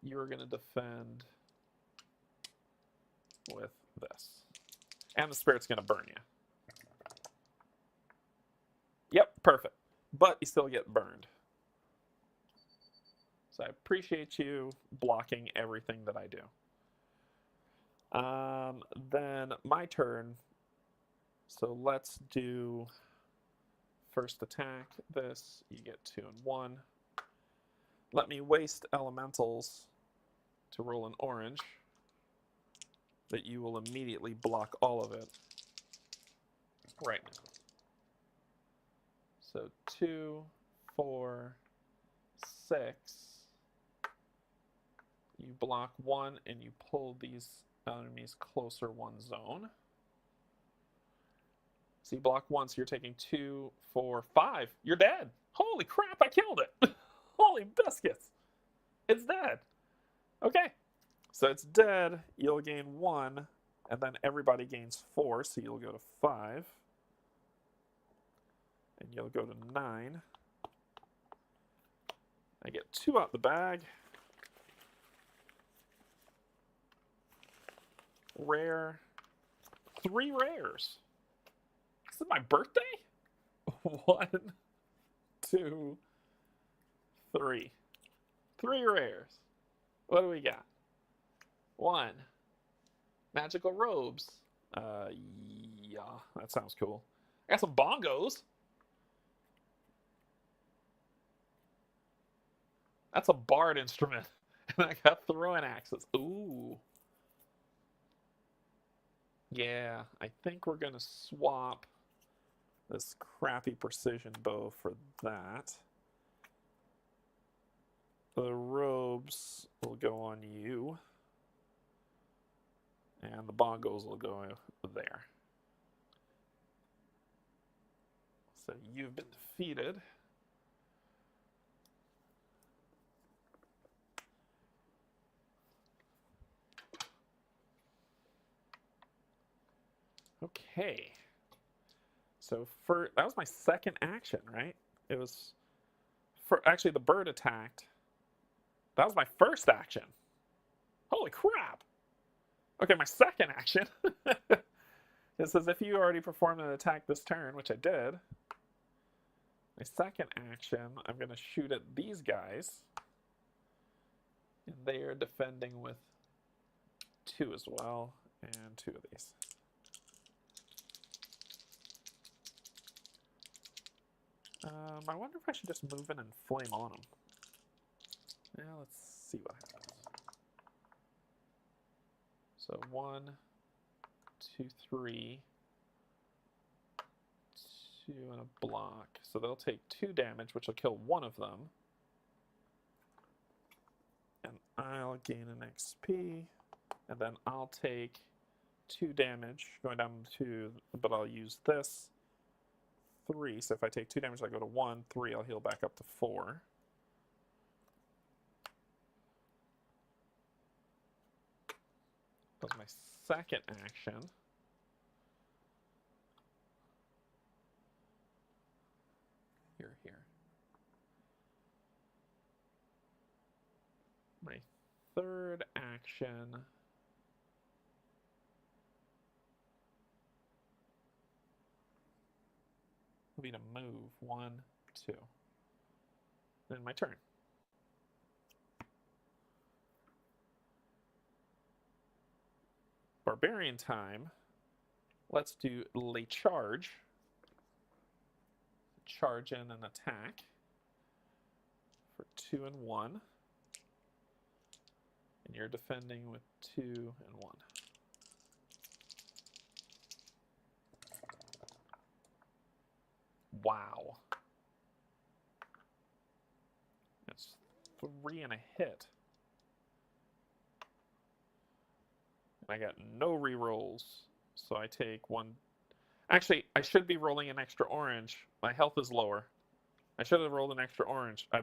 You're going to defend with this. And the spirit's going to burn you. Yep, perfect. But you still get burned. So I appreciate you blocking everything that I do. Then my turn. So let's do first attack. This, you get 2 and 1. Let me waste elementals to roll an orange. That you will immediately block all of it right now. So 2, 4, 6. You block 1 and you pull these enemies closer 1 zone. So you block 1, so you're taking 2, 4, 5. You're dead. Holy crap, I killed it. Holy biscuits. It's dead. Okay. So it's dead. You'll gain 1, and then everybody gains 4, so you'll go to 5. And you'll go to 9. I get 2 out the bag. Rare. 3 rares. Is it my birthday? 1, 2, 3. 3 rares. What do we got? 1. Magical robes. Yeah, that sounds cool. I got some bongos. That's a bard instrument. And I got throwing axes. Ooh. Yeah, I think we're going to swap this crappy precision bow for that. The robes will go on you. And the bongos will go there. So you've been defeated. Okay. So that was my second action, right? It was actually the bird attacked. That was my first action. Holy crap. Okay, my second action. It says if you already performed an attack this turn, which I did. My second action, I'm going to shoot at these guys. And they are defending with 2 as well, and 2 of these. I wonder if I should just move in and flame on them. Yeah, let's see what happens. So 1, 2, 3, 2 and a block. So they'll take 2 damage, which will kill 1 of them. And I'll gain an XP. And then I'll take 2 damage, going down to 2, but I'll use this. 3, so if I take 2 damage, I go to 1. 3, I'll heal back up to 4. That was my second action. Here. My third action. Will be to move 1, 2. Then my turn. Barbarian time. Let's do late charge. Charge in and attack for 2 and 1. And you're defending with 2 and 1. Wow. 3 and a hit. I got no rerolls, so I take 1. Actually, I should be rolling an extra orange. My health is lower. I should have rolled an extra orange. I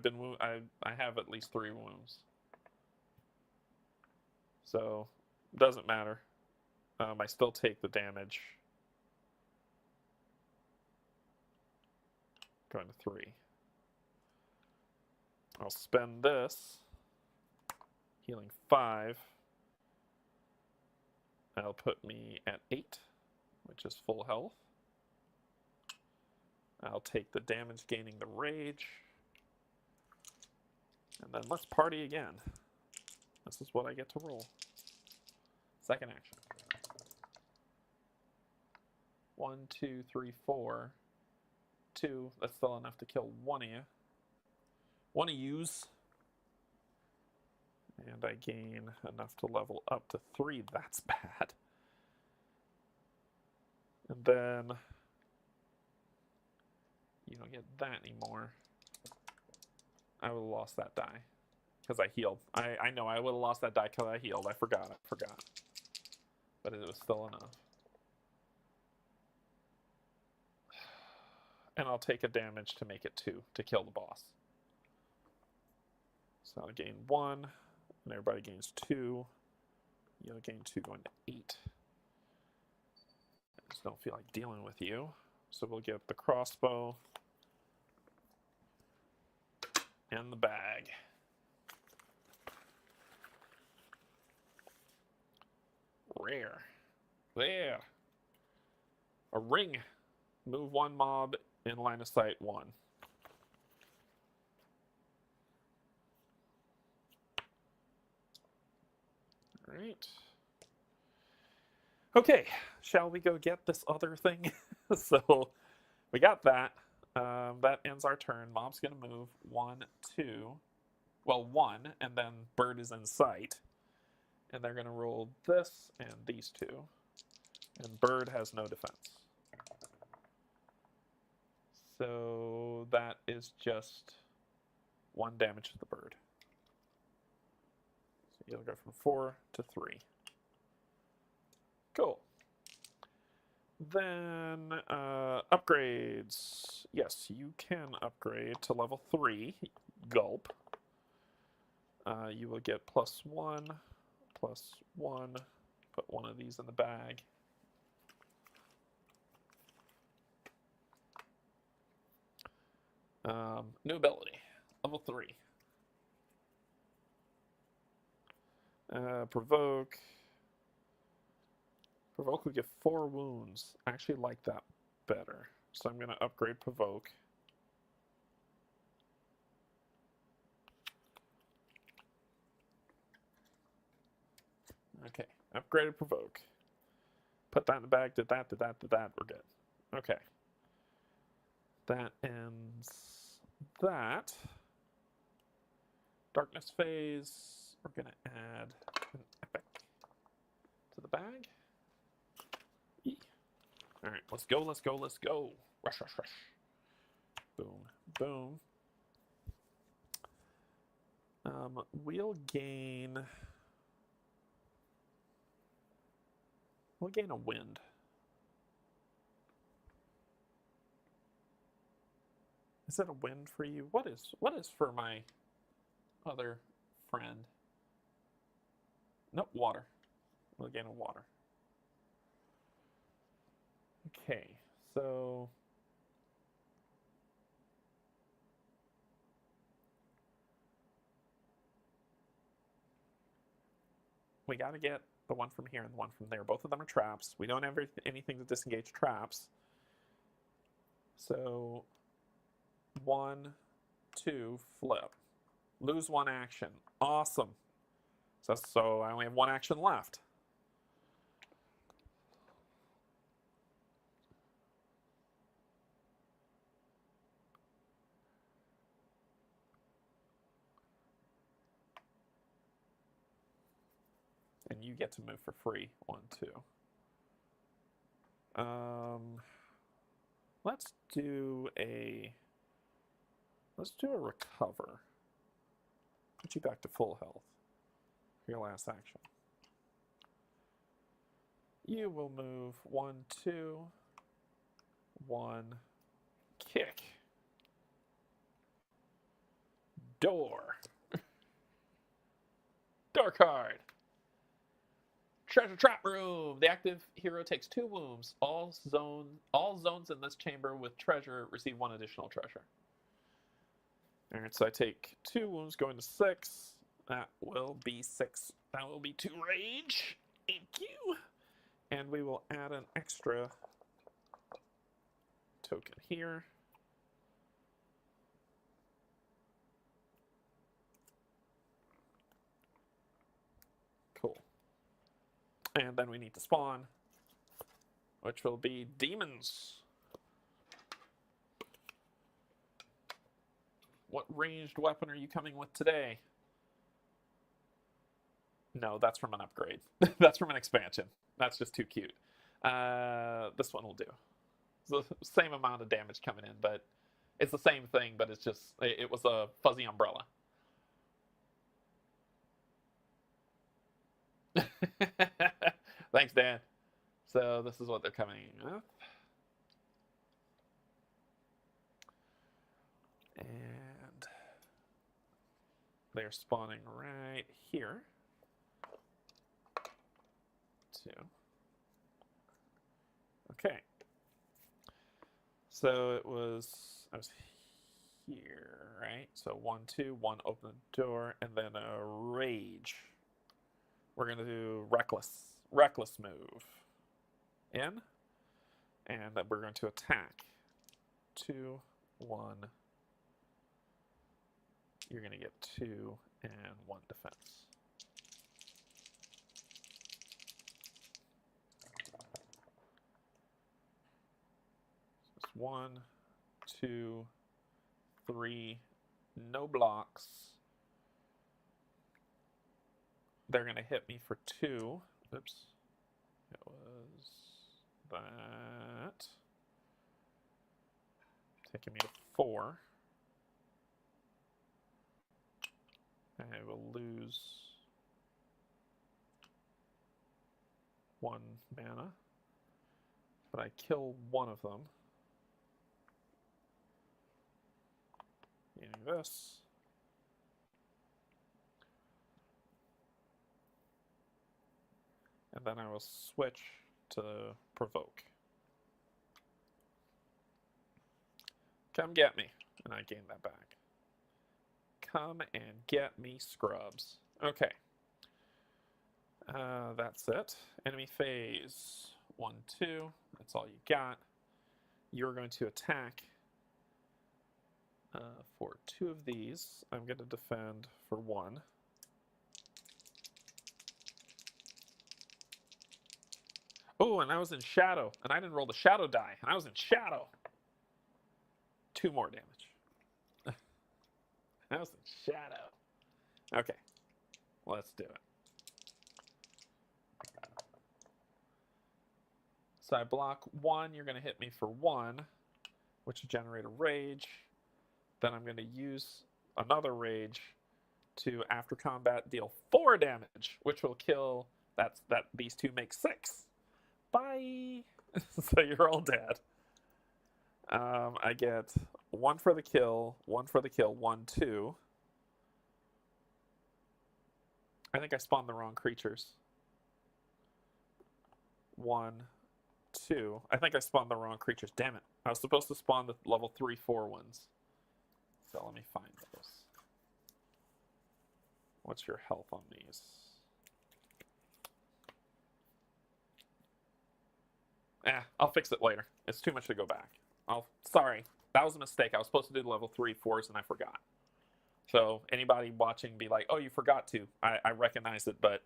have at least 3 wounds. So, doesn't matter. I still take the damage. Going to 3. I'll spend this. Healing 5. That'll put me at 8, which is full health. I'll take the damage gaining the rage. And then let's party again. This is what I get to roll. Second action. 1, 2, 3, 4. 2. That's still enough to kill one of you. One of yous. And I gain enough to level up to 3. That's bad. And then you don't get that anymore. I would have lost that die because I healed. I know I would have lost that die because I healed. I forgot. But it was still enough. And I'll take a damage to make it 2 to kill the boss. So I'll gain 1, and everybody gains 2. You'll gain 2 going to 8. I just don't feel like dealing with you. So we'll get the crossbow and the bag. Rare. There. A ring. Move 1 mob in line of sight 1. All right. Okay, shall we go get this other thing? So we got that. That ends our turn. Mob's going to move 1, 2. Well, 1, and then bird is in sight. And they're going to roll this and these 2. And bird has no defense. So that is just 1 damage to the bird. So you'll go from 4 to 3. Cool. Then upgrades. Yes, you can upgrade to level 3. Gulp. You will get +1, +1. Put 1 of these in the bag. New ability, level 3. Provoke. Provoke will give 4 wounds. I actually like that better. So I'm going to upgrade Provoke. Okay, upgraded Provoke. Put that in the bag, did that, we're good. Okay. That ends that. Darkness phase. We're going to add an epic to the bag. All right, let's go. Rush. Boom, boom. We'll gain a wind. Is it a wind for you? What is for my other friend? Nope, water. We'll gain a water. Okay, so we got to get the one from here and the one from there. Both of them are traps. We don't have anything to disengage traps. So 1, 2, flip. Lose 1 action. Awesome. So I only have 1 action left. And you get to move for free. 1, 2. Let's do a recover. Put you back to full health. Your last action. You will move 1, 2, 1, kick. Door. Door card. Treasure trap room. The active hero takes 2 wounds. All zones in this chamber with treasure receive 1 additional treasure. All right, so I take 2 wounds going to 6. That will be 6. That will be 2 rage. Thank you. And we will add an extra token here. Cool. And then we need to spawn, which will be demons. What ranged weapon are you coming with today? No, that's from an upgrade. That's from an expansion. That's just too cute. This one will do. It's the same amount of damage coming in, but it's the same thing, but it's just, it was a fuzzy umbrella. Thanks, Dan. So this is what they're coming with. And they're spawning right here. 2. Okay. So I was here, right? So 1, 2, 1, open the door, and then a rage. We're gonna do reckless move in, and then we're going to attack. 2, 1. You're gonna get 2 and 1 defense. So it's 1, 2, 3, no blocks. They're gonna hit me for 2. Oops. It was that. Taking me to 4. I will lose 1 mana, but I kill 1 of them. Meaning this. And then I will switch to provoke. Come get me. And I gain that back. Come and get me, scrubs. Okay. That's it. Enemy phase. 1, 2. That's all you got. You're going to attack for 2 of these. I'm going to defend for 1. Oh, and I was in shadow, and I didn't roll the shadow die, and I was in shadow. 2 more damage. I was in shadow. Okay, let's do it. So I block 1, you're going to hit me for 1, which will generate a rage. Then I'm going to use another rage to, after combat, deal 4 damage, which will kill, these 2 make 6. Bye! So you're all dead. I get 1 for the kill, 1 for the kill, 1, 2. I think I spawned the wrong creatures. 1, 2. I think I spawned the wrong creatures. Damn it. I was supposed to spawn the level 3, 4 ones. So let me find those. What's your health on these? I'll fix it later. It's too much to go back. Sorry, that was a mistake. I was supposed to do the level 3, 4s and I forgot. So anybody watching be like, oh, you forgot to. I recognize it, but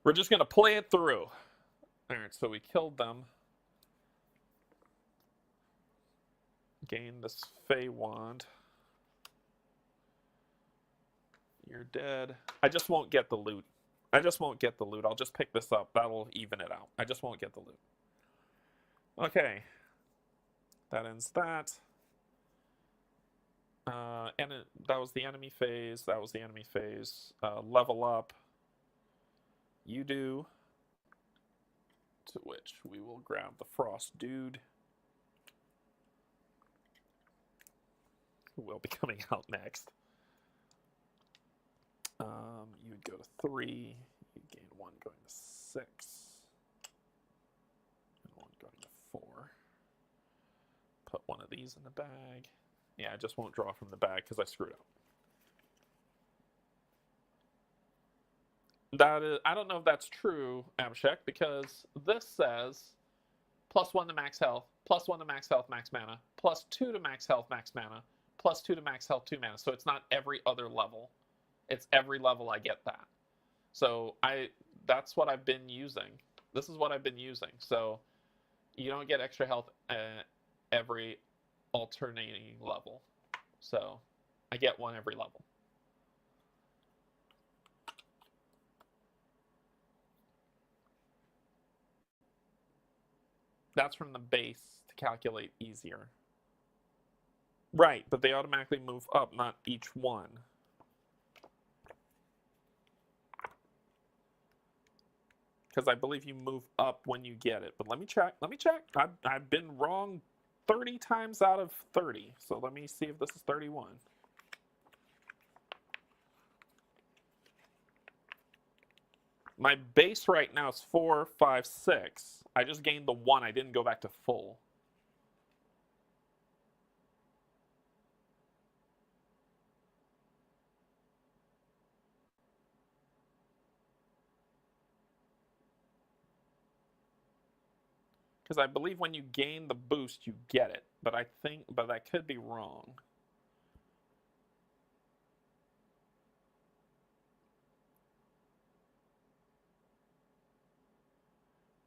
we're just going to play it through. All right, so we killed them. Gained this Fey Wand. You're dead. I just won't get the loot. I just won't get the loot. I'll just pick this up. That'll even it out. I just won't get the loot. Okay. That ends that. And that was the enemy phase. That was the enemy phase. Level up. You do. To which we will grab the frost dude, who will be coming out next. You would go to 3. You gain 1 going to 6. And 1 going to 4. Put one of these in the bag. Yeah, I just won't draw from the bag because I screwed up. That is, I don't know if that's true, Abhishek, because this says +1 to max health, +1 to max health, max mana, +2 to max health, max mana, +2 to max health, 2 mana. So it's not every other level. It's every level I get that. So that's what I've been using. This is what I've been using. So you don't get extra health every alternating level. So I get 1 every level. That's from the base to calculate easier. Right, but they automatically move up, not each one. Because I believe you move up when you get it. But let me check. Let me check. I've been wrong 30 times out of 30. So let me see if this is 31. My base right now is 4, 5, 6. I just gained the 1. I didn't go back to full. Because I believe when you gain the boost, you get it. But I could be wrong.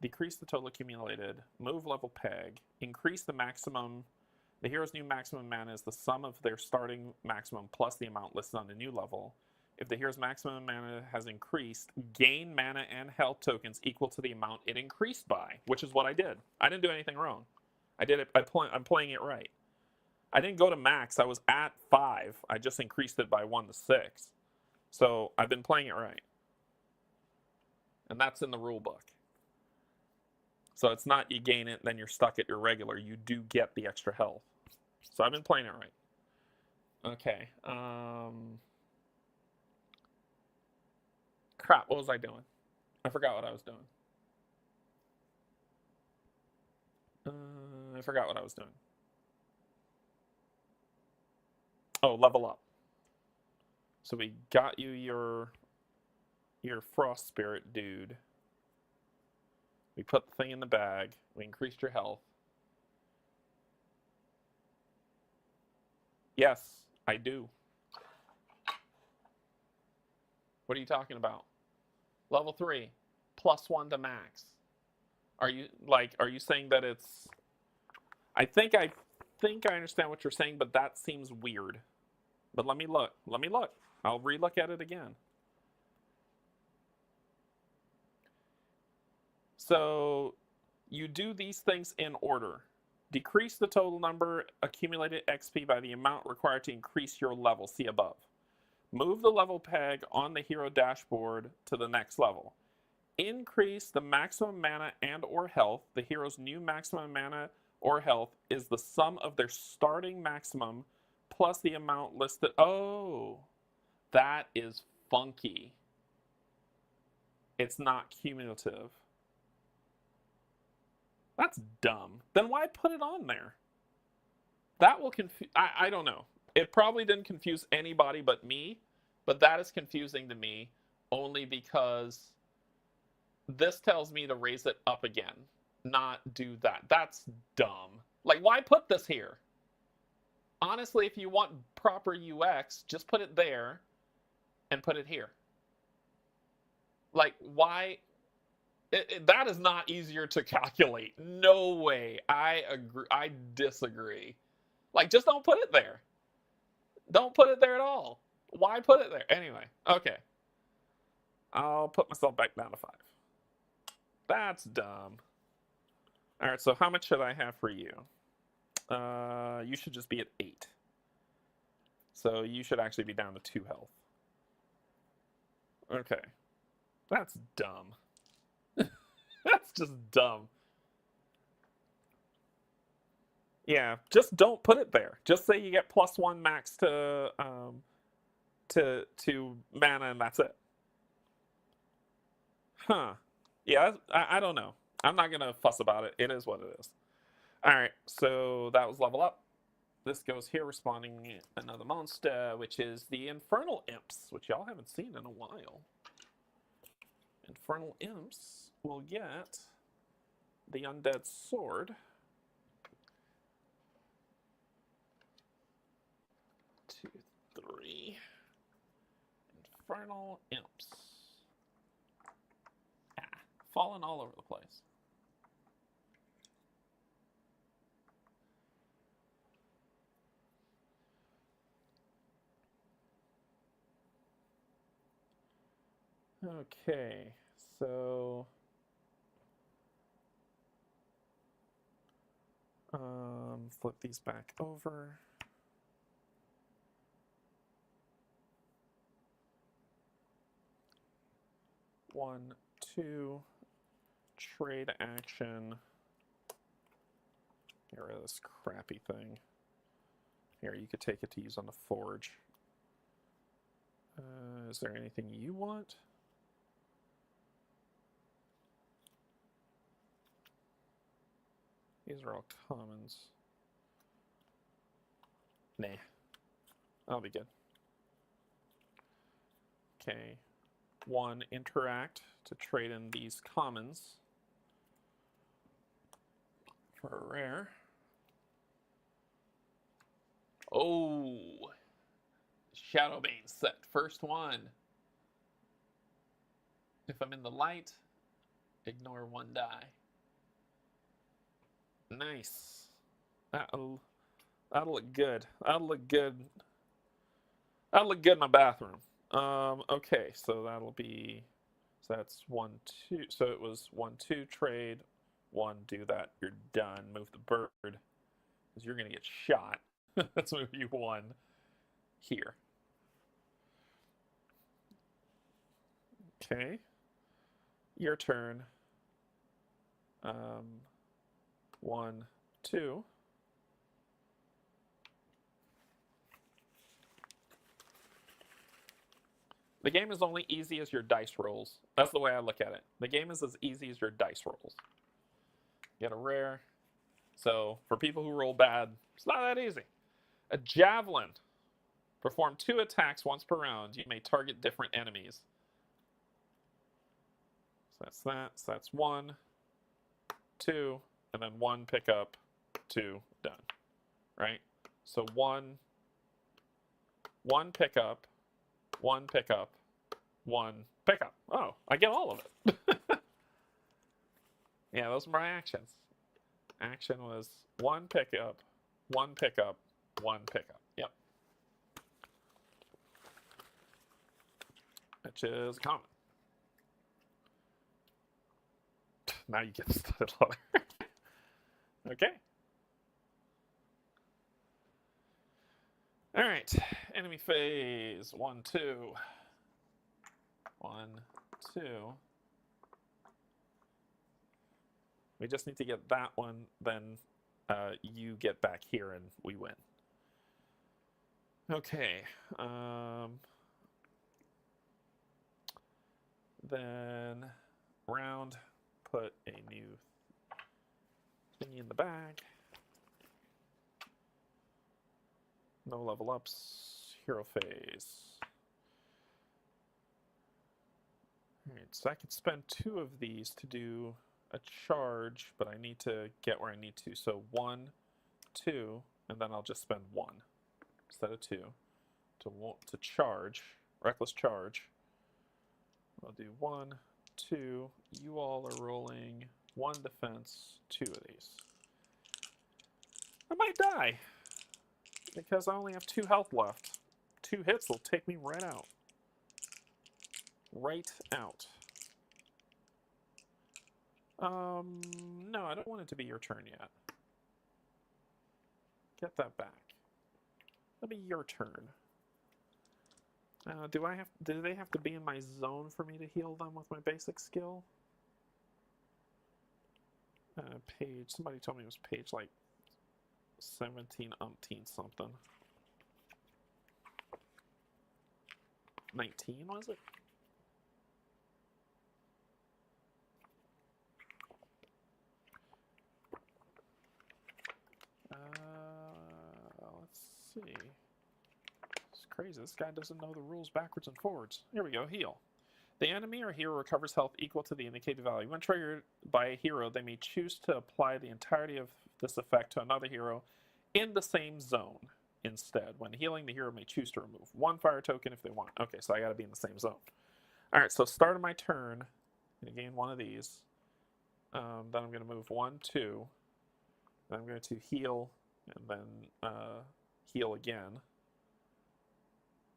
Decrease the total accumulated, move level peg, increase the maximum. The hero's new maximum mana is the sum of their starting maximum plus the amount listed on the new level. If the hero's maximum mana has increased, gain mana and health tokens equal to the amount it increased by, which is what I did. I didn't do anything wrong. I did it. I'm playing it right. I didn't go to max. I was at 5. I just increased it by 1 to 6. So I've been playing it right. And that's in the rule book. So it's not you gain it, then you're stuck at your regular. You do get the extra health. So I've been playing it right. Okay. Crap, what was I doing? I forgot what I was doing. I forgot what I was doing. Oh, level up. So we got you your frost spirit dude. We put the thing in the bag. We increased your health. Yes, I do. What are you talking about? Level 3, +1 to max. Are you saying that it's... I think I understand what you're saying, but that seems weird. But let me look. Let me look. I'll re-look at it again. So you do these things in order. Decrease the total number accumulated XP by the amount required to increase your level. See above. Move the level peg on the hero dashboard to the next level. Increase the maximum mana and or health. The hero's new maximum mana or health is the sum of their starting maximum plus the amount listed. Oh, that is funky. It's not cumulative. That's dumb. Then why put it on there? That will confuse... I don't know. It probably didn't confuse anybody but me, but that is confusing to me only because this tells me to raise it up again, not do that. That's dumb. Like, why put this here? Honestly, if you want proper UX, just put it there and put it here. Like, why... that is not easier to calculate. No way. I agree. I disagree. Like, just don't put it there. Don't put it there at all. Why put it there? Anyway, okay. I'll put myself back down to 5. That's dumb. All right, so how much should I have for you? You should just be at 8. So you should actually be down to 2 health. Okay. That's dumb. That's just dumb. Yeah, just don't put it there. Just say you get +1 max to mana and that's it. Huh. Yeah, I don't know. I'm not going to fuss about it. It is what it is. All right, so that was level up. This goes here, respawning another monster, which is the Infernal Imps, which y'all haven't seen in a while. Infernal Imps will get the Undead Sword. 2, 3. Infernal Imps. Ah, falling all over the place. Okay, so flip these back over. One, two, trade action. Get rid of this crappy thing. Here, you could take it to use on the forge. Is there anything you want? These are all commons. Nah. That'll be good. Okay. 1, interact to trade in these commons for a rare. Oh! Shadowbane set. First one. If I'm in the light, ignore 1 die. Nice. That'll look good. That'll look good. That'll look good in my bathroom. Okay, so that'll be, so that's 1, 2. So it was 1, 2 trade, 1 do that. You're done. Move the bird, because you're gonna get shot. Let's move you 1 here. Okay. Your turn. 1, 2. The game is only easy as your dice rolls. That's the way I look at it. The game is as easy as your dice rolls. Get a rare. So for people who roll bad, it's not that easy. A javelin. Perform 2 attacks once per round. You may target different enemies. So that's that. So that's 1, 2, and then 1 pickup, 2 done. Right? So 1 pickup, 1 pickup, 1 pickup. Oh, I get all of it. Yeah, those are my actions. Action was 1 pickup, 1 pickup, 1 pickup. Yep. Which is common. Now you get the studded leather. Okay. All right. Enemy phase. 1, 2. 1, 2. We just need to get that one, then you get back here and we win. Okay. Then round, put a new thingy in the bag. No level ups, hero phase. All right, so I could spend 2 of these to do a charge, but I need to get where I need to. So 1, 2, and then I'll just spend 1 instead of 2 to charge, reckless charge. I'll do 1, 2. You all are rolling 1 defense, 2 of these. I might die because I only have 2 health left. 2 hits will take me right out. Right out. No, I don't want it to be your turn yet. Get that back. That'll be your turn. Do they have to be in my zone for me to heal them with my basic skill? Page. Somebody told me it was page like 17 umpteen something. 19 was it? Let's see. It's crazy. This guy doesn't know the rules backwards and forwards. Here we go. Heal. The enemy or hero recovers health equal to the indicated value. When triggered by a hero, they may choose to apply the entirety of this effect to another hero in the same zone instead. When healing, the hero may choose to remove one fire token if they want. Okay, so I got to be in the same zone. All right, so start of my turn, I'm going to gain one of these. Then I'm going to move 1, 2. Then I'm going to heal, and then heal again.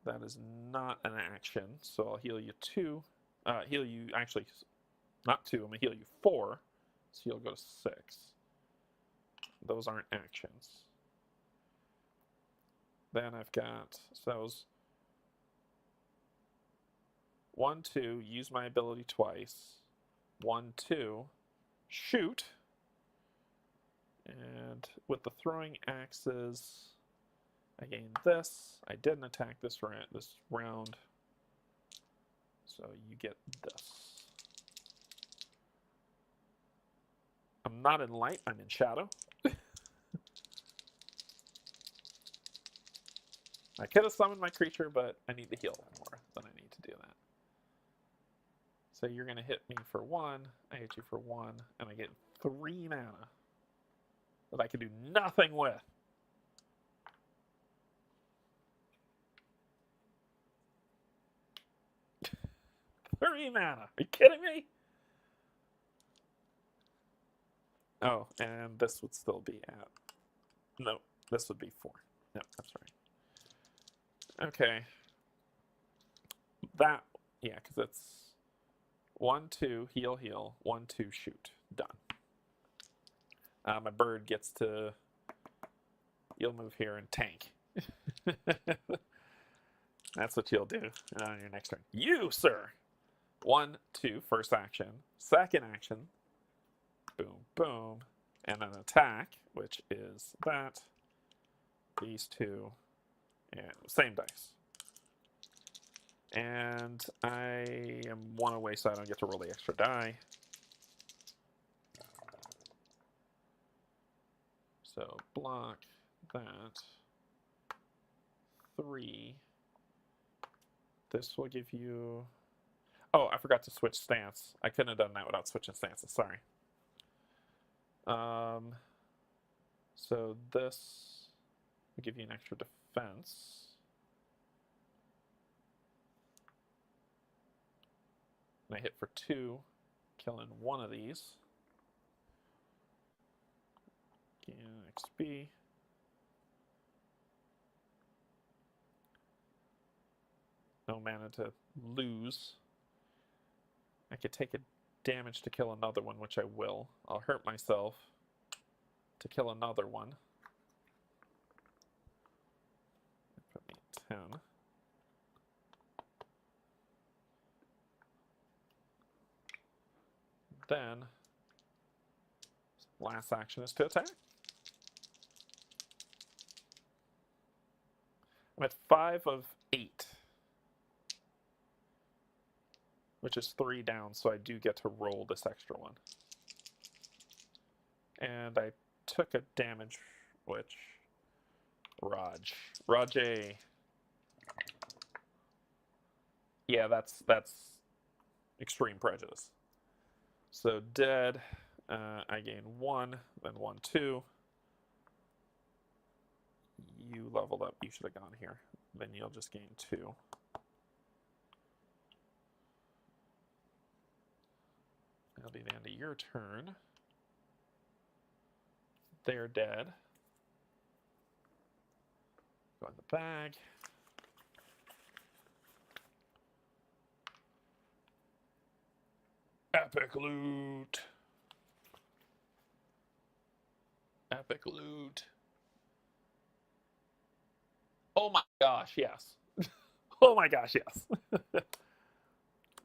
That is not an action, so I'll heal you 2. Heal you, actually, not 2, I'm going to heal you 4. So you'll go to 6. Those aren't actions. Then I've got, so that was 1, 2, use my ability twice. 1, 2, shoot. And with the throwing axes, I gained this. I didn't attack this round, so you get this. I'm not in light, I'm in shadow. I could have summoned my creature, but I need to heal more than I need to do that. So you're going to hit me for 1, I hit you for 1, and I get 3 mana that I can do nothing with. Three mana. Are you kidding me? Oh, and this would still be at... No, this would be 4. No, that's right. Okay. That, yeah, because it's 1, 2, heal, heal. 1, 2, shoot. Done. My bird gets to... You'll move here and tank. That's what you'll do on your next turn. You, sir! 1, 2, first action. Second action. Boom, boom. And an attack, which is that. These 2. And same dice. And I am 1 away, so I don't get to roll the extra die. So block that. 3. This will give you... Oh, I forgot to switch stance. I couldn't have done that without switching stances. Sorry. So this will give you an extra defense. And I hit for 2, killing 1 of these. Gain XP. No mana to lose. I could take a damage to kill another one, which I will. I'll hurt myself to kill another one. Put me at 10. Then, last action is to attack. I'm at 5 of 8. Which is 3 down, so I do get to roll this extra one. And I took a damage, which... Rajay. Yeah, that's extreme prejudice. So dead, I gain 1, then 1, 2. You leveled up, you should have gone here. Then you'll just gain 2. That'll be the end of your turn. They're dead. Go in the bag. Epic loot. Epic loot. Oh my gosh, yes. Oh my gosh, yes.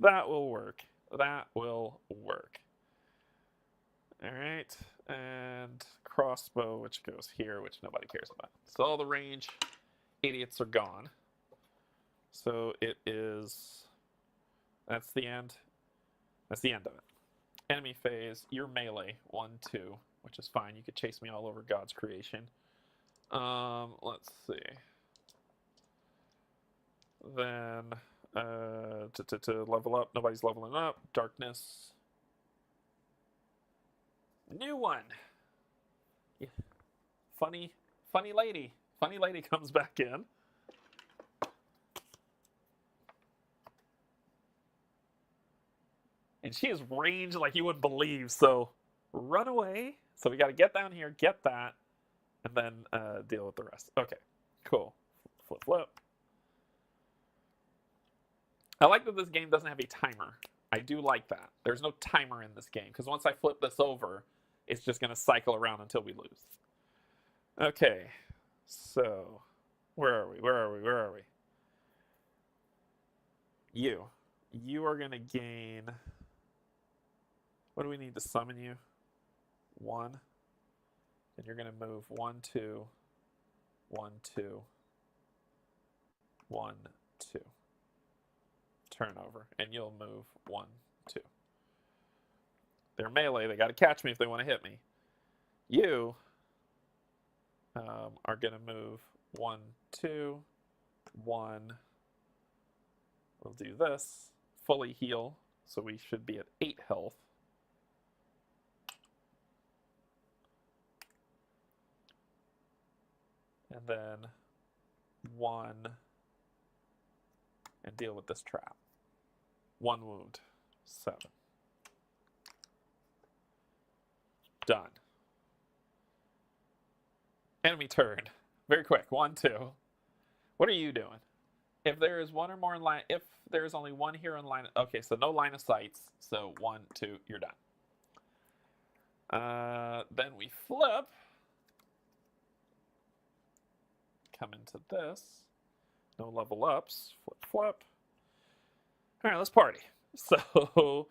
That will work. That will work. All right, and crossbow, which goes here, which nobody cares about. So all the range idiots are gone. So it is, that's the end. That's the end of it. Enemy phase, you're melee, 1, 2, which is fine. You could chase me all over God's creation. Let's see. Then, to level up, nobody's leveling up. Darkness. New one. Yeah. Funny lady. Funny lady comes back in. And she has range like you wouldn't believe, so run away. So we got to get down here, get that, and then deal with the rest. Okay, cool. Flip, flip. I like that this game doesn't have a timer. I do like that. There's no timer in this game, because once I flip this over, it's just going to cycle around until we lose. Okay, so where are we? Where are we? Where are we? You are going to gain... What do we need to summon you? 1. And you're going to move 1, 2, 1, 2, 1, 2. Turn over, and you'll move 1, 2. They're melee. They got to catch me if they want to hit me. You are going to move 1, 2, 1. We'll do this. Fully heal, so we should be at 8 health. And then 1, and deal with this trap. 1 wound, 7. Done. Enemy turn. Very quick. 1, 2. What are you doing? If there is one or more in line, if there is only one here in line, okay, so no line of sights. So 1, 2, you're done. Then we flip. Come into this. No level ups. Flip, flip. All right, let's party. So,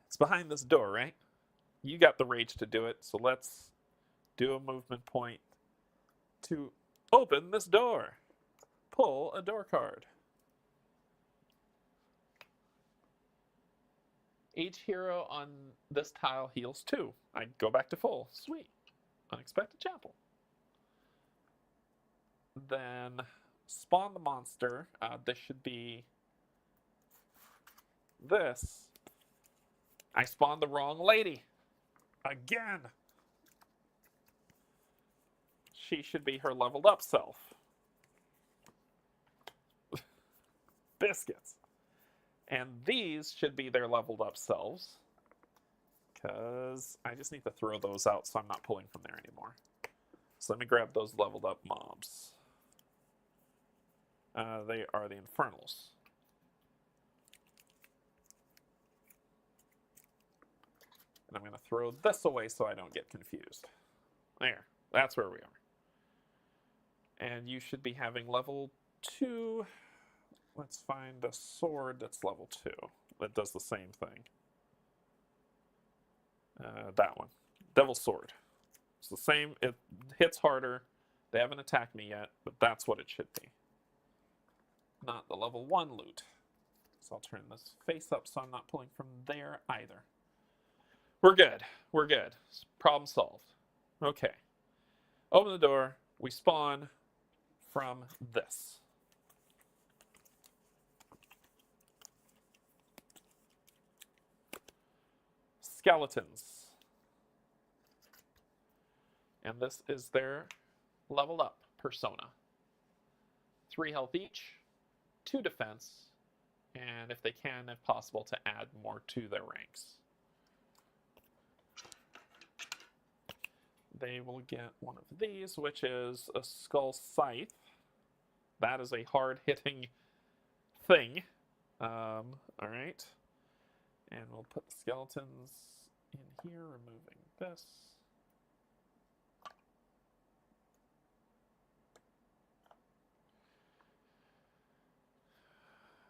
it's behind this door, right? You got the rage to do it, so let's do a movement point to open this door. Pull a door card. Each hero on this tile heals 2. I go back to full. Sweet. Unexpected chapel. Then spawn the monster. This should be this. I spawned the wrong lady. Again. She should be her leveled up self. Biscuits. And these should be their leveled up selves. Because I just need to throw those out so I'm not pulling from there anymore. So let me grab those leveled up mobs. They are the Infernals. And I'm going to throw this away so I don't get confused. There. That's where we are. And you should be having level 2. Let's find a sword that's level 2. That does the same thing. That one. Devil's Sword. It's the same. It hits harder. They haven't attacked me yet, but that's what it should be. Not the level 1 loot. So I'll turn this face up so I'm not pulling from there either. We're good. We're good. Problem solved. Okay. Open the door. We spawn from this. Skeletons. And this is their leveled up persona. 3 health each, 2 defense, and if they can, if possible, to add more to their ranks. They will get one of these, which is a skull scythe. That is a hard-hitting thing. All right. And we'll put the skeletons in here, removing this.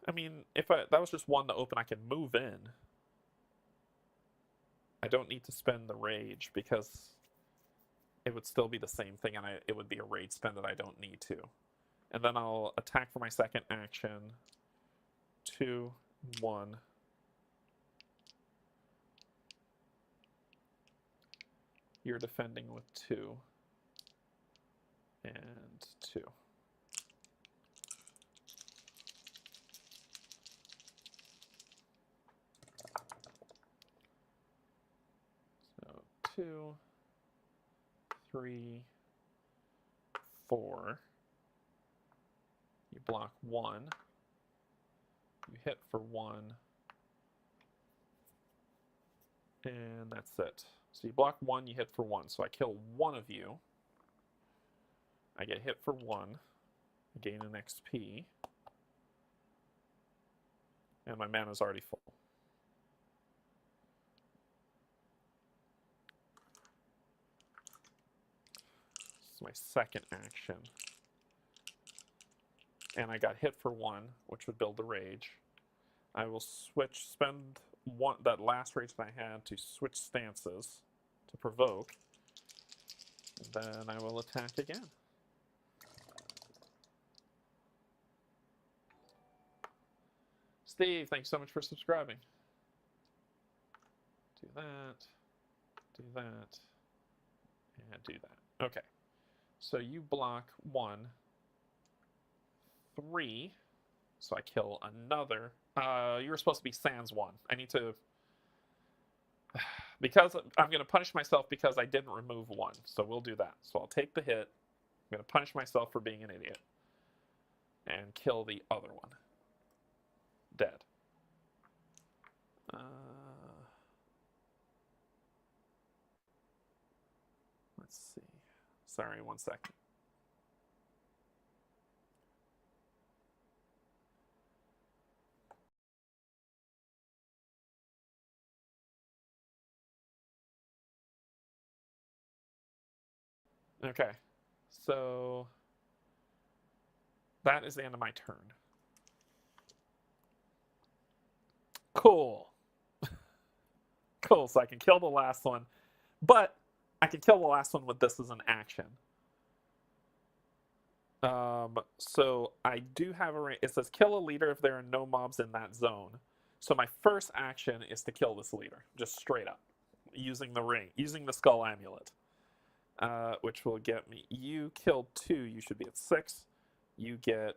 I mean, if that was just one to open, I can move in. I don't need to spend the rage because it would still be the same thing, and it would be a rage spend that I don't need to. And then I'll attack for my second action. 2, 1. You're defending with 2 and 2. So 2, 3, 4. You block 1. You hit for 1. And that's it. So you block 1, you hit for 1. So I kill one of you. I get hit for 1. I gain an XP. And my mana's already full. This is my second action. And I got hit for 1, which would build the rage. I will spend that last rage that I had to switch stances to provoke. And then I will attack again. Steve, thanks so much for subscribing. Do that, and do that. Okay, so you block 1, 3, so I kill another. You were supposed to be sans 1. I need to, because I'm going to punish myself because I didn't remove 1, so we'll do that. So I'll take the hit. I'm going to punish myself for being an idiot and kill the other one. Dead. Let's see. Sorry, 1 second. Okay, so that is the end of my turn. Cool. Cool, so I can kill the last one, but I can kill the last one with this as an action. So I do have it says kill a leader if there are no mobs in that zone. So my first action is to kill this leader, just straight up, using the ring, using the skull amulet, which will get me, you killed 2, you should be at 6. You get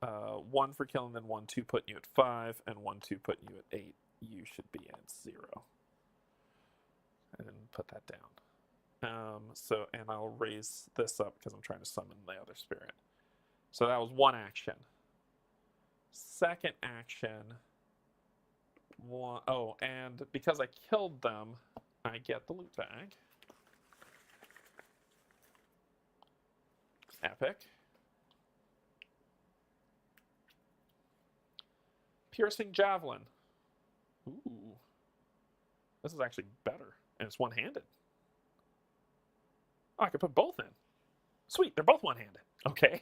1 for killing, then 1, 2 putting you at 5, and 1, 2 putting you at 8. You should be at 0. I didn't put that down. And I'll raise this up because I'm trying to summon the other spirit. So that was 1 action. Second action. Oh, and because I killed them, I get the loot bag. Epic. Piercing javelin. Ooh. This is actually better. And it's one-handed. Oh, I could put both in. Sweet, they're both one-handed. Okay.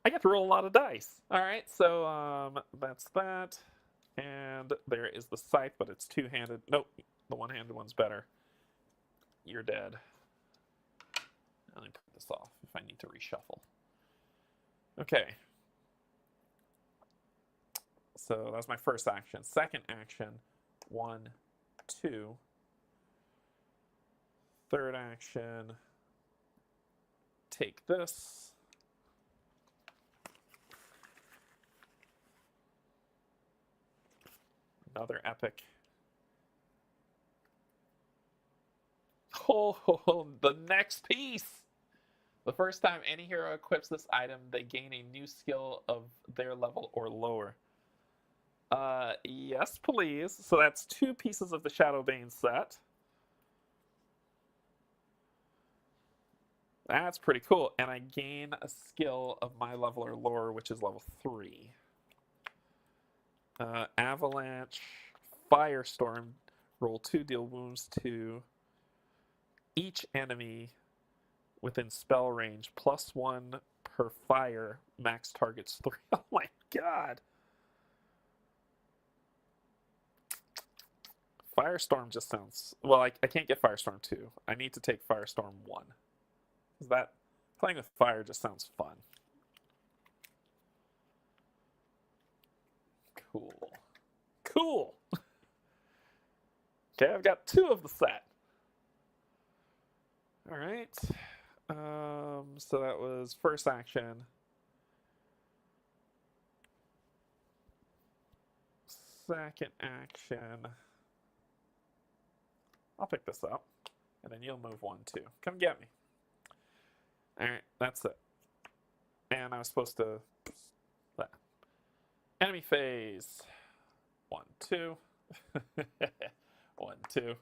I get to roll a lot of dice. All right, so that's that. And there is the scythe, but it's two-handed. Nope, the one-handed one's better. You're dead. Let me put this off if I need to reshuffle. Okay. So that's my first action. Second action, 1, 2. Third action, take this. Another epic. Oh, the next piece. The first time any hero equips this item, they gain a new skill of their level or lower. Yes, please. So that's 2 pieces of the Shadowbane set. That's pretty cool. And I gain a skill of my level or lower, which is level 3. Avalanche, Firestorm, roll 2, deal wounds to each enemy within spell range, +1 her fire max targets 3. Oh my god. Firestorm just sounds... Well, I can't get Firestorm 2. I need to take Firestorm 1. Is that... Playing with fire just sounds fun. Cool. Cool! Okay, I've got 2 of the set. Alright. So that was first action. Second action. I'll pick this up, and then you'll move 1, 2. Come get me. Alright, that's it. And I was supposed to... That. Enemy phase. 1, 2. 1, 2.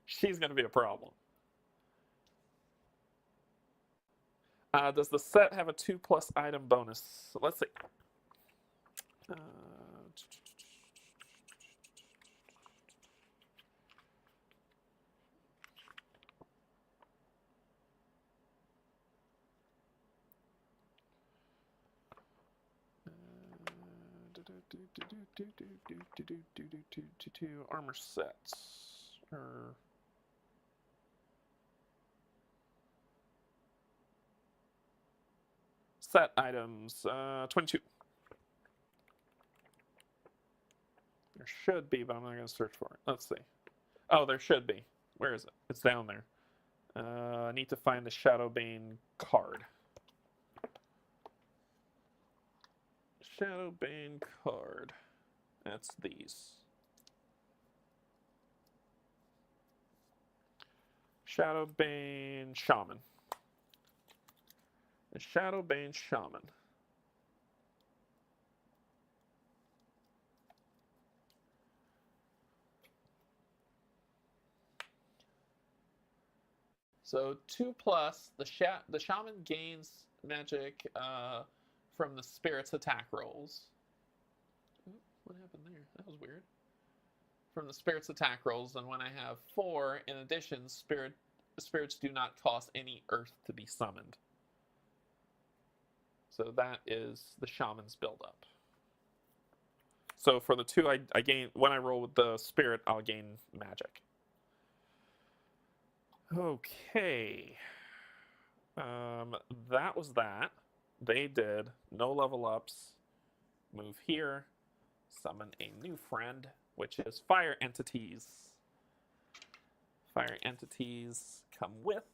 She's going to be a problem. Does the set have a 2+ item bonus? Let's see. Armor sets. Set items. 22. There should be, but I'm not going to search for it. Let's see. Oh, there should be. Where is it? It's down there. I need to find the Shadowbane card. Shadowbane card. That's these. Shadowbane Shaman. The Shadowbane Shaman. So 2+, the Shaman gains magic from the spirit's attack rolls. Ooh, what happened there? That was weird. From the spirit's attack rolls, and when I have 4, in addition, spirits do not cost any earth to be summoned. So that is the Shaman's buildup. So for the 2, I gain, when I roll with the spirit, I'll gain magic. Okay. That was that. They did no level ups. Move here. Summon a new friend, which is fire entities. Fire entities come with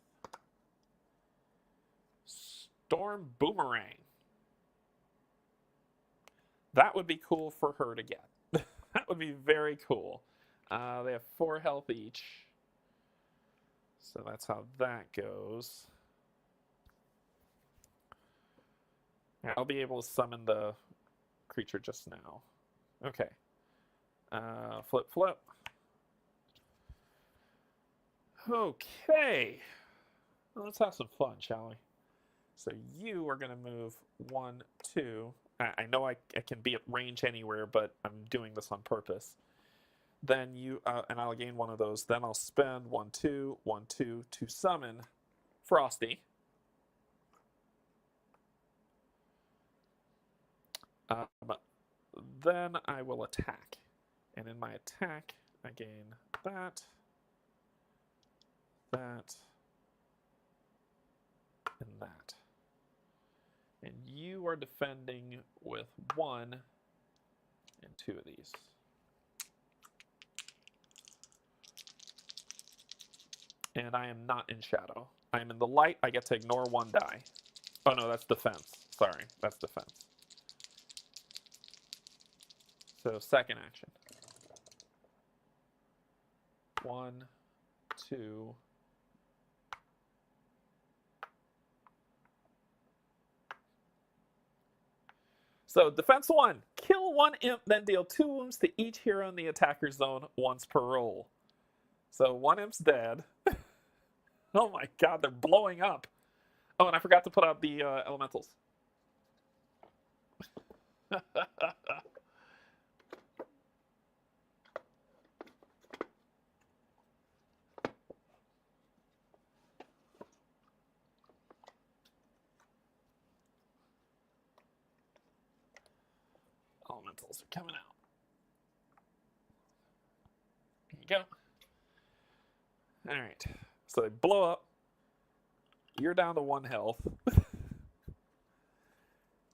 Storm Boomerang. That would be cool for her to get. That would be very cool. They have 4 health each. So that's how that goes. I'll be able to summon the creature just now. Okay. Flip, flip. Okay. Well, let's have some fun, shall we? So you are going to move 1, 2. I know I can be at range anywhere, but I'm doing this on purpose. Then you, and I'll gain 1 of those. Then I'll spend 1, 2, 1, 2 to summon Frosty. Then I will attack. And in my attack, I gain that, that, and that. And you are defending with 1 and 2 of these. And I am not in shadow. I am in the light. I get to ignore 1 die. Oh no, that's defense. Sorry, that's defense. So second action. 1, 2. So defense 1, kill 1 imp, then deal 2 wounds to each hero in the attacker zone once per roll. So 1 imp's dead. Oh my god, they're blowing up. Oh, and I forgot to put out the elementals. elementals are coming out. There you go. All right. So they blow up. You're down to 1 health.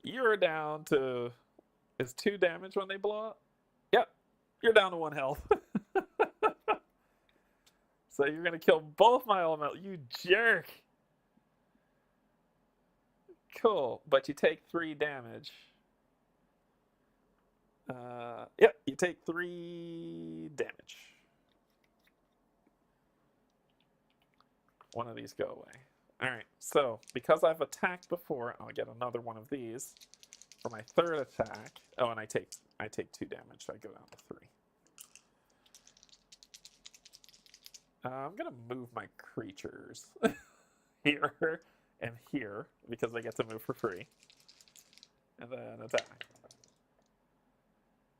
You're down to... Is 2 damage when they blow up? Yep. You're down to 1 health. So you're going to kill both my elemental. You jerk. Cool. But you take 3 damage. Yep. You take 3 damage. One of these go away. All right, so because I've attacked before, I'll get another one of these for my 3rd attack. Oh, and I take 2 damage, so I go down to 3. I'm gonna move my creatures here and here because they get to move for free, and then attack.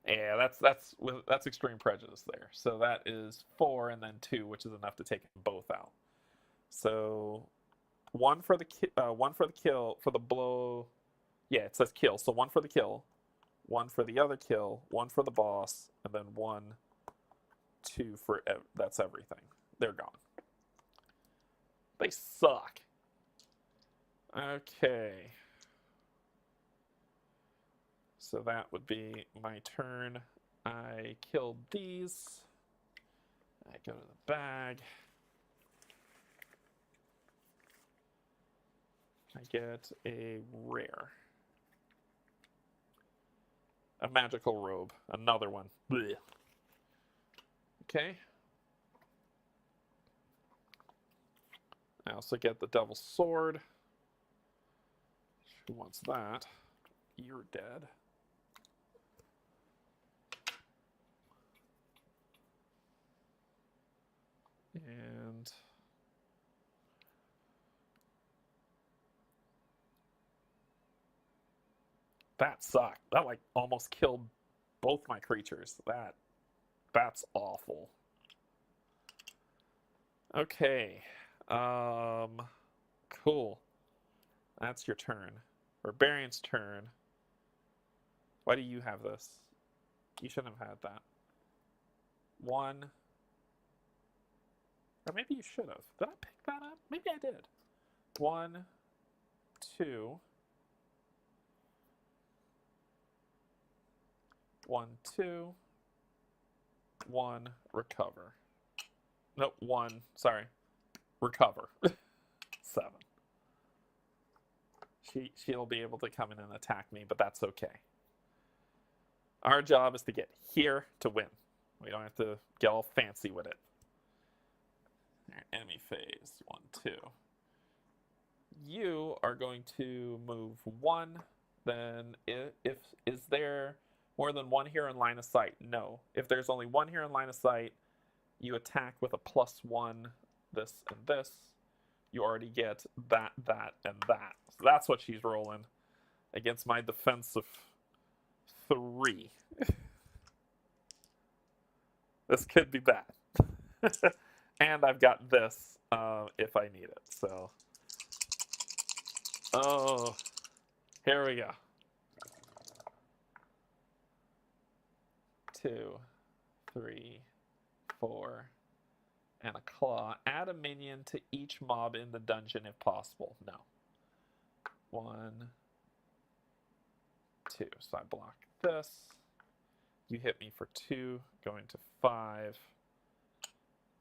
Yeah, that's extreme prejudice there. So that is 4 and then 2, which is enough to take them both out. So 1 for the kill for the blow. Yeah, it says kill. So 1 for the kill, 1 for the other kill, 1 for the boss, and then 1, 2 for that's everything. They're gone. They suck. Okay. So that would be my turn. I killed these. I go to the bag. I get a rare. A magical robe. Another one. Blech. Okay. I also get the devil's sword. Who wants that? You're dead. And that sucked. That like almost killed both my creatures. That's awful. Okay. Cool. That's your turn. Barbarian's turn. Why do you have this? You shouldn't have had that. 1. Or maybe you should have. Did I pick that up? Maybe I did. 1, 2. 1, 2. 1, recover. Nope, 1. Sorry. Recover. 7. She'll be able to come in and attack me, but that's okay. Our job is to get here to win. We don't have to get all fancy with it. Enemy phase. 1, 2. You are going to move 1. Then if is there more than 1 here in line of sight? No. If there's only 1 here in line of sight, you attack with a +1, this and this. You already get that, and that. So that's what she's rolling against my defense of 3. This could be bad. And I've got this if I need it. So, oh, here we go. 2, 3, 4, and a claw. Add a minion to each mob in the dungeon if possible. No. 1, 2. So I block this. You hit me for 2, going to 5.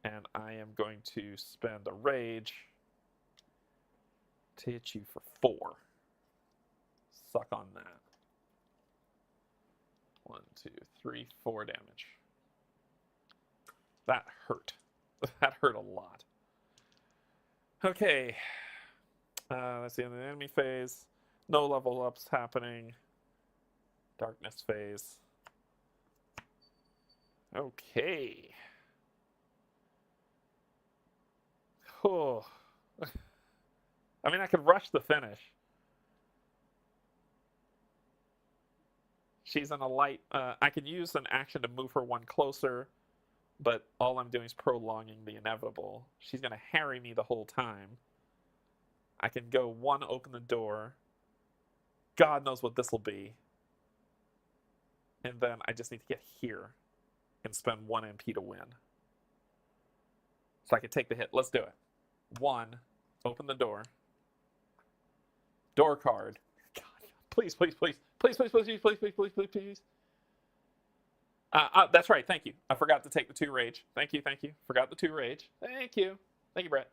And I am going to spend a rage to hit you for 4. Suck on that. 1, 2, 3, 4 damage. That hurt. That hurt a lot. Okay. That's the end of the enemy phase. No level ups happening. Darkness phase. Okay. Oh. I mean, I could rush the finish. She's in a light. I could use an action to move her 1 closer, but all I'm doing is prolonging the inevitable. She's going to harry me the whole time. I can go 1, open the door. God knows what this will be. And then I just need to get here and spend 1 MP to win. So I can take the hit. Let's do it. 1. Open the door. Door card. God, please, please, please. Please, please, please, please, please, please, please, please, please. That's right. Thank you. I forgot to take the 2 rage. Thank you, thank you. Forgot the 2 rage. Thank you. Thank you, Brett.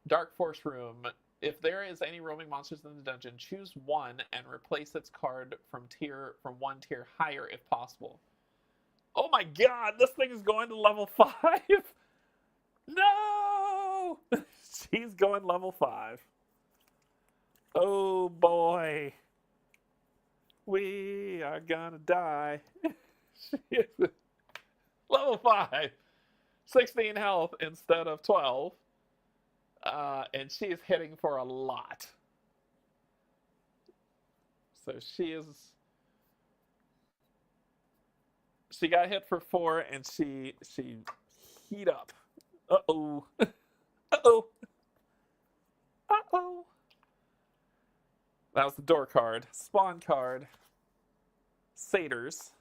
Dark Force Room. If there is any roaming monsters in the dungeon, choose 1 and replace its card from 1 tier higher if possible. Oh my god, this thing is going to level 5. No! She's going level 5. Oh boy. We are gonna die. Level 5. 16 health instead of 12. And she is hitting for a lot. So she got hit for 4 and she heat up. Uh-oh. Uh-oh. Uh-oh. That was the door card. Spawn card. Satyrs.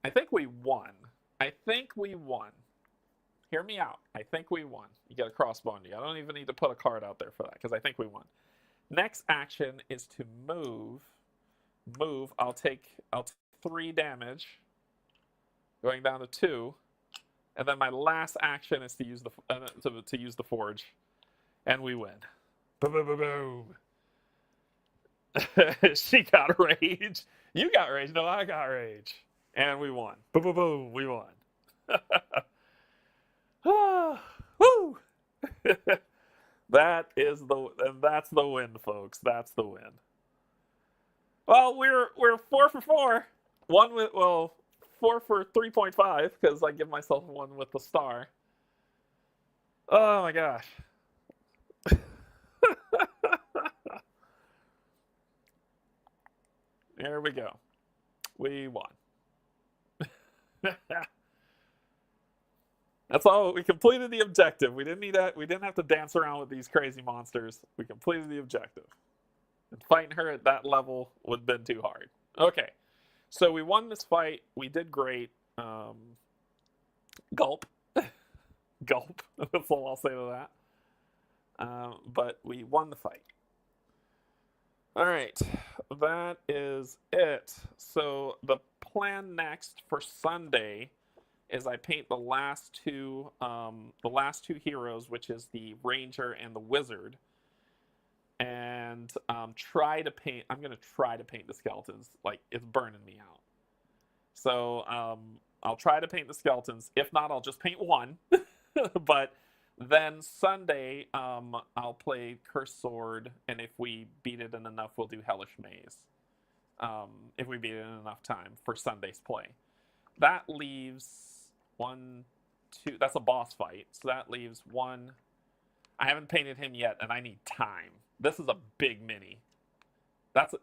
I think we won. I think we won. Hear me out. I think we won. You get a crossbow on you. I don't even need to put a card out there for that because I think we won. Next action is to move. Move. I'll take 3 damage. Going down to 2. And then my last action is to use to use the forge. And we win. Boom, boom, boom, boom. She got rage. You got rage. No, I got rage. And we won. Boom, boom, boom. We won. Woo! That's the win, folks. That's the win. Well, we're 4 for 4. 4 for 3.5 because I give myself 1 with the star. Oh my gosh. There we go. We won. That's all. We completed the objective. We didn't have to dance around with these crazy monsters. We completed the objective. And fighting her at that level would have been too hard. Okay. So we won this fight. We did great. Gulp. Gulp. That's all I'll say to that. But we won the fight. All right. That is it. So the plan next for Sunday is I paint the last two heroes, which is the Ranger and the Wizard, and I'm gonna try to paint the skeletons. Like, it's burning me out. So I'll try to paint the skeletons. If not, I'll just paint 1. But then Sunday, I'll play Cursed Sword, and if we beat it in enough, we'll do Hellish Maze. If we beat it in enough time for Sunday's play. That leaves 1, 2. That's a boss fight. So that leaves 1. I haven't painted him yet, and I need time. This is a big mini.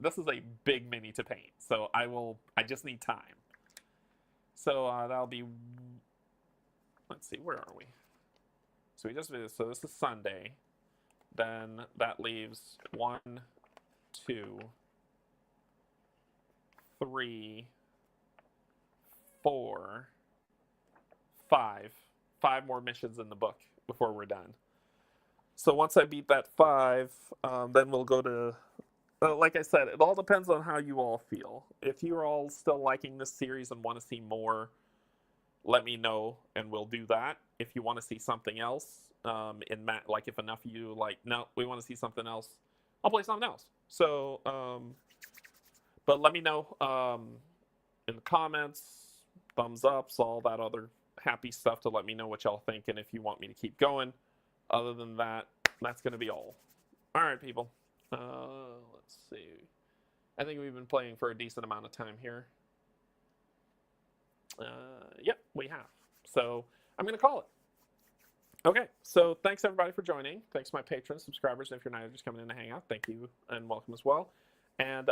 This is a big mini to paint. So I just need time. So that'll be. Let's see, where are we? So so this is Sunday. Then that leaves 1, 2, 3, 4, 5. 5 more missions in the book before we're done. So once I beat that 5, then we'll go to, like I said, it all depends on how you all feel. If you're all still liking this series and want to see more, let me know, and we'll do that. If you want to see something else, like if enough of you like, no, we want to see something else, I'll play something else. So, but let me know in the comments, thumbs ups, all that other happy stuff to let me know what y'all think and if you want me to keep going. Other than that, that's going to be all. All right, people. Let's see. I think we've been playing for a decent amount of time here. Yep, we have. So I'm going to call it. Okay, so thanks everybody for joining. Thanks to my patrons, subscribers, and if you're not just coming in to hang out, thank you and welcome as well. And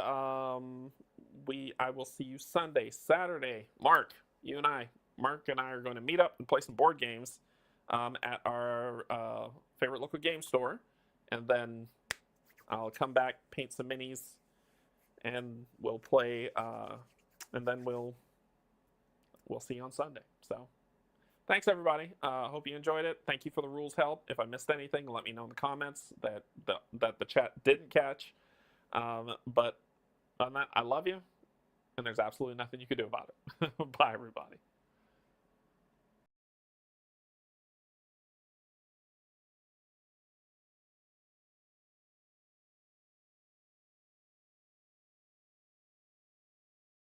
I will see you Sunday. Saturday, Mark and I are going to meet up and play some board games at our favorite local game store, and then I'll come back, paint some minis, and we'll play, and then we'll see you on Sunday. So thanks, everybody. Hope you enjoyed it. Thank you for the rules help. If I missed anything, let me know in the comments that the chat didn't catch. But on that, I love you, and there's absolutely nothing you can do about it. Bye, everybody.